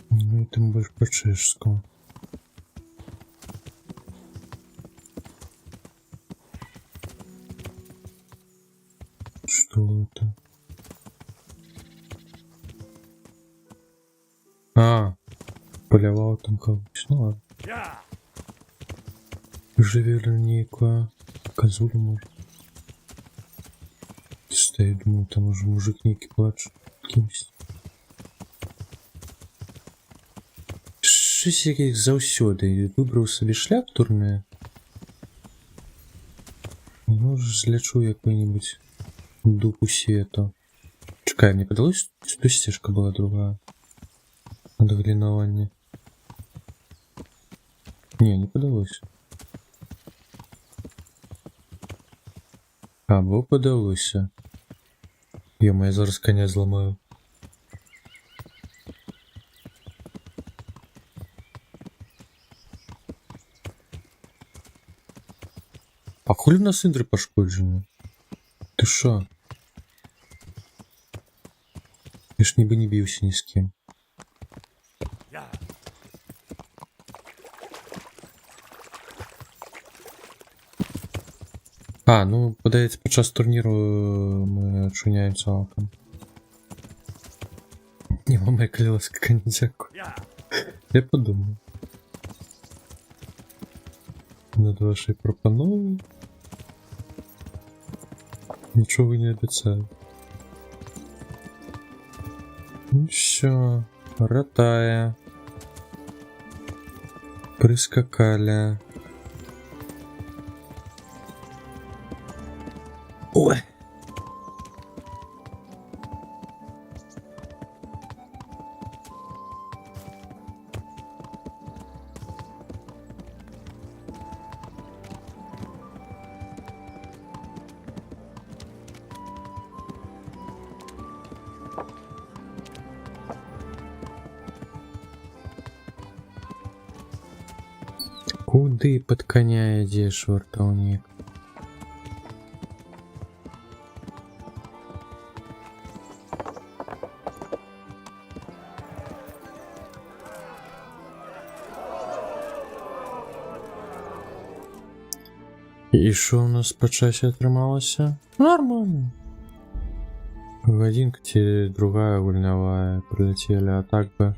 Ну, это больше по-чешскому. Что это? А, полевал там кого-нибудь. Ну ладно. Живи линейка. Козулю может. Стоит, думаю, там уже мужик некий плачет. Кимсь. Щось яких завсёды. Вибрав собі шлях турне. Може злячу який-нибудь дупу света. Чекай, мне подалось, что стежка была другая. Надо глинование. Не подалось. Або подалося. Йома, я зараз коня зламаю. А хули в нас індри пошкоджені? Ти шо? Я ж ніби не бився ні з ким. А, ну, подається, під час турніру ми чуняємо цілком. Не, мама я клялась, как не дякую. Я подумав. Над вашей пропановою. Нічого не обіцяю. Ну що, ротая. Прискакали. Ой. Куды под коня идешь, вартовник? І що у нас по часі отрималося? Нормально. Годинка тебе другая гульнявая прилетели, а так бы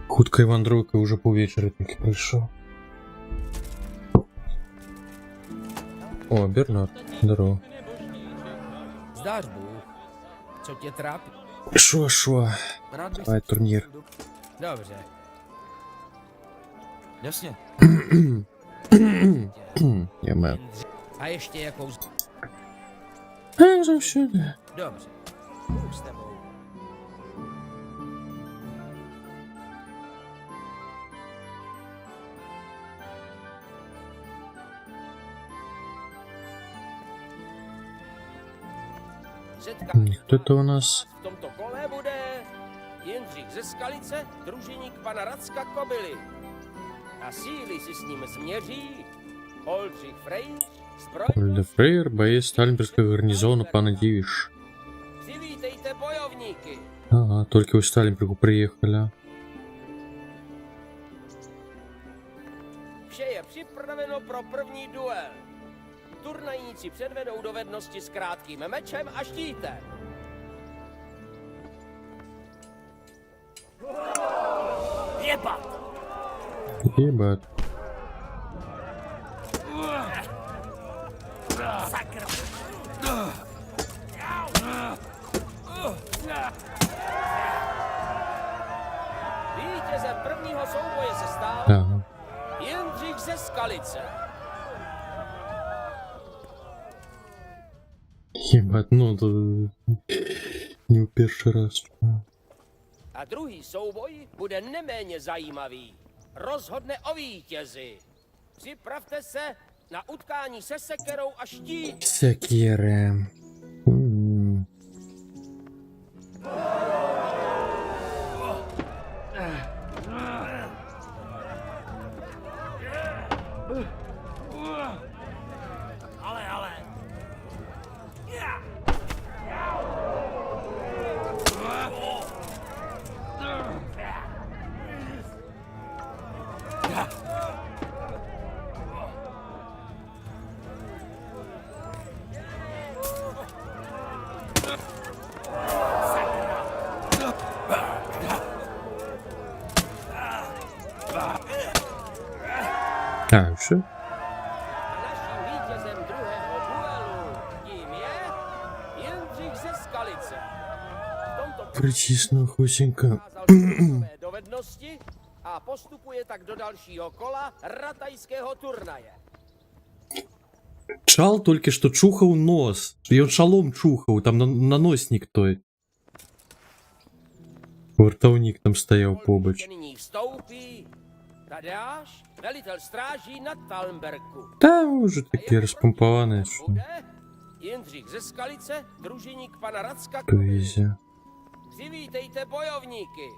худкой вандруйкой уже повечері таки прийшов. О, Бернард, здорово. Zdář Bůh. Co tě trápí? Шо? Rád bych... Давай турнір. Dobře. Jasně. Яме. A ještě jakou... А, завсюди. Dobře. Bůh s tebou. Хто-то у нас V tomto kole bude ze Skalice, družiník pana Racka Kobily. A síly si s ním změří Oldřich Frejč, Ольда Фрейер, боец Сталинбергского гарнизона пана Дивиш. Přivítejte bojovníky. Ага, только вы в Сталинбергу приехали. Vše je připraveno pro první duel. Turnajníci předvedou dovednosti s krátkým mečem a štítem. Jebat! Ебать. Vítězem prvního souboje se stal Ага. Jindřich ze Skalice. Ебать, ну это не в первый раз. A druhý souboj bude neméně zajímavý. Rozhodne o vítězi. Připravte se na utkání se sekerou a štít. Секира. А, все? Naším vítězem druhého duelu tím je Jindřich ze Skalice. V tomto Причисну хусенька. ukázal své dovednosti a postupuje tak do dalšího kola ratajského turnaje. Чал только что чухал нос. И он шалом чухал, там наносник той. Вартовник там стоял побач. Nyní vstoupí Tadeáš, velitel stráží na Talmberku. Да, уже такие распомпованные, что Bude Jindřich ze Skalice, družiník pana Racka Kobily. повезя. Přivítejte bojovníky.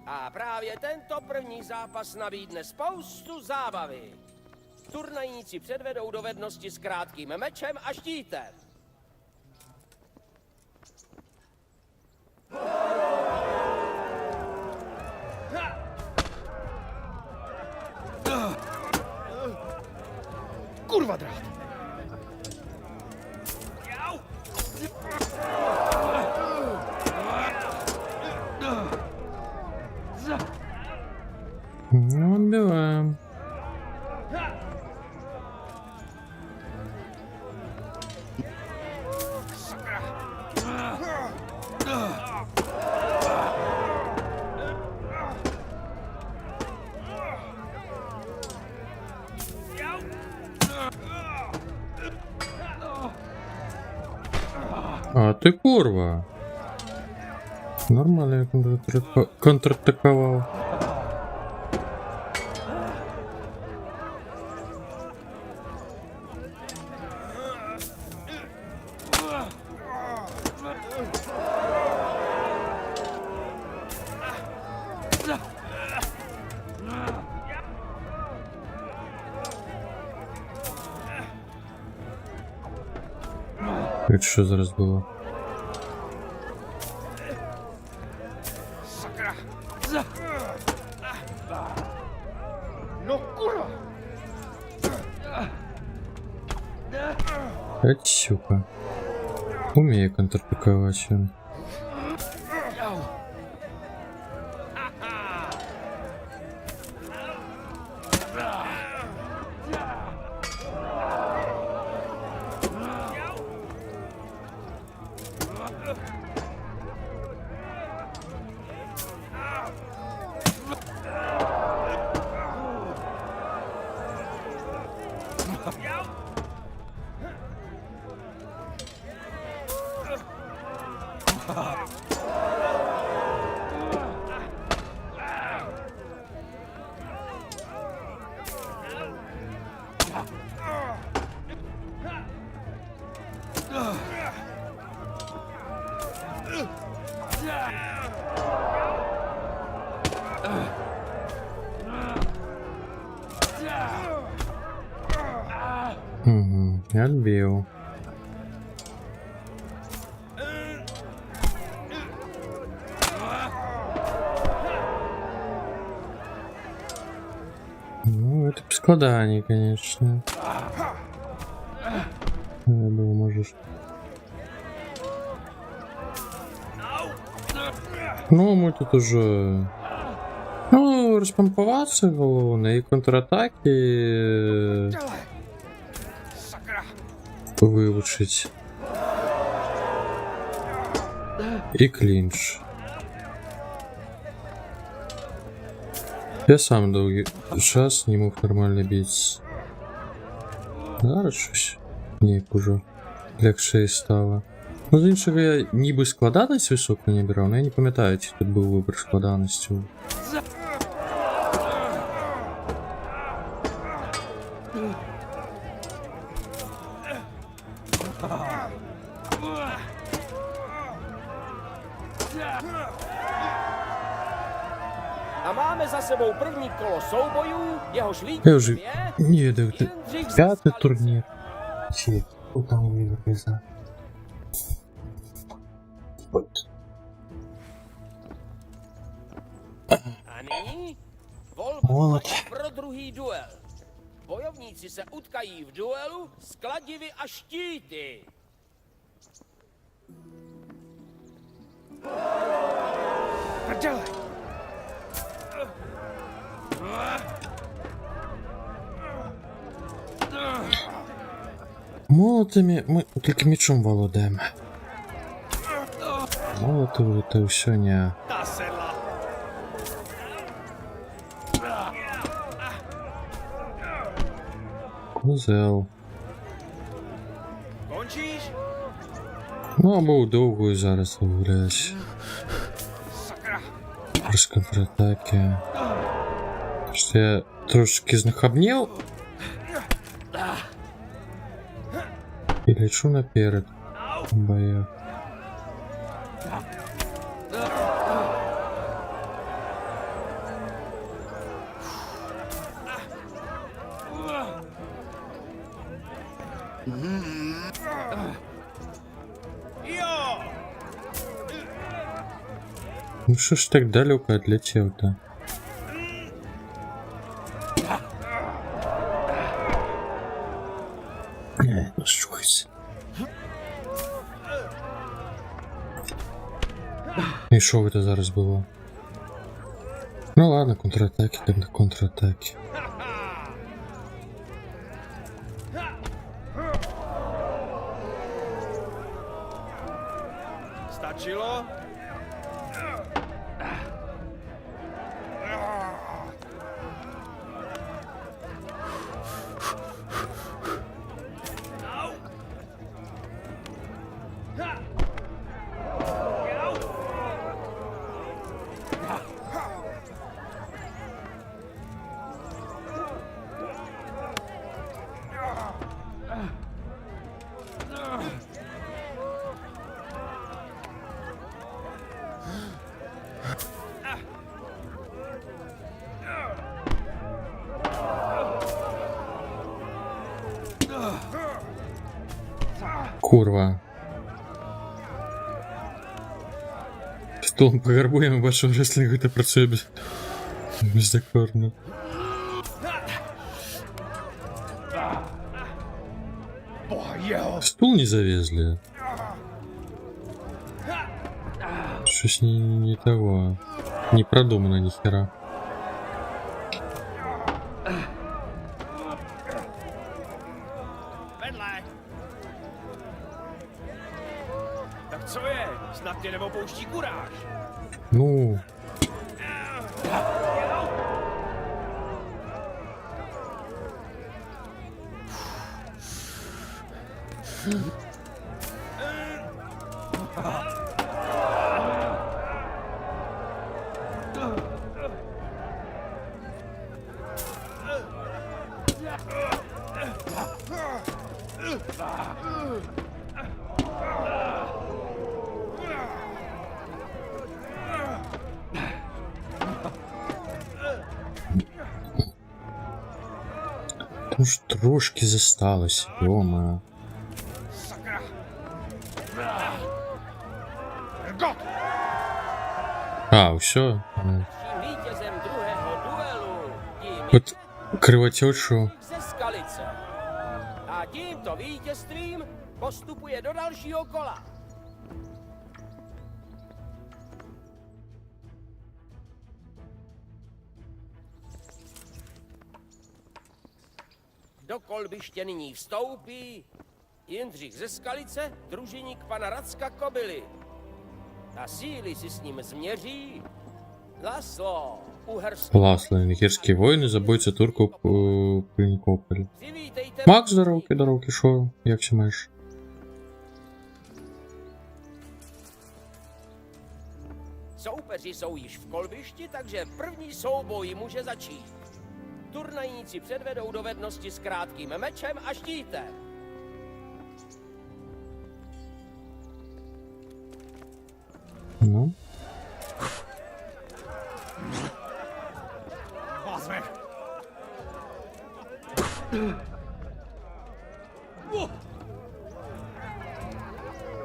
A právě tento první zápas nabídne spoustu zábavy. Turnajníci předvedou dovednosti s krátkým mečem a štítem. Kurva drát! Ну, отбиваем. А ты курва. Нормально я контратаковал. Это что за раз было? No kurva! Это сука. Умею контратаковать. Он. Ugh. Отбил. Ну, это по складанию, конечно. Я думаю, можешь. Ну, мы тут уже... Ну, розпомпуватися головне і контратаки вивчить. І клінч. Я сам довгий час не мог нормально битися. Зараз щось ніяк уже легше стало. Ну, з іншого я ніби складаність високу не брав, але я не пам'ятаю, чи тут був вибір складаності. A máme za sebou první kolo soubojů, jehož Я vítězem вже je не дав Jindřich п'ятий Zastalice. турнір. Чи там він виза. A nyní volba Молод. pro druhý duel. Bojovníci se utkají v duelu s kladivy a štíty. Молотами ми тільки мечом володаємо. Молоти це все не. Козел. Končíš? Ну або довгою зараз вигуляєш. Без контратаки. Що я трошки знахабнів. І лечу наперед. В боях. Ну что ж так далеко отлетел-то? Ну щось. І що це зараз було? Ну ладно, контратаки, так на контратаки. Stačilo? Курва. Столом пограбуємо вашого реслінгу та працює бездокорно. Стул не завезли. Щось не того. Не продумано ни хера. Vedle. Tak co je? Snad tě neopouští kuráž. Ну. Там ж трошки зосталось, йома. А, все. Tím vítězem druhého duelu tím От кривотечу. ze Skalice. A tímto vítězstvím postupuje do dalšího kola. Do kolbiště nyní vstoupí Jindřich ze Skalice, družiník pana Racka Kobily. A síly si s ním změří Laslo Uherský. Ласло, венгерские воїни, забойця турку у Нікополі. Přivítejte Макс, здоровки, шо? Як се маєш? Soupeři jsou již v kolbišti, takže první souboj může začít. Turnajníci předvedou dovednosti s krátkým mečem a štítem. Ну.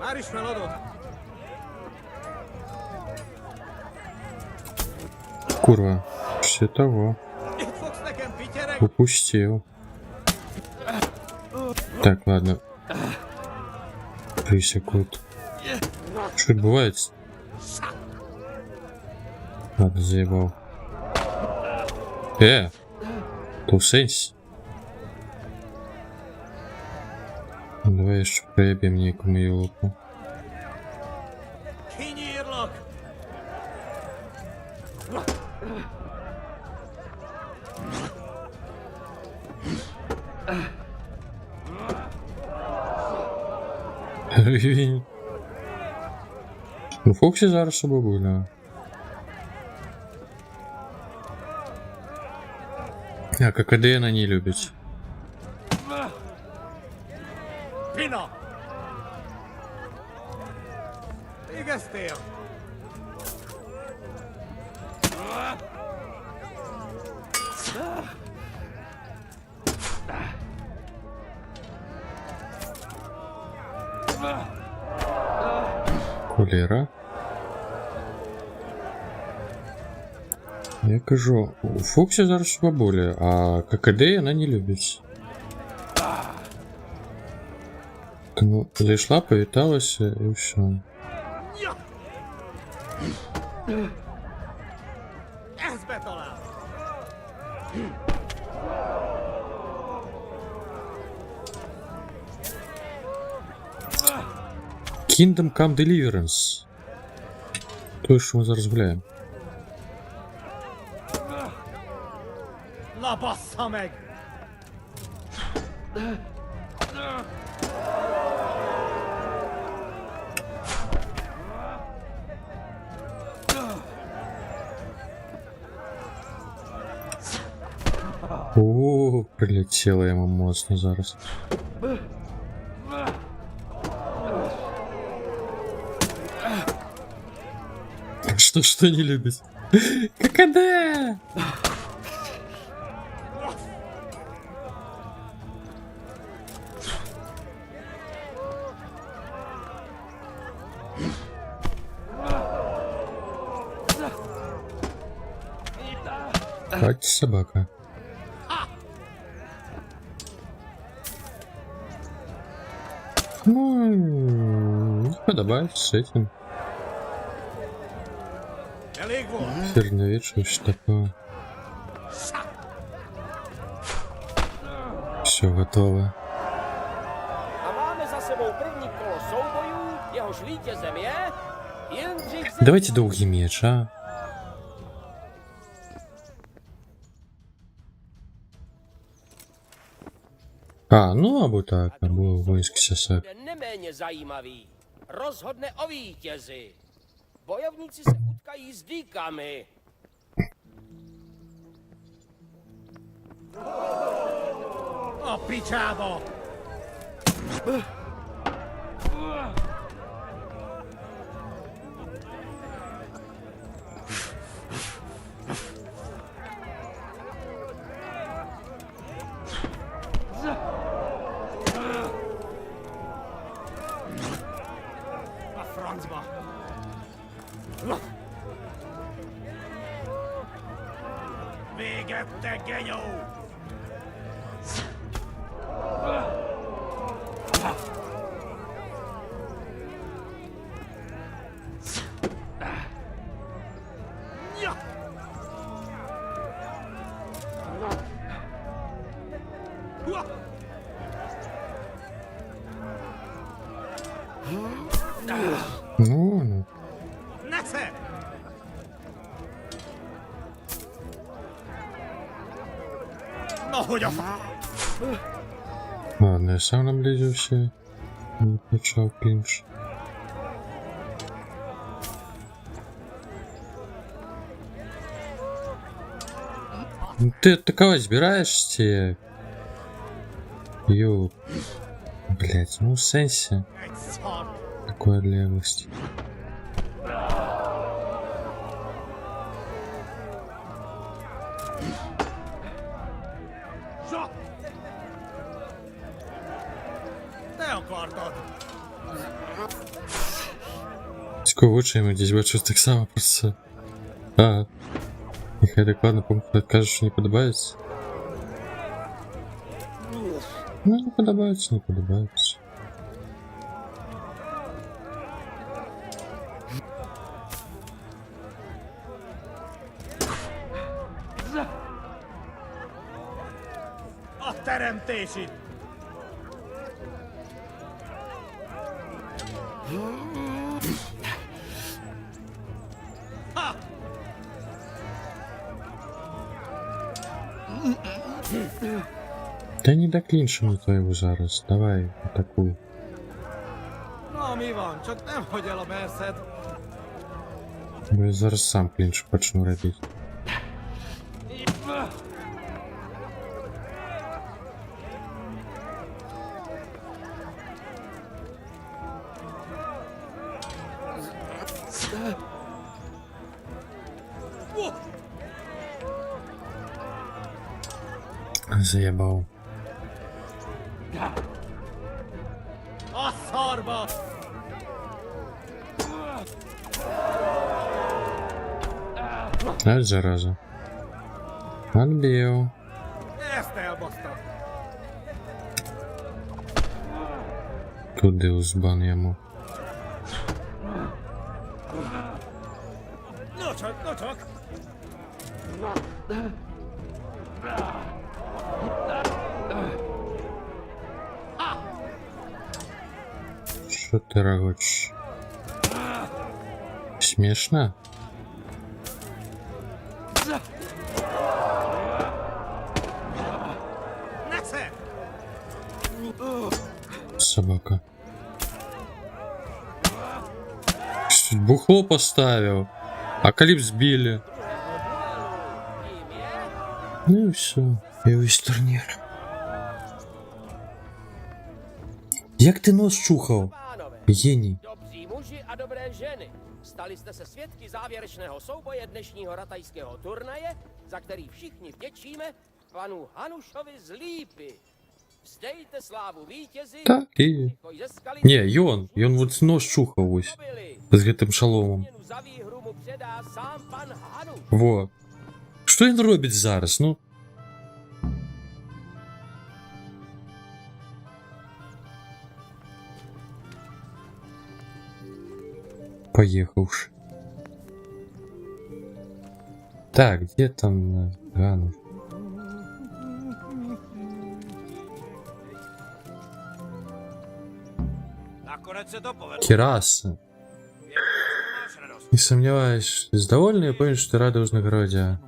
Már is feladod? Курва, все того. Itt fogsz nekem, pityereg? Упустил. Так, ладно. 3 секунд. Что відбувається? Ладно, заебал. То сенс. Давай еще проебем некому елку. Kinyírlak! Рівень. Ну, Фоксі зараз обабуля. А ККД вона не любить. Pina! Végeztél! Колера. Я кажу, у Фоксі зараз бабуля, а ККД вона не любить. Тому зайшла, повіталася і все. Ez betalál! Kingdom Come Deliverance. То, що ми зараз гуляємо. Na bassza meg! О, прилетело йому моцно зараз. Что не любит? ККД! Хать собака. Ну, подобает с этим. Elég volt! Сердновечное, что такое. Все готово. A máme za sebou první kolo soubojů, jehož vítězem je Jindřich ze Давайте долгий меч, а? А, ну або так, або воинский сосак. bude neméně zajímavý. Rozhodne o vítězi. Bojovníci se utkají s dýkami. A picsába! A francba! Véget, te genyó! Ну, Nesze! Ну, hogy a ладно, я сам наблизился. Не почал клинч. Ну, ты атаковать собираешься? Ё... Блять, ну в сенсе. egy szar! Такой отлеглость. Sa! Te akartad! Сколько лучше ему здесь будет так само просто. А. Нехай докладно пункт откажешь, что не подобается. Ну, не подобается, не подобается. A teremtési! Ha! Да не доклинчим твоего зараз. Давай, атакуй. Na, mi van? Csak nem hagy el a merszed. Бо я зараз сам клинч почну робить. Заебал. A szarba! А, зараза. Отбил. Ezt elbasztam! Туди узбан ему. No csak, no csak! Что ты рогочешь? Смешно? Nesze! Собака. Чуть бухло поставил. А клип сбили. Ну и все. И весь турнир. Як ти нос чухав? Pánové, Геній. dobří muži a dobré ženy, stali jste se svědky závěrečného souboje dnešního ratajského turnaje, za který všichni vděčíme panu Hanušovi z Lípy. Vzdejte slávu vítězi, Так і... Choj ze Skalice Не, Йон вот нос чухав ось. Kobily. З гэтым шаломом. Měnu za výhru mu předá sám pan Hanuš. Во. Що він робить зараз? Ну. Поехавши. Так, где там Гану? Nakonec se to povedlo. Кираса. Máš radost. Не сомневаюсь, ты довольна и помнишь, что ты рада вознагороде.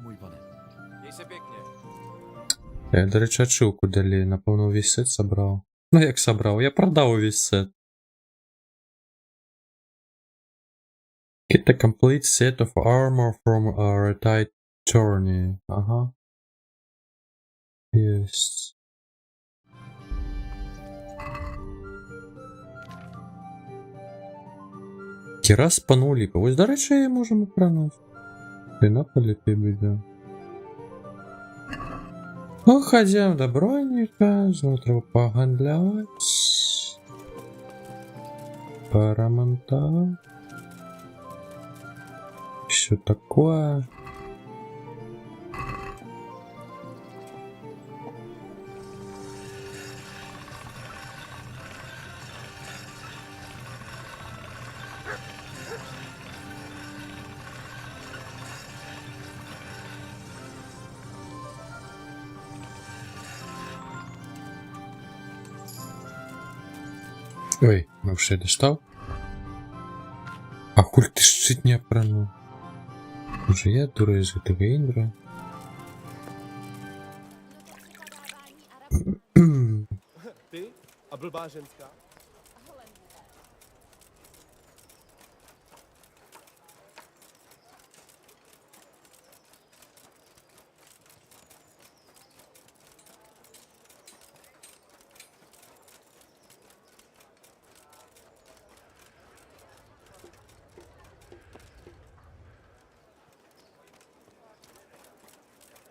Děj se pěkně. Я, до речі, отшилку дали, напевно, весь сет собрал. Ну, як собрал? Я продал весь сет. Get a complete set of armor from a retired tourney. Ага. Есть. Кірас пануліка. Ось, до речі, можемо проносити. Ти наполіти буде. Уходим до броника, завтра погандлять. Парамонта. все такое. Ой, ми вже достав. А хуль ти щитня пранув? Може я дура із этого Індра? Ty a blbá ženská?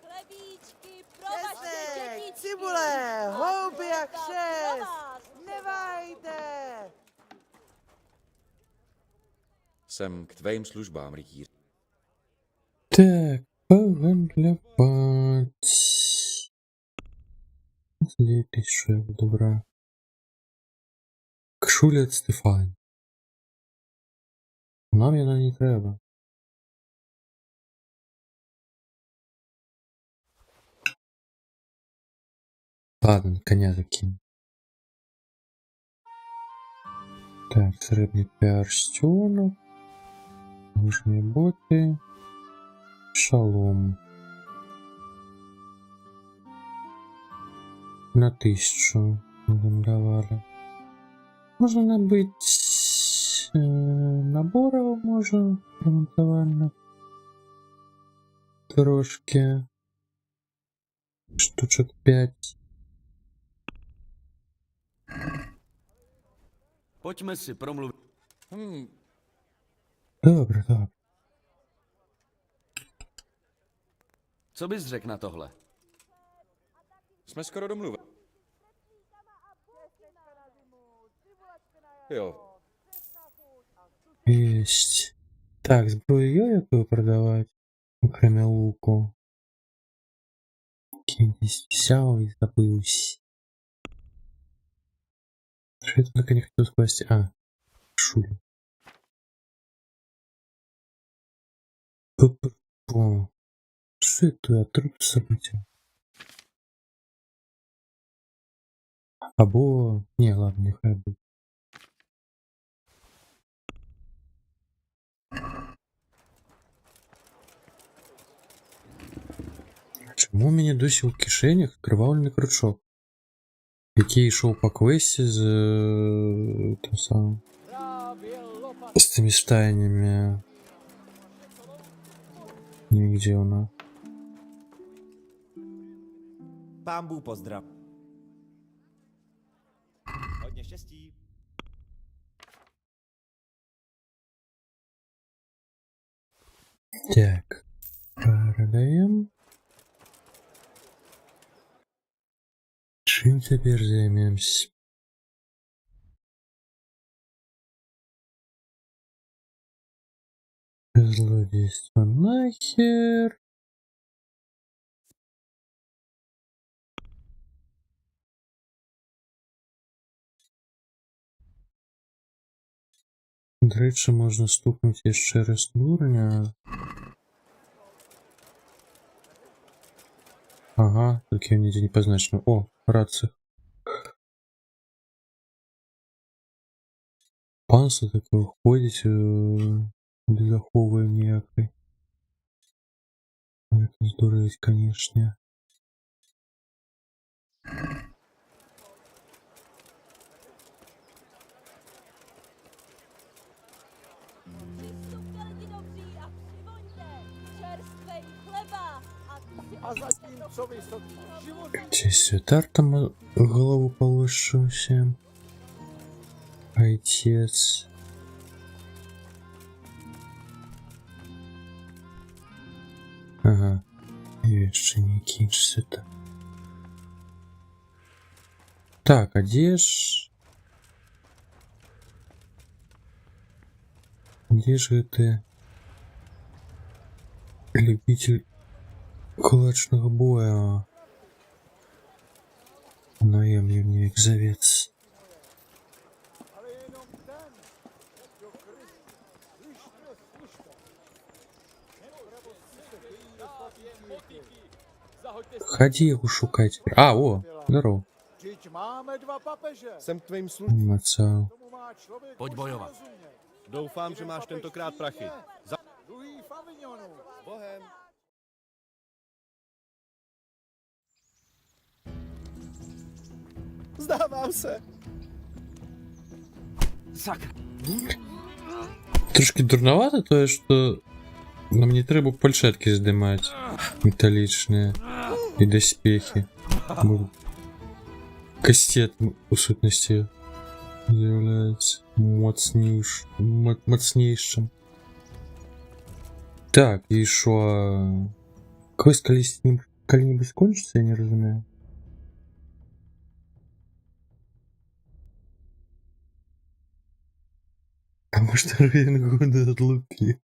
Chlebíčky pro vaše Česnek, dětičky. cibule, A houby jak chleba pro šest. vás. Nevájte! Jsem k tvým službám, rytíř. Так, повидлювать. 9000 евро, добра. Кшуля від Стефан. Нам вона не треба. Ладно, коня закину. Так, срібний перстюнок. Нужні боти. Шалом. На 1000 нам давали. Можно набыть наборов, можно ремонтовальных. Трошки. Штучек 5. Pojďme si promluvit. Добре, добре. Co bys řekl na tohle? Jsme skoro domluveni. Jo. Есть. Так, зброю яку продавать? Окремя луку. Кинь-десь взял и забылся. Что я только не хотел скласть? А, шулю. Пу-пу-пу. Что это я труп события? Або... Не, ладно, нехай будет. Чому у мене досі у кишенях кривавлений крючок? Який йшов по квесті з... тим самим... з цими стайнями... Нигде вона. Pán Bůh pozdrav. Hodně štěstí. Так, продаем. Чим теперь займемся? Злодейство нахер. До речі, можна стукнути ще раз дурня. Ага, только я нигде не позначено. О, рация. Панство такое входить без заховывания ніякої. Это здорово, конечно. Přistupte lidi dobří a přivoňte čerstvej chleba a tu si A zatím, co vysoký život. Здесь святар там голову повышился. Отец. Ага. Еще не кинешься-то. Так, одежь. Где же ты? Любитель кулачного боя. Наемник завец. Ходи его шукать. А, о, здорово. Jsem k tvým službám. Мацал. Pojď bojovat. Doufám, že máš tentokrát prachy. Za Bohem. Zdávám se. Sakra. Трошки дурновато то, что нам не треба пальшетки здымать металличные и доспехи. Кастет у сутности является мацнейшим. Так, и шо? Квест коли-нибудь кончится, я не разумею. А может, Рейн года отлупил?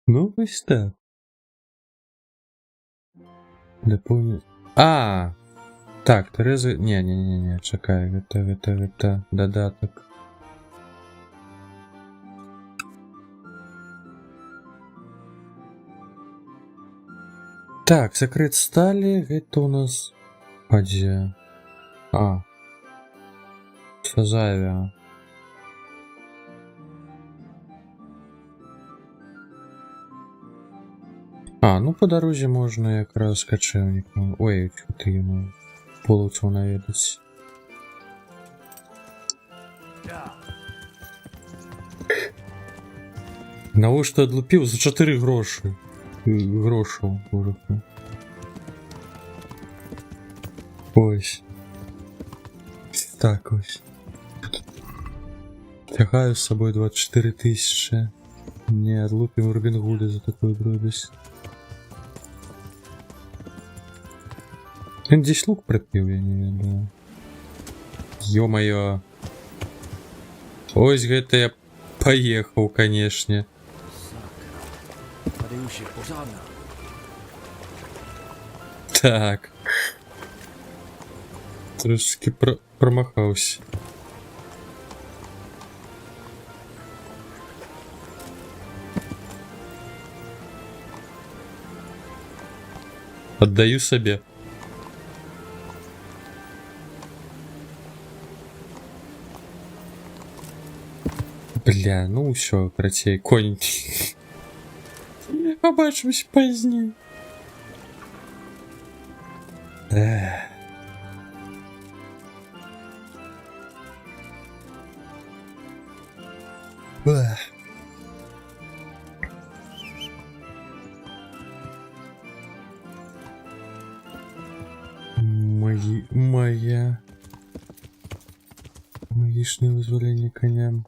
Ну, пусть так. Дополнить. А, так, Тереза... Не, чекай, это додаток. Так, секрет стали, это у нас... Где? А. Сазавия. А, ну по дорозі можна якраз кочевником. Ой, чого ти йому полуцу навідать. Навошта одлупив? За 4 гроші. Грошу, мужика. Ось. Так ось. Тягаю з собою 24 тисячі. Не, отлупим Робин Гуда за такую грубость. Он здесь лук пропил, я не ведаю. Ё-моё. Ось гэта я поехал, конечно. Tady už je pořádná. Так. Трошки промахался. Отдаю себе. Бля, ну все, кротей, конь. Побачимось позднее. Магичное вызволение коням.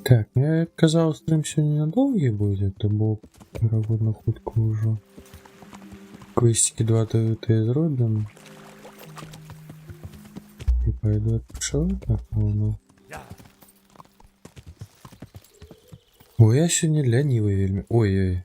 Так, я казав, стрим сьогодні недовгий буде, то був на хутку вже. Квестики 2 ТВТ зробимо. І пойду відпочивати, так воно. Ой, я сьогодні лянивий вельми. Ой-ой.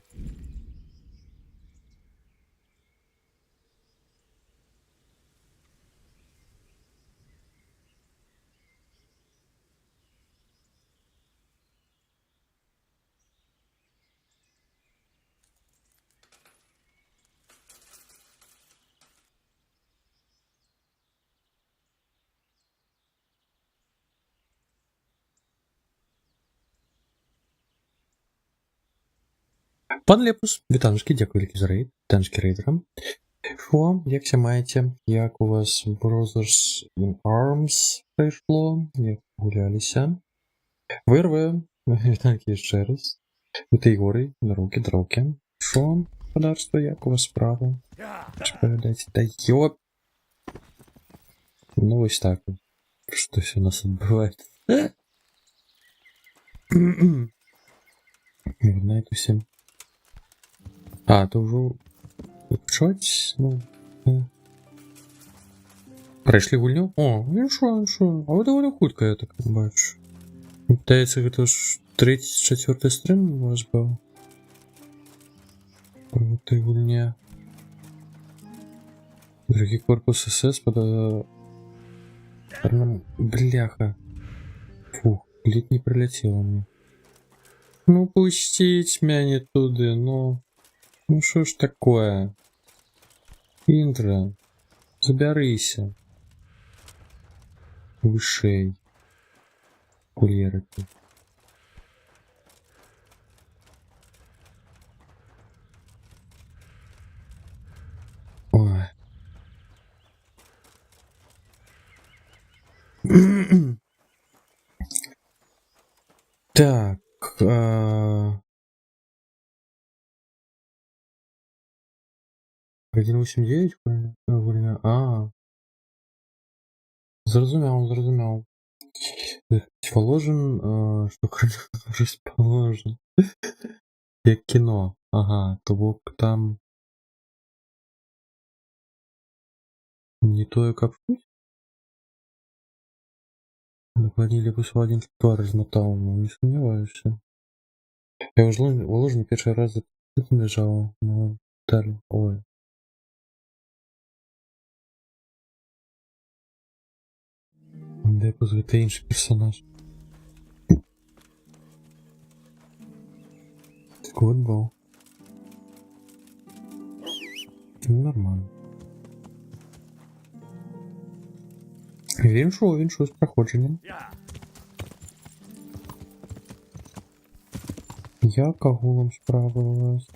Пан Лепус, вітаночки, дякую велике за рейд, вітаночки рейдерам. Що, як ся маєте? Як у вас Brothers in Arms прийшло? Як гулялися? Вирве, вітанки ще раз. Вітей гори, дороги. Що? господарство, як у вас справа? Передайте. Да ёп. Ну, ось так. Что все у нас отбывает. На эту всем. А, то вже... Щось, ну... Пройшли гульню? О, ну що? А ви доволі хутко, я так бачу. Здається, це ж 34-й стрім у вас був. Про той гульня. Другий корпус СС под... Бляха. Фух, лід не прилетіло мне. Ну пустіть мене туди, ну. Ну що ж такое? Інтро. Заберися. Вышей. Курьеры. Ой. Так. 1.8.9, правильно? А. Зрозумел. Положен, что расположен. Як кіно. Ага, то бок там не тое капшуть. Накладили бы свой один туар размотал, но не сомневаюсь. Я уже уложен первый раз за лежал на талию. Ой. Де позвати інший персонаж. Так от був. Ну, нормально. Він шо з проходженням. Як агулом справилась.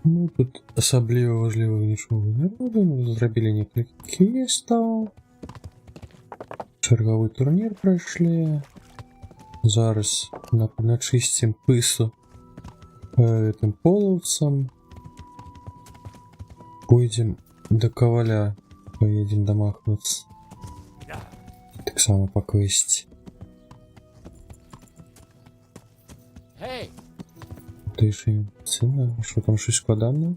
Ну, тут особливо важливого нічого не робимо. Зробили некілька квестів. Черговий турнір пройшли. Зараз начистим пису этим половцам. Пойдем до Коваля. Поедем домахнуться. Так само по квесті. Hej, Ти ж сильно? Що там щось складане?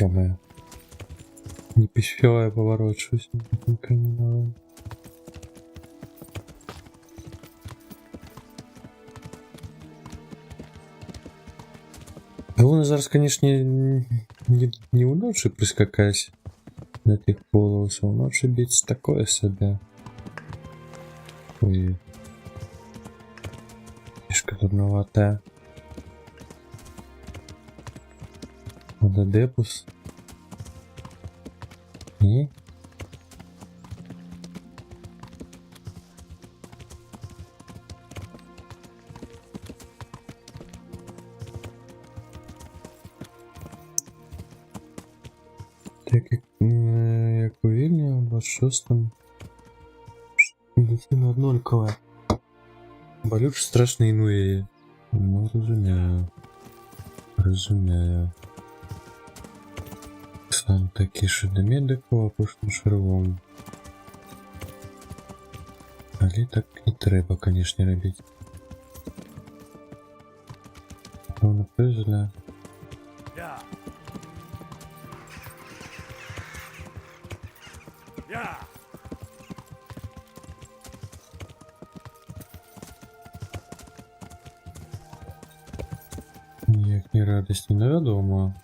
Ё-моё. Не поспеваю, я поворачиваюсь. Никак не надо. Головне зараз, конечно, не уночі прискакать на тих полосах, уночі бить такое себе. Ой. Фишка дурноватая. Надо депус. Ні? Так як у Вільні, у 26-м. Дитина однолькова. Болюче страшно інує. Ну, розумію. Сам такий що до медику, а пошли шарвом. Але так і треба, конечно, робити. Воно пизля. Ніяк ні радості невідомо.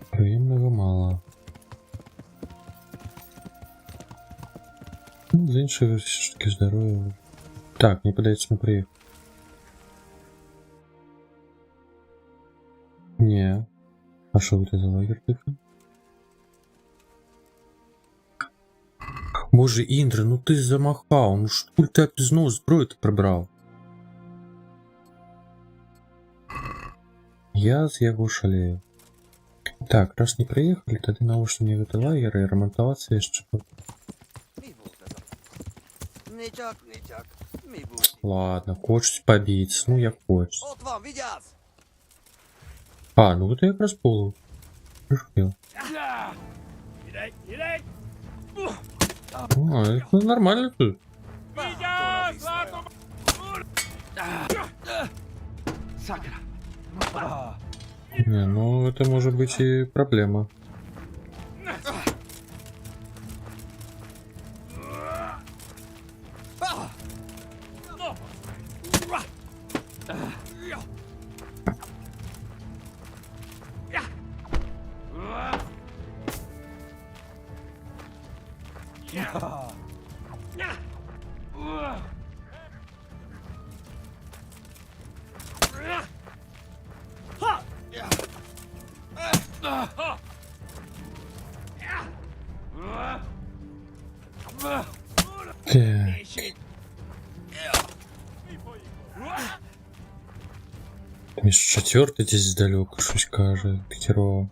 Приємного мало. Ну, з іншого все ж таки здоров'я. Так, не подается мы приехать. Не. А что это за лагерь такой? Боже, Индра, ну ты замахал. Ну что ты опять снова зброю-то прибрал? Я з яго шалею. Так, раз не приехали, тогда навошта мне гэты лагер и ремонтоваться яшчэ. Mi volt ez a... Nicsak, mi volt? Ладно, хочешь побить, ну я хочешь. Ott van, vigyázz! А, ну это я как раз полу. Пришел. А, это нормально тут. Не, ну это может быть и проблема. Так. Між 4-й десь здалёк щось каже, херово.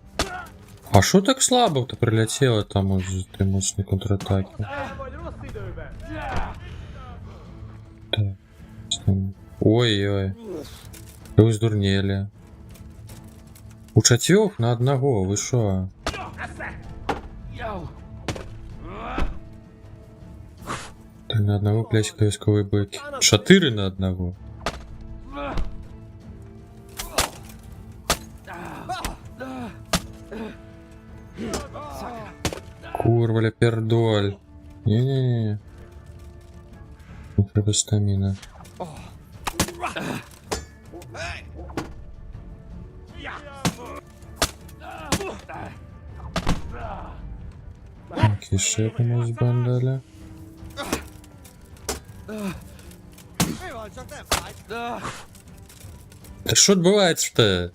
А що так слабо-то прилетело там уже три мощные контратаки? Так. Ой-ой. Вы сдурнели. У 4 на одного, вы шо? Ты на одного, блядь, войсковые быки. 4 на одного. Курваля пердоль. Не-не-не. Не треба стамина. Киши комусь бандали. Mi van, csak nem fáj? Да что отбывается-то?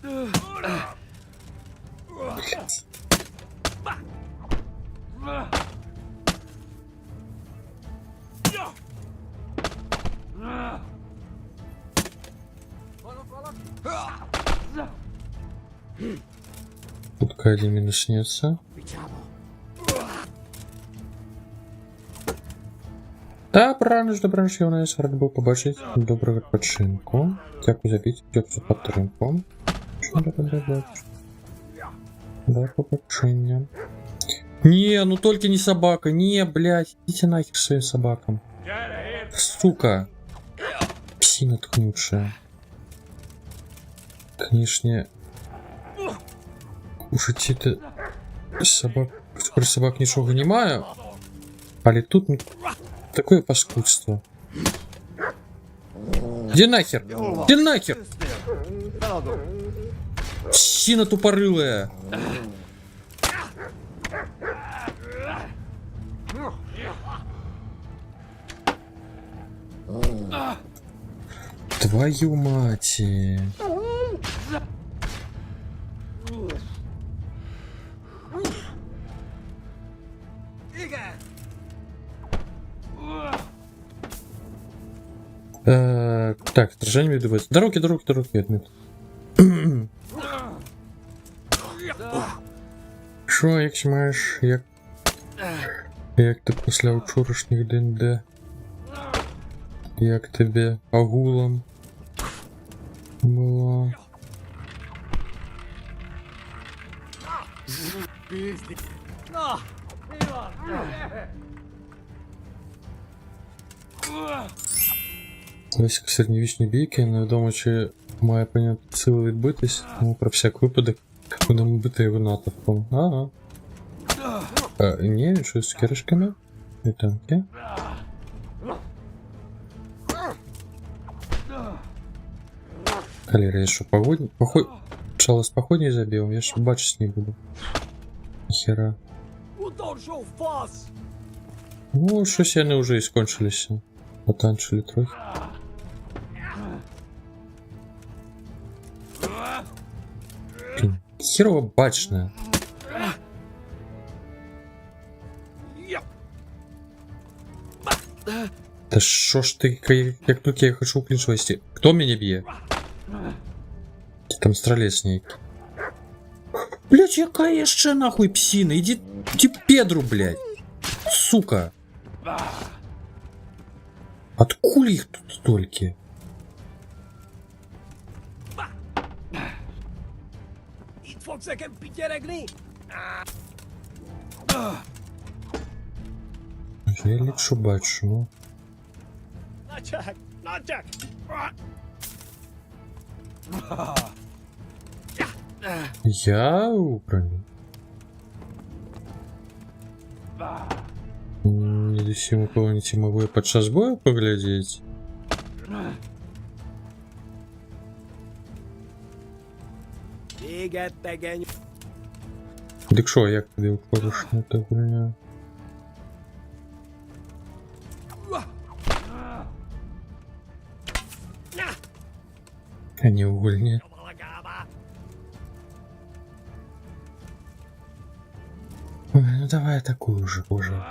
Тут Кайли минуснется. Та бранж, добранж, я у нас рад був побачити. Доброго відпочинку. Дякую за бій, дякую за підтримку. Що треба? Да, побачення. Не, ну только не собака. Не, блядь, идите нахер своим собакам. Сука. Псина ткнувшая. Конечно. Кушать это... Собак... Скоро собак ничего не маю. Але тут... Такое паскудство. Иди нахер! Иди нахер! Псина тупорылая! Твою мать! Так, сражение веду. Дороги. Що, як маєш, як ти після вчорашніх ДНД? Як тебе агулом було? Ось середньовічні бійки, невідомо чи має прийняти сили відбитись, тому про всяк випадок будемо бити його натовпом. Ага. Ні, щось з киришками. І танки. Калера, я що, Шало з походней забив, я ж бачить не буду. Ніхера. Ну, щось вони вже і скончилися. Потанчили трохи. Блін, херово бачне. Да шо ж ты, как только я хочу клинч вести. Кто меня бьет? Там стрелецник. Блять, яка еще нахуй псина? Иди Педру, блять. Сука. Откуда их тут столько? Я лечу бачу, ну. Я убраню. Не до сим кого-нибудь могу я под час боя поглядеть. Дик шо, як тобі входиш на ту броню? Они угольни. Ой, ну давай такую же уже.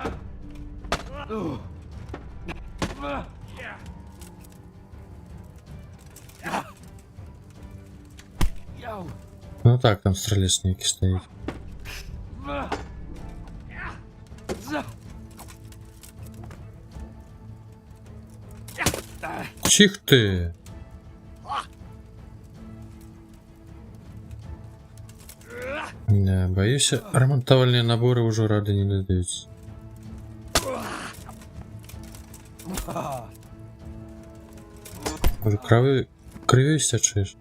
Ну так, там стрелецники стоит. Чих ты! Да, боюсь, ремонтовальные наборы уже рады не дадут. Уже кровью истечешь.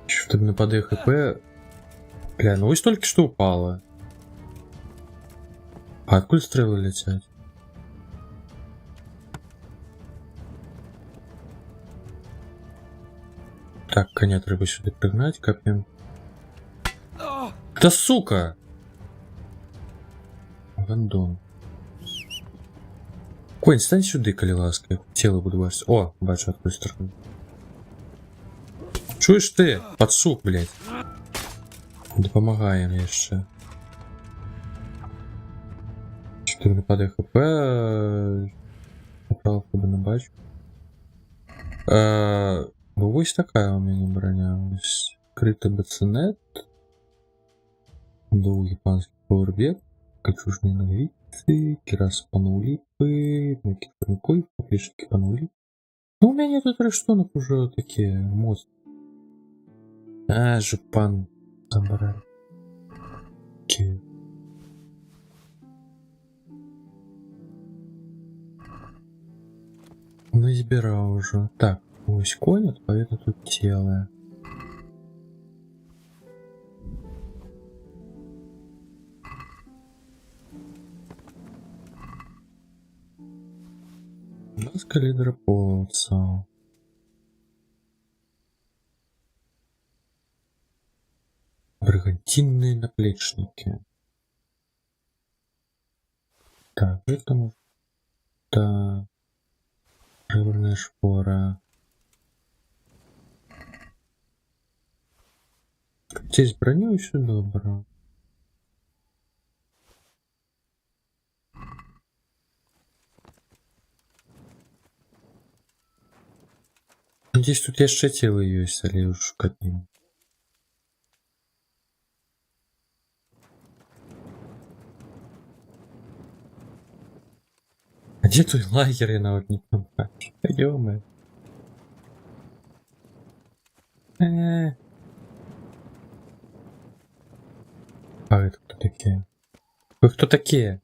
Что-то на ПД ХП. Бля, ну ось только что упало. А откуда стрелы летят? Так, коня треба сюда пригнать, копьем. Да сука! Гандон. Конь, стань сюда, коли ласка. Тело буду бачить. О, бачу, откуда стороны. Чуешь ты? Подсук, блядь. Допомагаем еще. 4 напади ХП. Направо тебе не бачу. Ось такая у меня броня. Ось крытый бацинет. Двух японских пауэрбек. Кольчужные ноговицы. Кирас панаулипы. Мягкий парникой. Поплечники панаулип. Ну у меня тут рештонок уже такие. Мост. Жупан. Забрали. Назбирал уже. Так, ось конь, отповедно тут тело. Маска лидера полца. Бригантинные наплечники. Так, это да. Рыбная шпора. Здесь броню еще добро. Надеюсь, тут яшчэ целы ёсць, але ўж катнем. А где той лагерь, я нават не памятаю. Ёмэ. А это кто такие? Вы кто такие?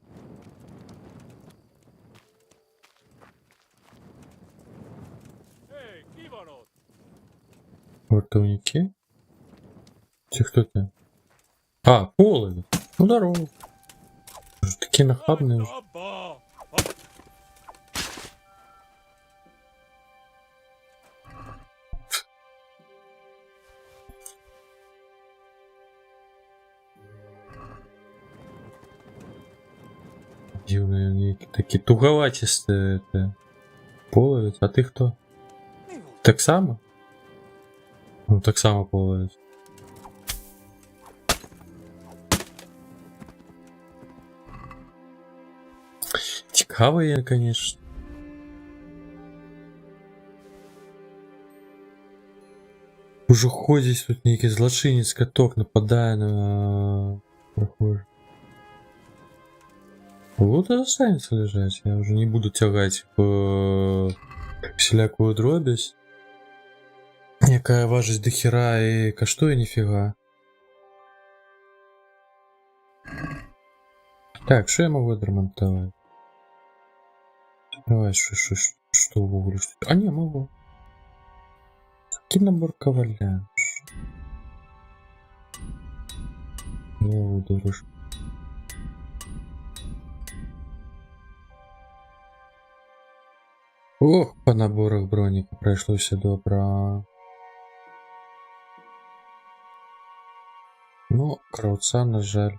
Вартовники? Ты кто ты? А, полы. Ну здорово. Такие нахабные. дивные, они такие туговатистые. Это. Половец, а ты кто? Так само? Ну, так само половец. Цікавые, конечно. Уже ходить тут некий злочинец каток нападая на прохожих. Вот и останется лежать. Я уже не буду тягать по всілякую дробязь. Якая важить до хера и коштує ніфіга. Так, что я могу отремонтовать? Давай, что могу? А не, могу. Какой набор коваля? Ох, по наборах броника пройшлося добра. Ну, кравца, на жаль,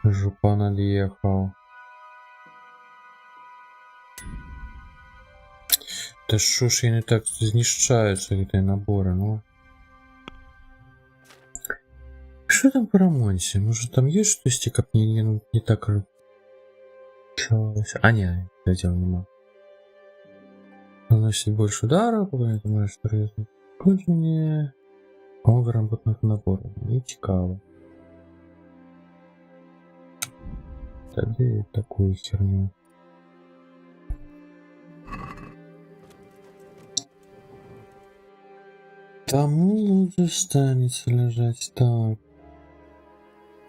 жупан отъехал. Да шо ж они так знищаются, эти наборы, ну? Что там по ремонте? Может там есть что-то, как не так... А, не, я делал не могу. Наносит больше ударов, пока ты можешь порезать. Пользование много работных наборов. Не цікаво. Тогда такую херню. Тому лучше останется лежать так.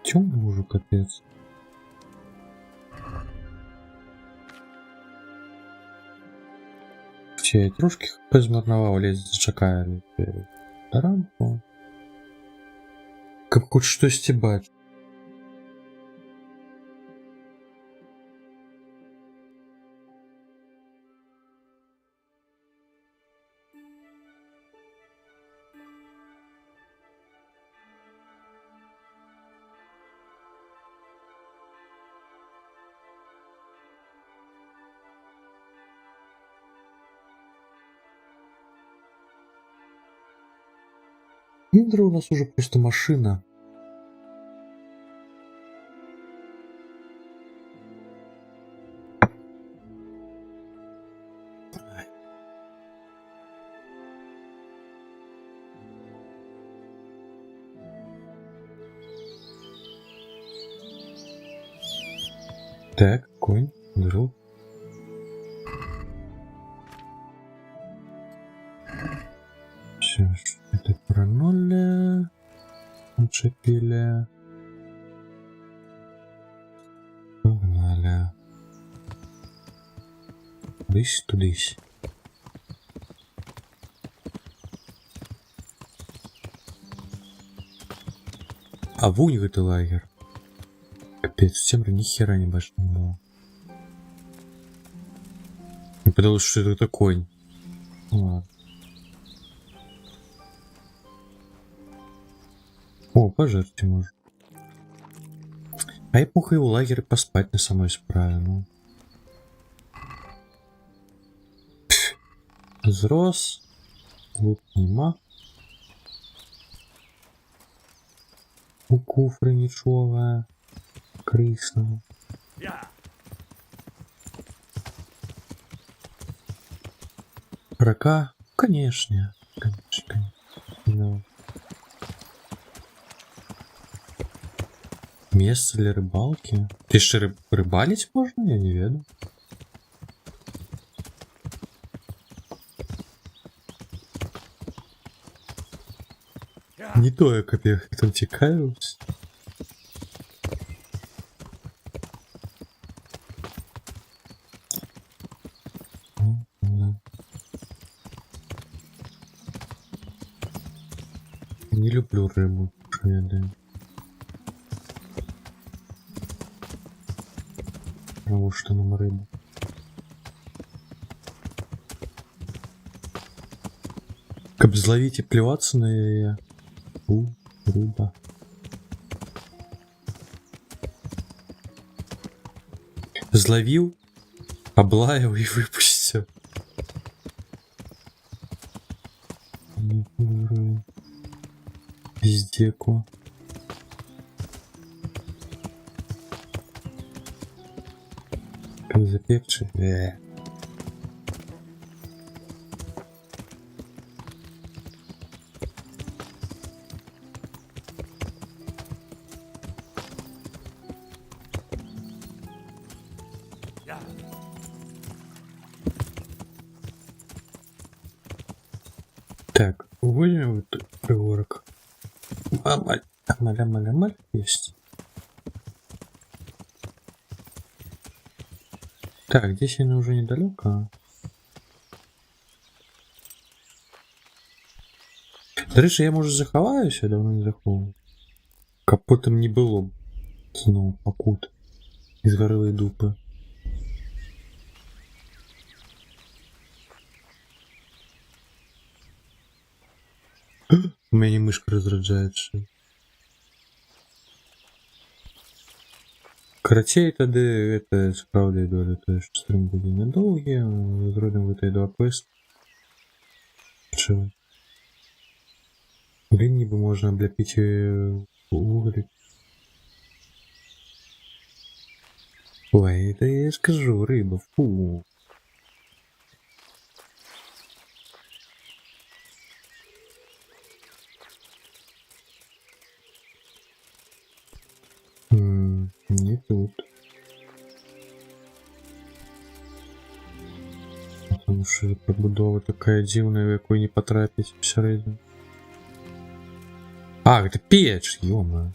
Тёмный уже капец. Все трошки позмарновал, лезть зачекали рамку. Как хоть что стебать. Индра у нас уже просто машина. Так, конь, друг. Все, это про ноль. Учепили. Погнали. Тудись, тудись. А вунь это лагерь. Капец, всем ни хера не башни было. Мне подалось, что это конь. Ну ладно. О, пожарьте может. А я похуй у лагеря поспать на самой справе, ну. Взрос. Лук нема. У куфры ничего. Крысного. Рака? Конечно. Конечно. Да. Место для рыбалки? Ты же рыбалить можно? Я не веду. Не то я как там текаюсь. Не люблю рыбу. Потому что нам рыба. Как зловить и плеваться на ее. Рыба. Зловил, облаял и выпустил. Пиздеку. Запекший. Так, уводим вот пригорок. Амаль, есть. Так, здесь я уже недалеко. До речі, я, може, заховаюся, давно не заховав. Капотом не було. Знову покут. Із горилої дупи. У мене мишка розраджається. Короче, тоді это справді доля, то есть стрім буде недовгий, зробимо в этой 2 квест. Чого? Блин, ніби можна обляпити углик. Ой, это я скажу, рыба, фу. Не тут. Потому что побудова такая дивная, в якой не потрапить всередину. А, это печь, ё-моё.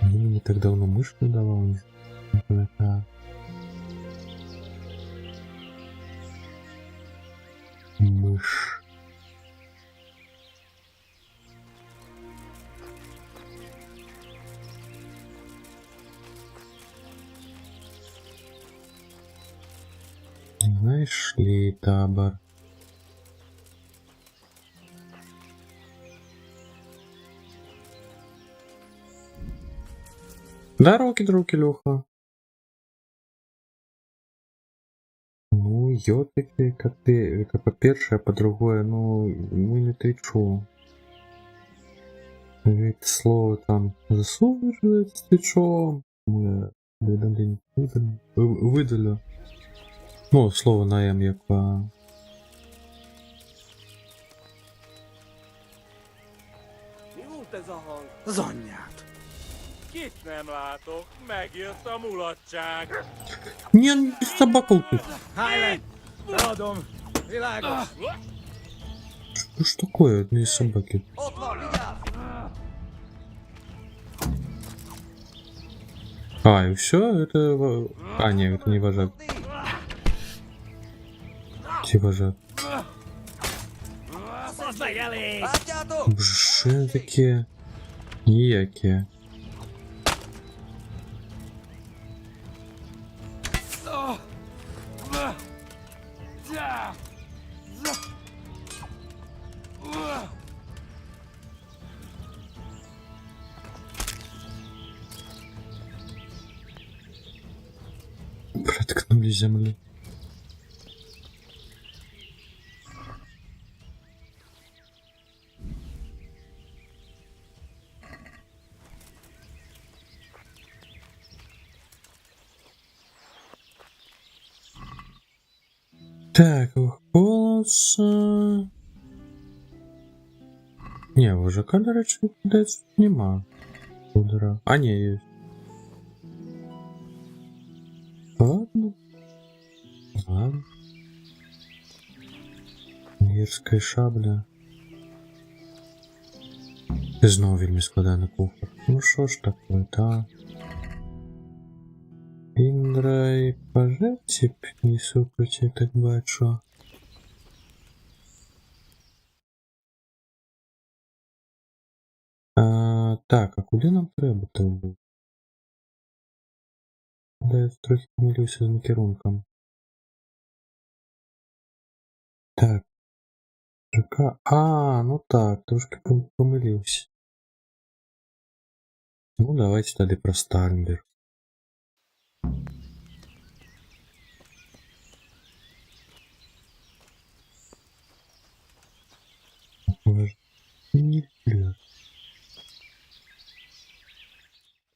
Мне не так давно мышку давал, не знаю. Мышь. Знаешь ли, табор? Да, руки, Леха. Ну, ё-таки, как ты, это по-перше, а по-другое, ну, мы не тречу. Ведь слово там засовываешь с тречом, мы выдалю. Ну, слово на М, як Mi volt ez a hang? Az anyját. Kit nem látok, megjött a mulatság. Не, собака тут. Highland! Feladom! Világos! Что ж такое, одни собаки? Ott van, vigyázz! А, и все, это... А, нет, это не вожак. Где вожак? Látjátok? Боже, що вони такі? Ніякі. Проткнули землю. Так, голоса. Не, вожака, до речі, десь нема. Удара. А, не, есть. Ладно. Ладно. Гірська шабля. І знову вельми складаний кухар. Ну що ж таке, та? Індрай пожертіп не супить, я так бачу. Так, а куди нам треба-то було? Да, я трохи помилюся з накерунком. Так. ЖК. Ну так, трошки помилився. Ну, давайте тоді про Стальнберг. Не люблю.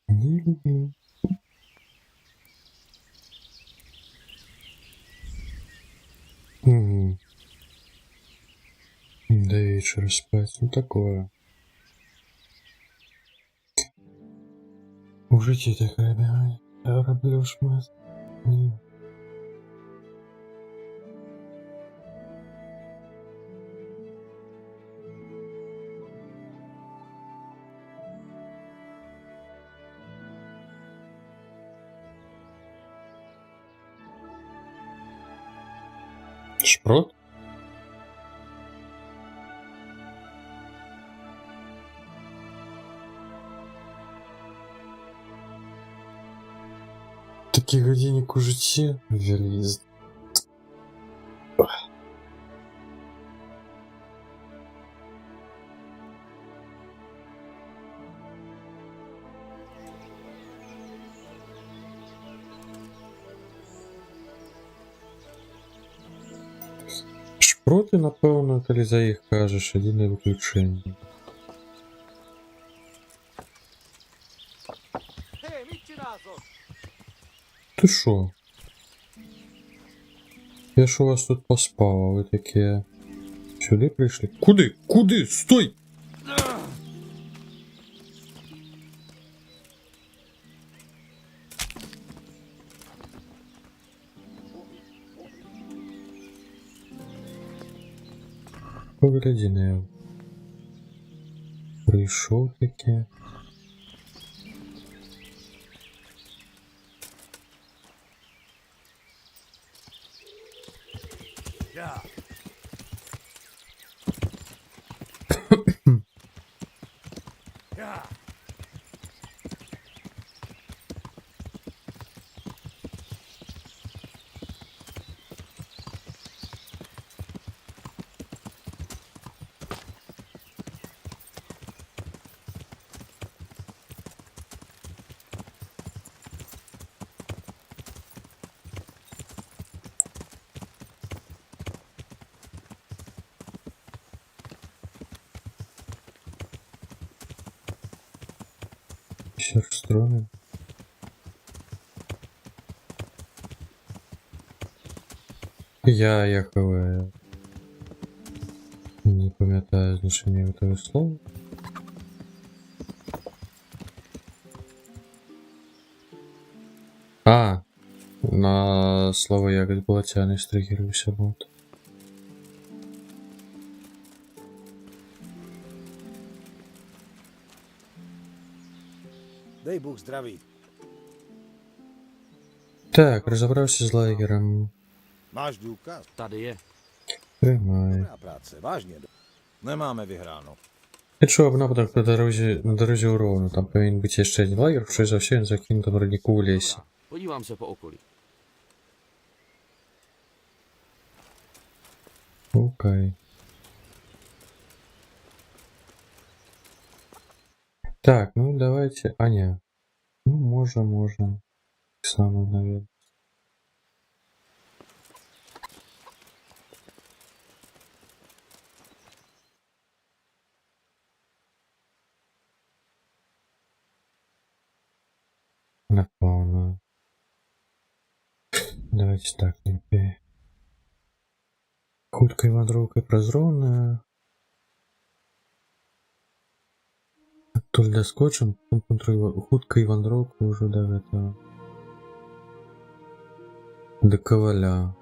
Не люблю. Угу. До вечера спать. Ну такое. У житті така бігає. Я роблю шмат. Ні. Шпрот? Такий годинник у житті ввели. Шпроти, напевно, коли за їх кажеш, єдине виключення. Ти шо? Я ж у вас тут поспав, а ви такі... Сюди прийшли? Куди? Куди? Стой! Погляді на його. Прийшов таке. Все встроено. Я ХВ. Не пам'ятаю значення этого слова. На слово ягод болотяный стригировался вот. Dej Bůh zdraví. Так, разобрался с лагером. Máš důkaz? Tady je. Тримай. Dobrá práce, vážně. Nemáme vyhráno. Якщо б нападок на дорозі у Ровно, там повинен бути ще один лагер, що за все він закинуто на роднику у лісі. Podívám se po okolí. Окей. Так, ну давайте... не. Ну, можем. Самое, наверное. Напевно. Давайте так, не. Худкой вандровкой прозровная. Тут доскочим, хуткой вандровку уже до этого. До коваля.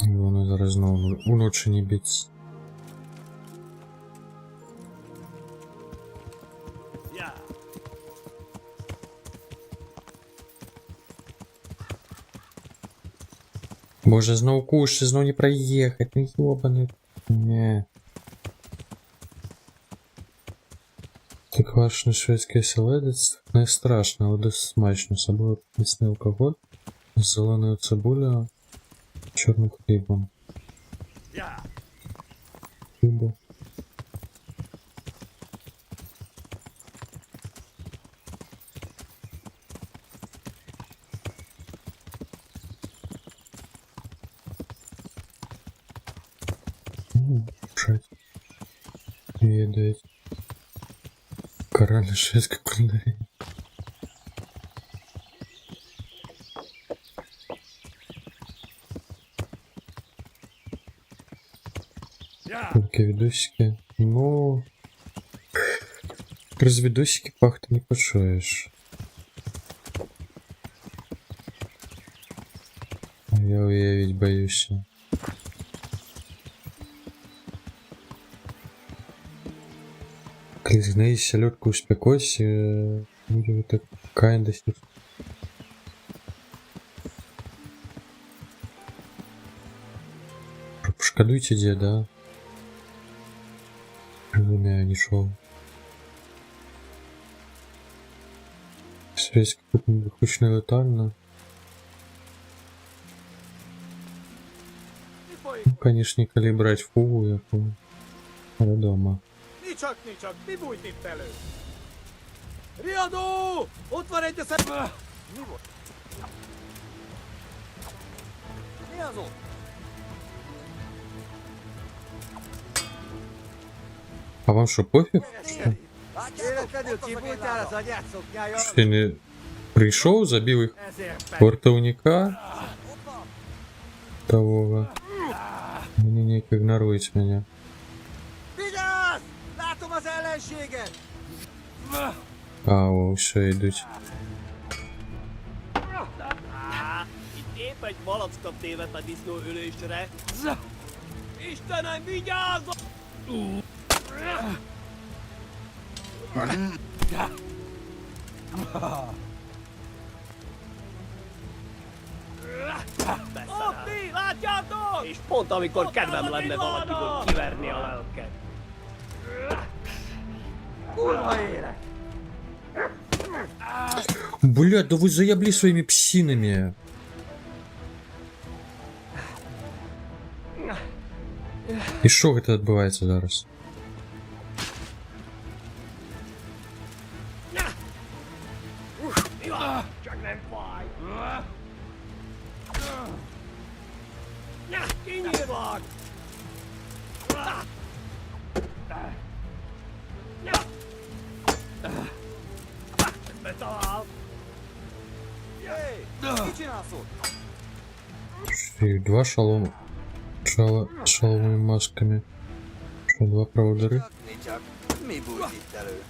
І воно зараз знову уночі не б'ється. Боже, знову куш, знову не проехать, ну ёбаный. Не. Так Квашений шведський селедець не страшно, але досить смачно. З собою міцний алкоголь, з зеленою цибулею, чорним хлібом. Хлібу. Шать. Відають. Коральна шведська кулінарія. Такі відосики. Ну... Через відосики пахти не почуєш. Я уявить боюся. Клизни селедку спекось, буде така десь. Пошкодуйте деда. Время не шел. Связь какой-то хоть не летально. Ну, конечно, коли брать фугу, я помню. Але дома. Nicsak, mi bújt itt elő? Riadó! Ott van egy a Mi volt? Mi az ott? А вам что, пофиг? Véletlenül kibújtál az anyád szoknyája? Что ты не пришел, забил их Ezért pedig. портовника того. Они не игноруют меня. Vigyázz! Látom az ellenséget! А, о, все идут. Itt épp egy malacka tévedt a disznó ülésre. Istenem, vigyázz! Ott mi, látjátok? És pont amikor kedvem lenne valakiből kiverni a lelket. Kurva élet! Блядь, да вы заебли своими псинами. И что это отбывается зараз? Csak nem fáj! Kinyírlak! Betalál! Mit csinálsz ott? Их два шалома. Шаломами масками. Что, два проводыры? Csak, mi bújt itt elő?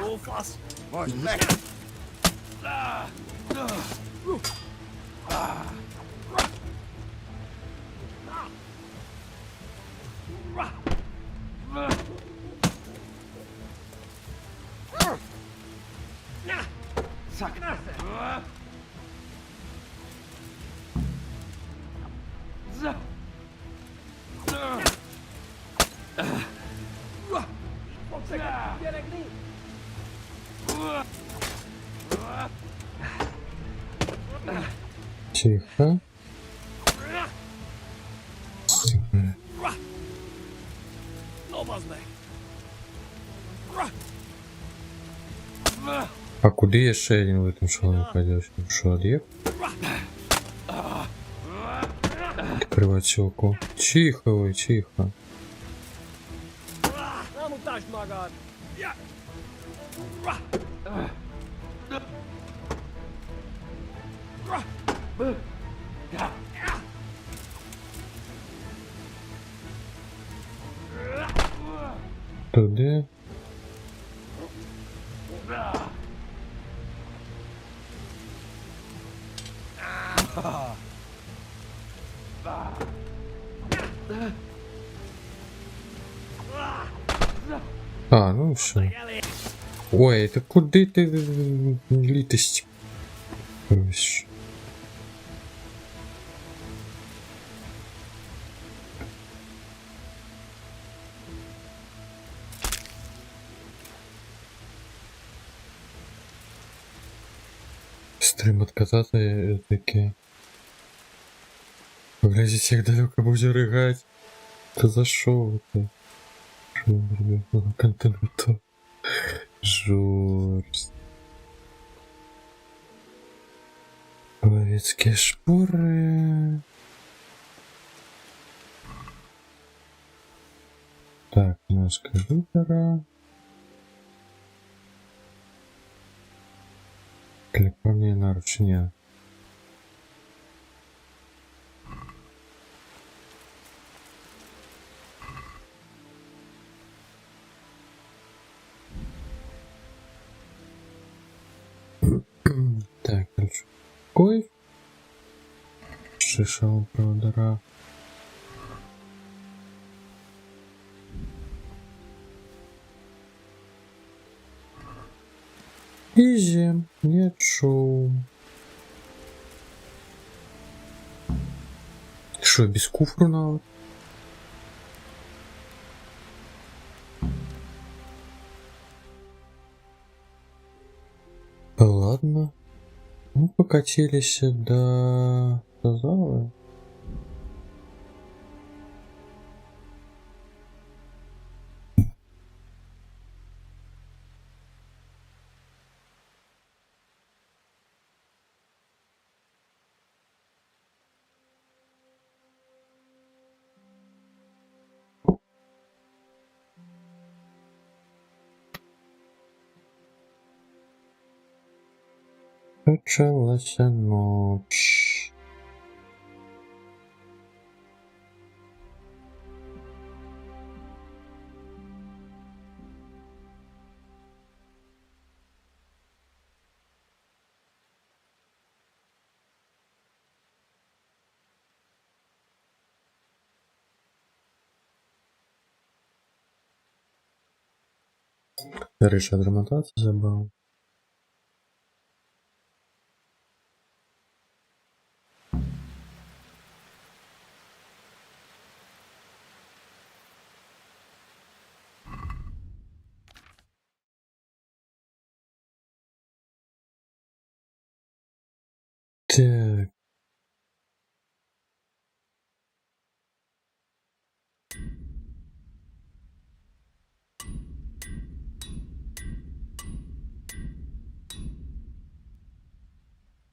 Jó fasz! Most meg! Тихо. Тихо. Lobazd meg! А куда еще один в этом шаломе пойдешь? Что, отъехал? Открывать селку. Тихо, ой, тихо. Nem utasd magad! Туда. А, ну все. Ой, это куда ты литость? Короче. Стрим отказаться таки. Поглядите, як далеко буде ригать. Та за шо это? Шо, ребят, ну, контент готов. Жорсть. Ловецкие шпоры. Так, немножко выбора. Клепание нарушения. Так, дальше. Коев. Шишал проводора. Изи. Нет шоу. Что, без куфру надо? Ладно. Мы покатились до зала. Началась ночь. Решил отмотаться, забыл. Так.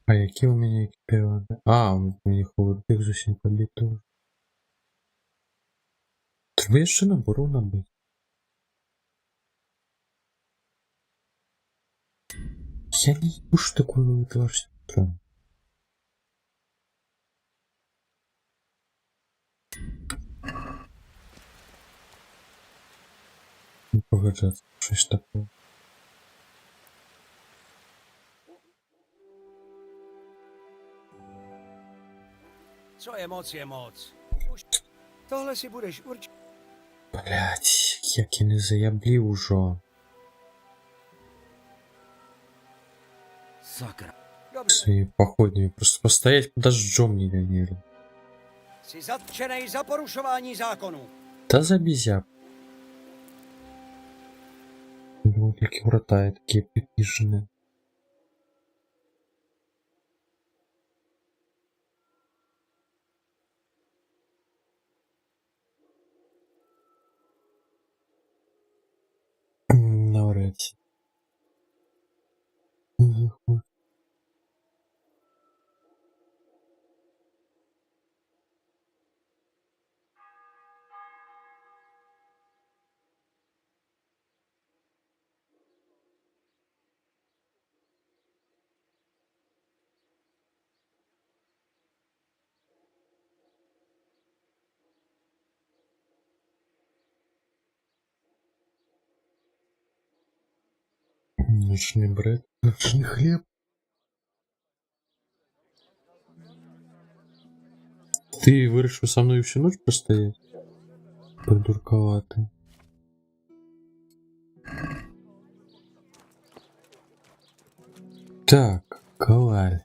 А які у меня экипированы? А, у них холодных же сім побитого. Треба ще набору набити. Я не знаю, что такое новый товарищ. Не погоджаться, щось таке. Co je moc. Už tohle si budeš určitě... Блять, як я не заяблів уже. Sakra. Свои походные. Просто постоять под дождем не гоняли. Jsi zatčenej za porušování zákonů. Да забезя. Вот такие врата, такие припиженные. Навряд. Ночный бред, ночный хлеб. Ты вырішив со мной всю ночь простоять? Придурковатый. Так, коваль.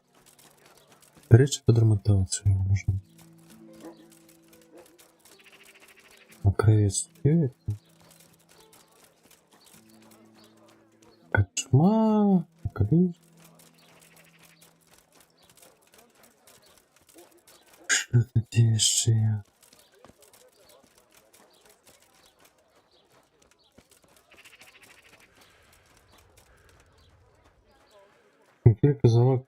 До речі, подремонтувати його можна. Окровец это? Кошмар. Колись. ще? Як казала,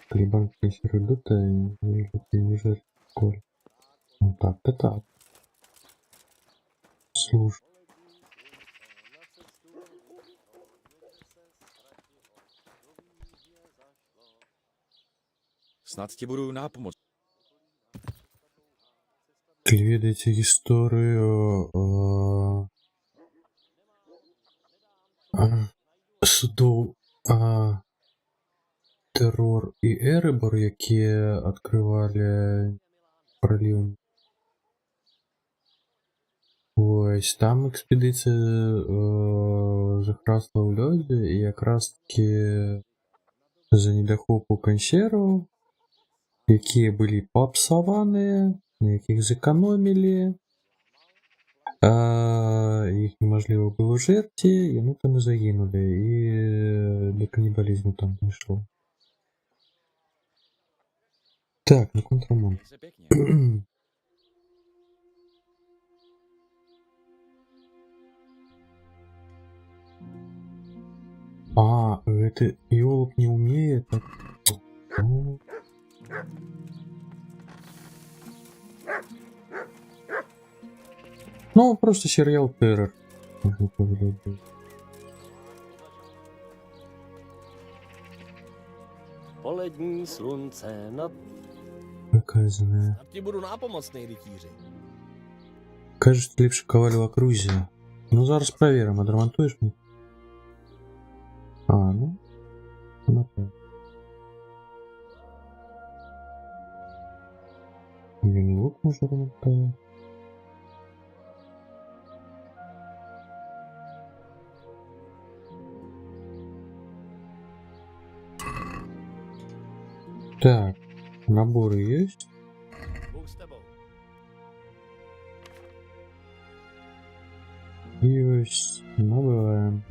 Калібан крейсер дута и не жертв коль. Ну так-то так. Слушай. Snad ti budu nápomoc. Ведаеце гісторыю судоў тэрор і эрыбор, якія адкрывалі праліў. Ось там экспедыцыя захрасла ў лёдзе, і якраз такі за недахопу кансерваў, якія былі папсаваныя, на якіх зэканомілі, іх немажліва было жэрці, яны там і загінулі, і да канібалізму там дайшло. Так, на контррамонт. Se pěkně. Это ёлоб не умеет, так... Ну. Ну, просто сериал террор. Можно поглядеть. Polední slunce nad... Наказанная. Snad ti budu nápomocný, rytíři. Кажется, ліпше коваль в окрузі. Ну, зараз проверим, адрамантуєш мені? Ну. Напевно. Він лук може ремонтувати. Так, наборы есть? Bůh s tebou. Есть, набываем.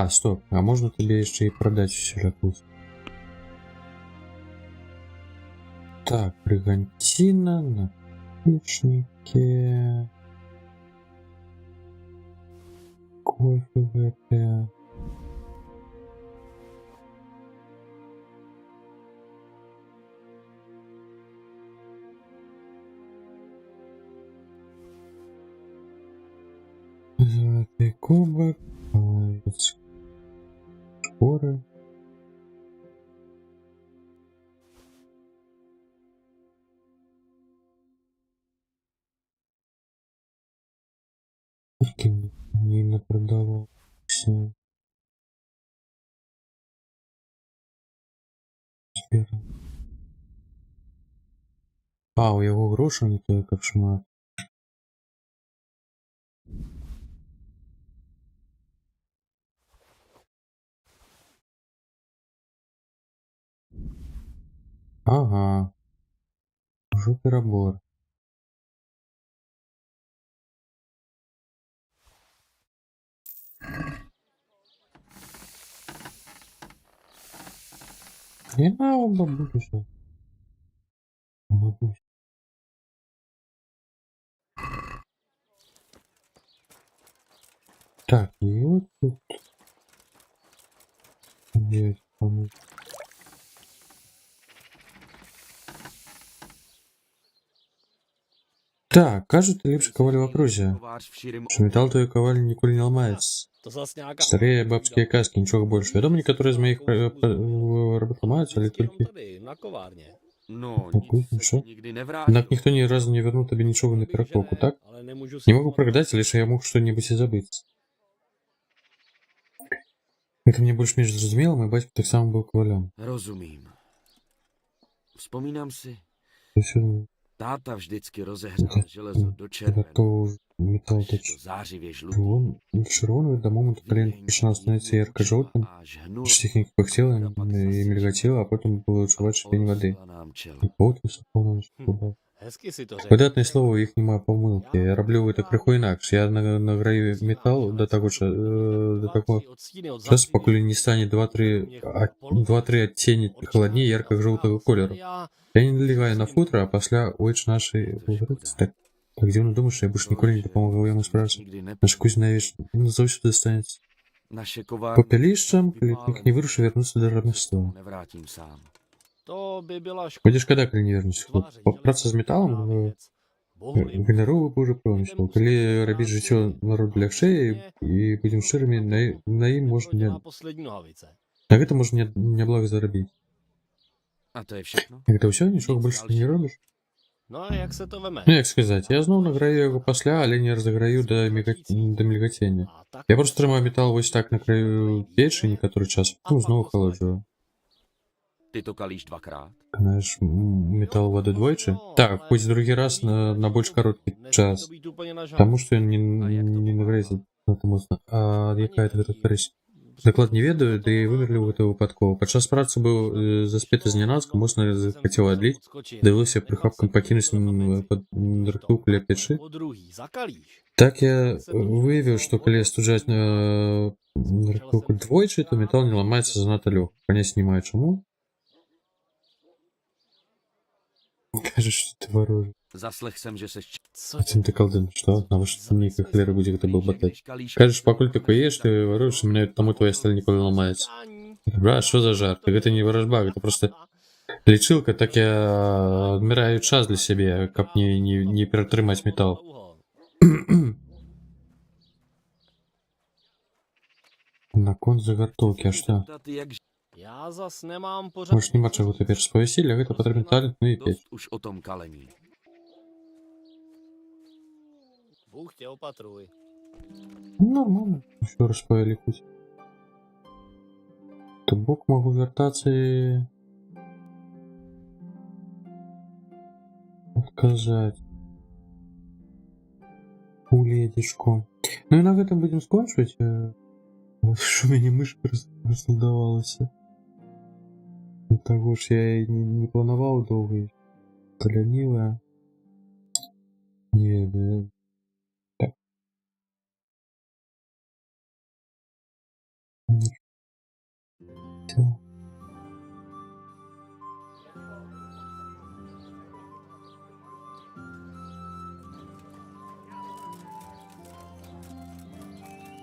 Стоп, а можно тебе еще и продать Сиракуз? Так, бригантина, напичники, кофе ВП. Золотый кубок, шпоры. Не напродавал все. У его гроша не то как шмат. Ага. Уже перебор. Не надо, бабуся. Бабуся. Так, и вот тут есть помыть. Так, кажется, ліпше коваль в окрузе. Что металл твоей ковали николи не ломается. To zas nějaká... Старые бабские каски, ничего больше. Я думаю, некоторые из моих работ ломаются, але только... Tady, na kovárně. No, Допустим, что? nikdy nevrátil. Однако никто ни разу не вернул тебе ничего на перекопку, так? Ale nemůžu si... Не могу прогадать, лишь я мог что-нибудь и забыть. Это мне больше между зрозумело, мой батька так само был ковалем. Rozumím. Vzpomínám si, То есть он táta vždycky rozehrál železo do červena, готов металл až do точить. zářivě žlutý. Он шаровый до момента клиент начинал становиться ярко-желтым, Až hnul техника пыхтела и мельготела, а потом было чувствовать шипение воды. nám čelo. И пот высыпал на наш клубок. Hezky si to řekl. Видатне слово їх нема помилки. Я роблю це криху інакше. Я награю метал до того часу, поки він не стане 2-3 відтінні холодніше ярко-жовтого кольору. Я не налягаю на футро, а після уч нашої так. Так дивно думаю, що я більше ніколи не допомагав йому справитися. Nikdy ne... Наша кузня віч завжди достанеться. Naše kovárny... Попелищем клетник не вирушил вернуться до ремесла. Nevrátím sám. To by byla škoda. Будешь когда, коли не вернусь? Попраться з металом, генерую боже промысел. Коли робить життя народу легше, і будем ширими, на им можно poslední nohavice. на это можно не благо заробить. A to je všechno? Это все, ничего больше не робишь? No a jak se to veme? Ну, як сказать, я знову награю його після, але не розіграю до мільготіння. A tak Я просто тримаю метал ось так на краю печі некоторий час, ну, знову холоджую. Ty to kalíš dvakrát? Знаєш, метал воду двойче? Так, хоч другий раз на більш короткий час. to být úplně na žádný. Потому что он не нагрузит на тому. А яка это корысть? Доклад не ведаю, да и вымерли у этого выпадково. Падчас працы быў заспеты знянацка, моцна захацеў адліць, давялося прыхапкам пакінуць пад рыхтоўку ля печы. Po druhý, zakalíš. Так я выявіў, што калі астуджаць рыхтоўку двойчы, то метал не ламаецца занадта лёгка. Паняць не маю чаму. Кажаш, што ты варожы. Zaslech jsem, že seš... Цим ты колдун, што? Навошта нейкая халера будзе гэта быў батаць? Kalíš... Кажаш, пакуль ты куеш, ты варуеш, мене таму твоя сталь ніколі не ламаецца. Бра, што за жарт? Гэта не варажба, гэта просто лічылка, так я адміраю час для сябе, каб не ператрымаць метал. Наконт загартоўкі, а што? Ty jak Já zas nemám pořád... Может, няма чаго цяпер спавясці, для гэта патрэбен талент, ну і пець. dost už o tom kalení. Bůh tě opatruj. Ну, нормально, еще раз повеликуть. То бок могу вертаться и... отказать. Уледишку. Ну и на этом будем скончивать. Что мне мышка расколдовалась. Того ж я и не планував довго. Полянила. Не, да. Так. Все.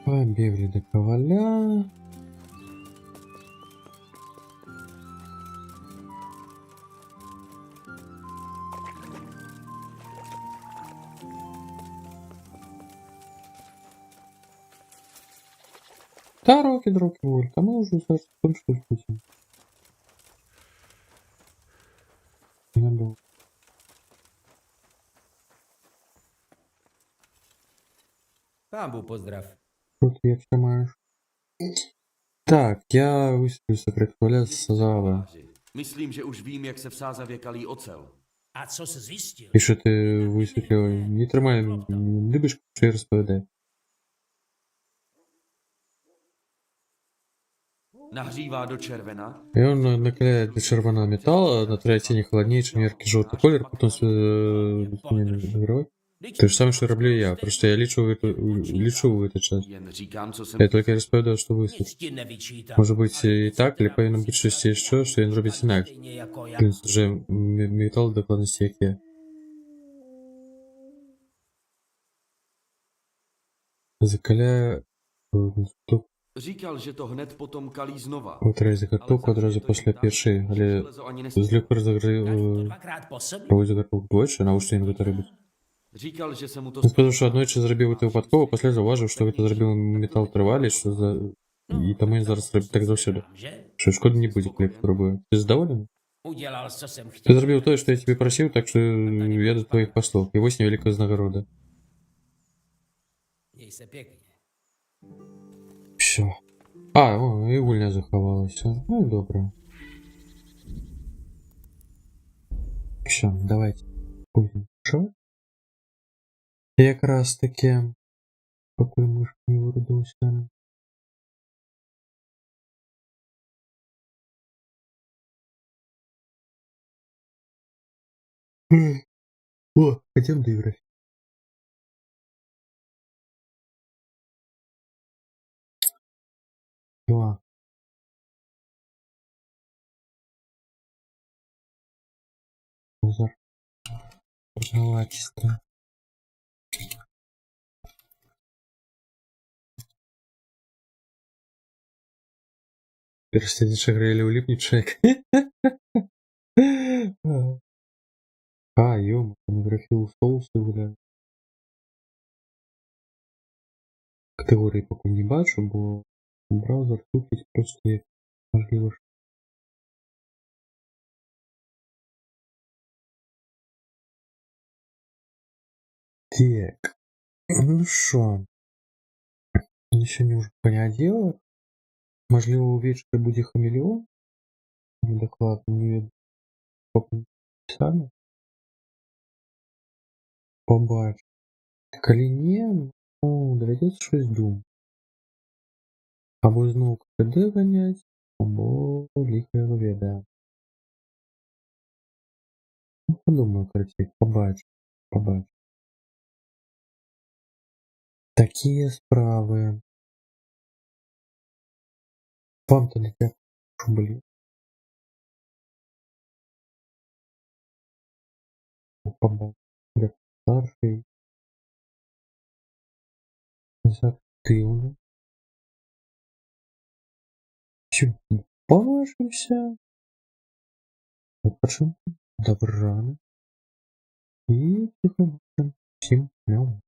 Побегли до коваля. Та роки, воль, та ми вже зараз точно вкусимо. Надо. Pámbu pozdrav. Що ти як маєш? Так, я висвітлю секрет коваля з зала. Myslím, že už vím, jak se v sázavě kalí ocel. A co se zjistil? І що ти висвітлював? Не тримай, любиш, що я розповідаю. Nahřívá do červena, И он накаляет до червона металла, на третине холоднее, чем яркий желтый колер, потом нагревать. То же самое, что роблю я, просто я лечу в этот час. jen říkám, co jsem... Я только рассказываю, что высвет. Nic ti nevyčítám. Может быть и так, или повинно быть щось еще, что я робить инакше. Stejně jako já. Блин, уже металл докладности як я. Закаляю... Říkal, že to hned potom kalí znova. Утре заготовку одразу после першей, але Železo ani з легко разогрев... Dvakrát po sobě? Проводить заготовку двойче, на що він гэта робить. Říkal, že se mu to... Він сказав, що однойче зробив це випадково, після зауважив, що це зробив метал тривалий, що за... І тому він зараз робить так завсюди. Že? Що шкоди не буде, коли я спробую. Ти задоволений? Udělal, co jsem Ти chtěl. зробив те, що я тебе просив, так що я до твоїх послов. І ось невелика знагорода. Měj se pěkně. Все. А, о, і гульня заховалася. Ну і добре. Все, давайте. Будемо. Що? Якраз таки, поки мишка не виродився. О, хотим доиграть. Два. Узор. Желательно. Перестаешь игры или улипнет человек. А, ё, фотографию соусы гуляю. Категорії поки не бачу, бо браузер тупить просто як можливо. Так, ну що, сьогодні вже понеділок. Можливо, увечері буде хамелеон. Докладно не веду, поки не писали. Побачу. Коли ні, ну, доведеться щось думати. Або знову КПД ганять, або ліха його веде. Ну, подумаю, короче, побачу. Побачу. Такі справи. Вам то не дякую, що були. Побачу. Як старший. Активно. Чим побачимося. Почему? Доброго ранку. І тихо. Всім мяу.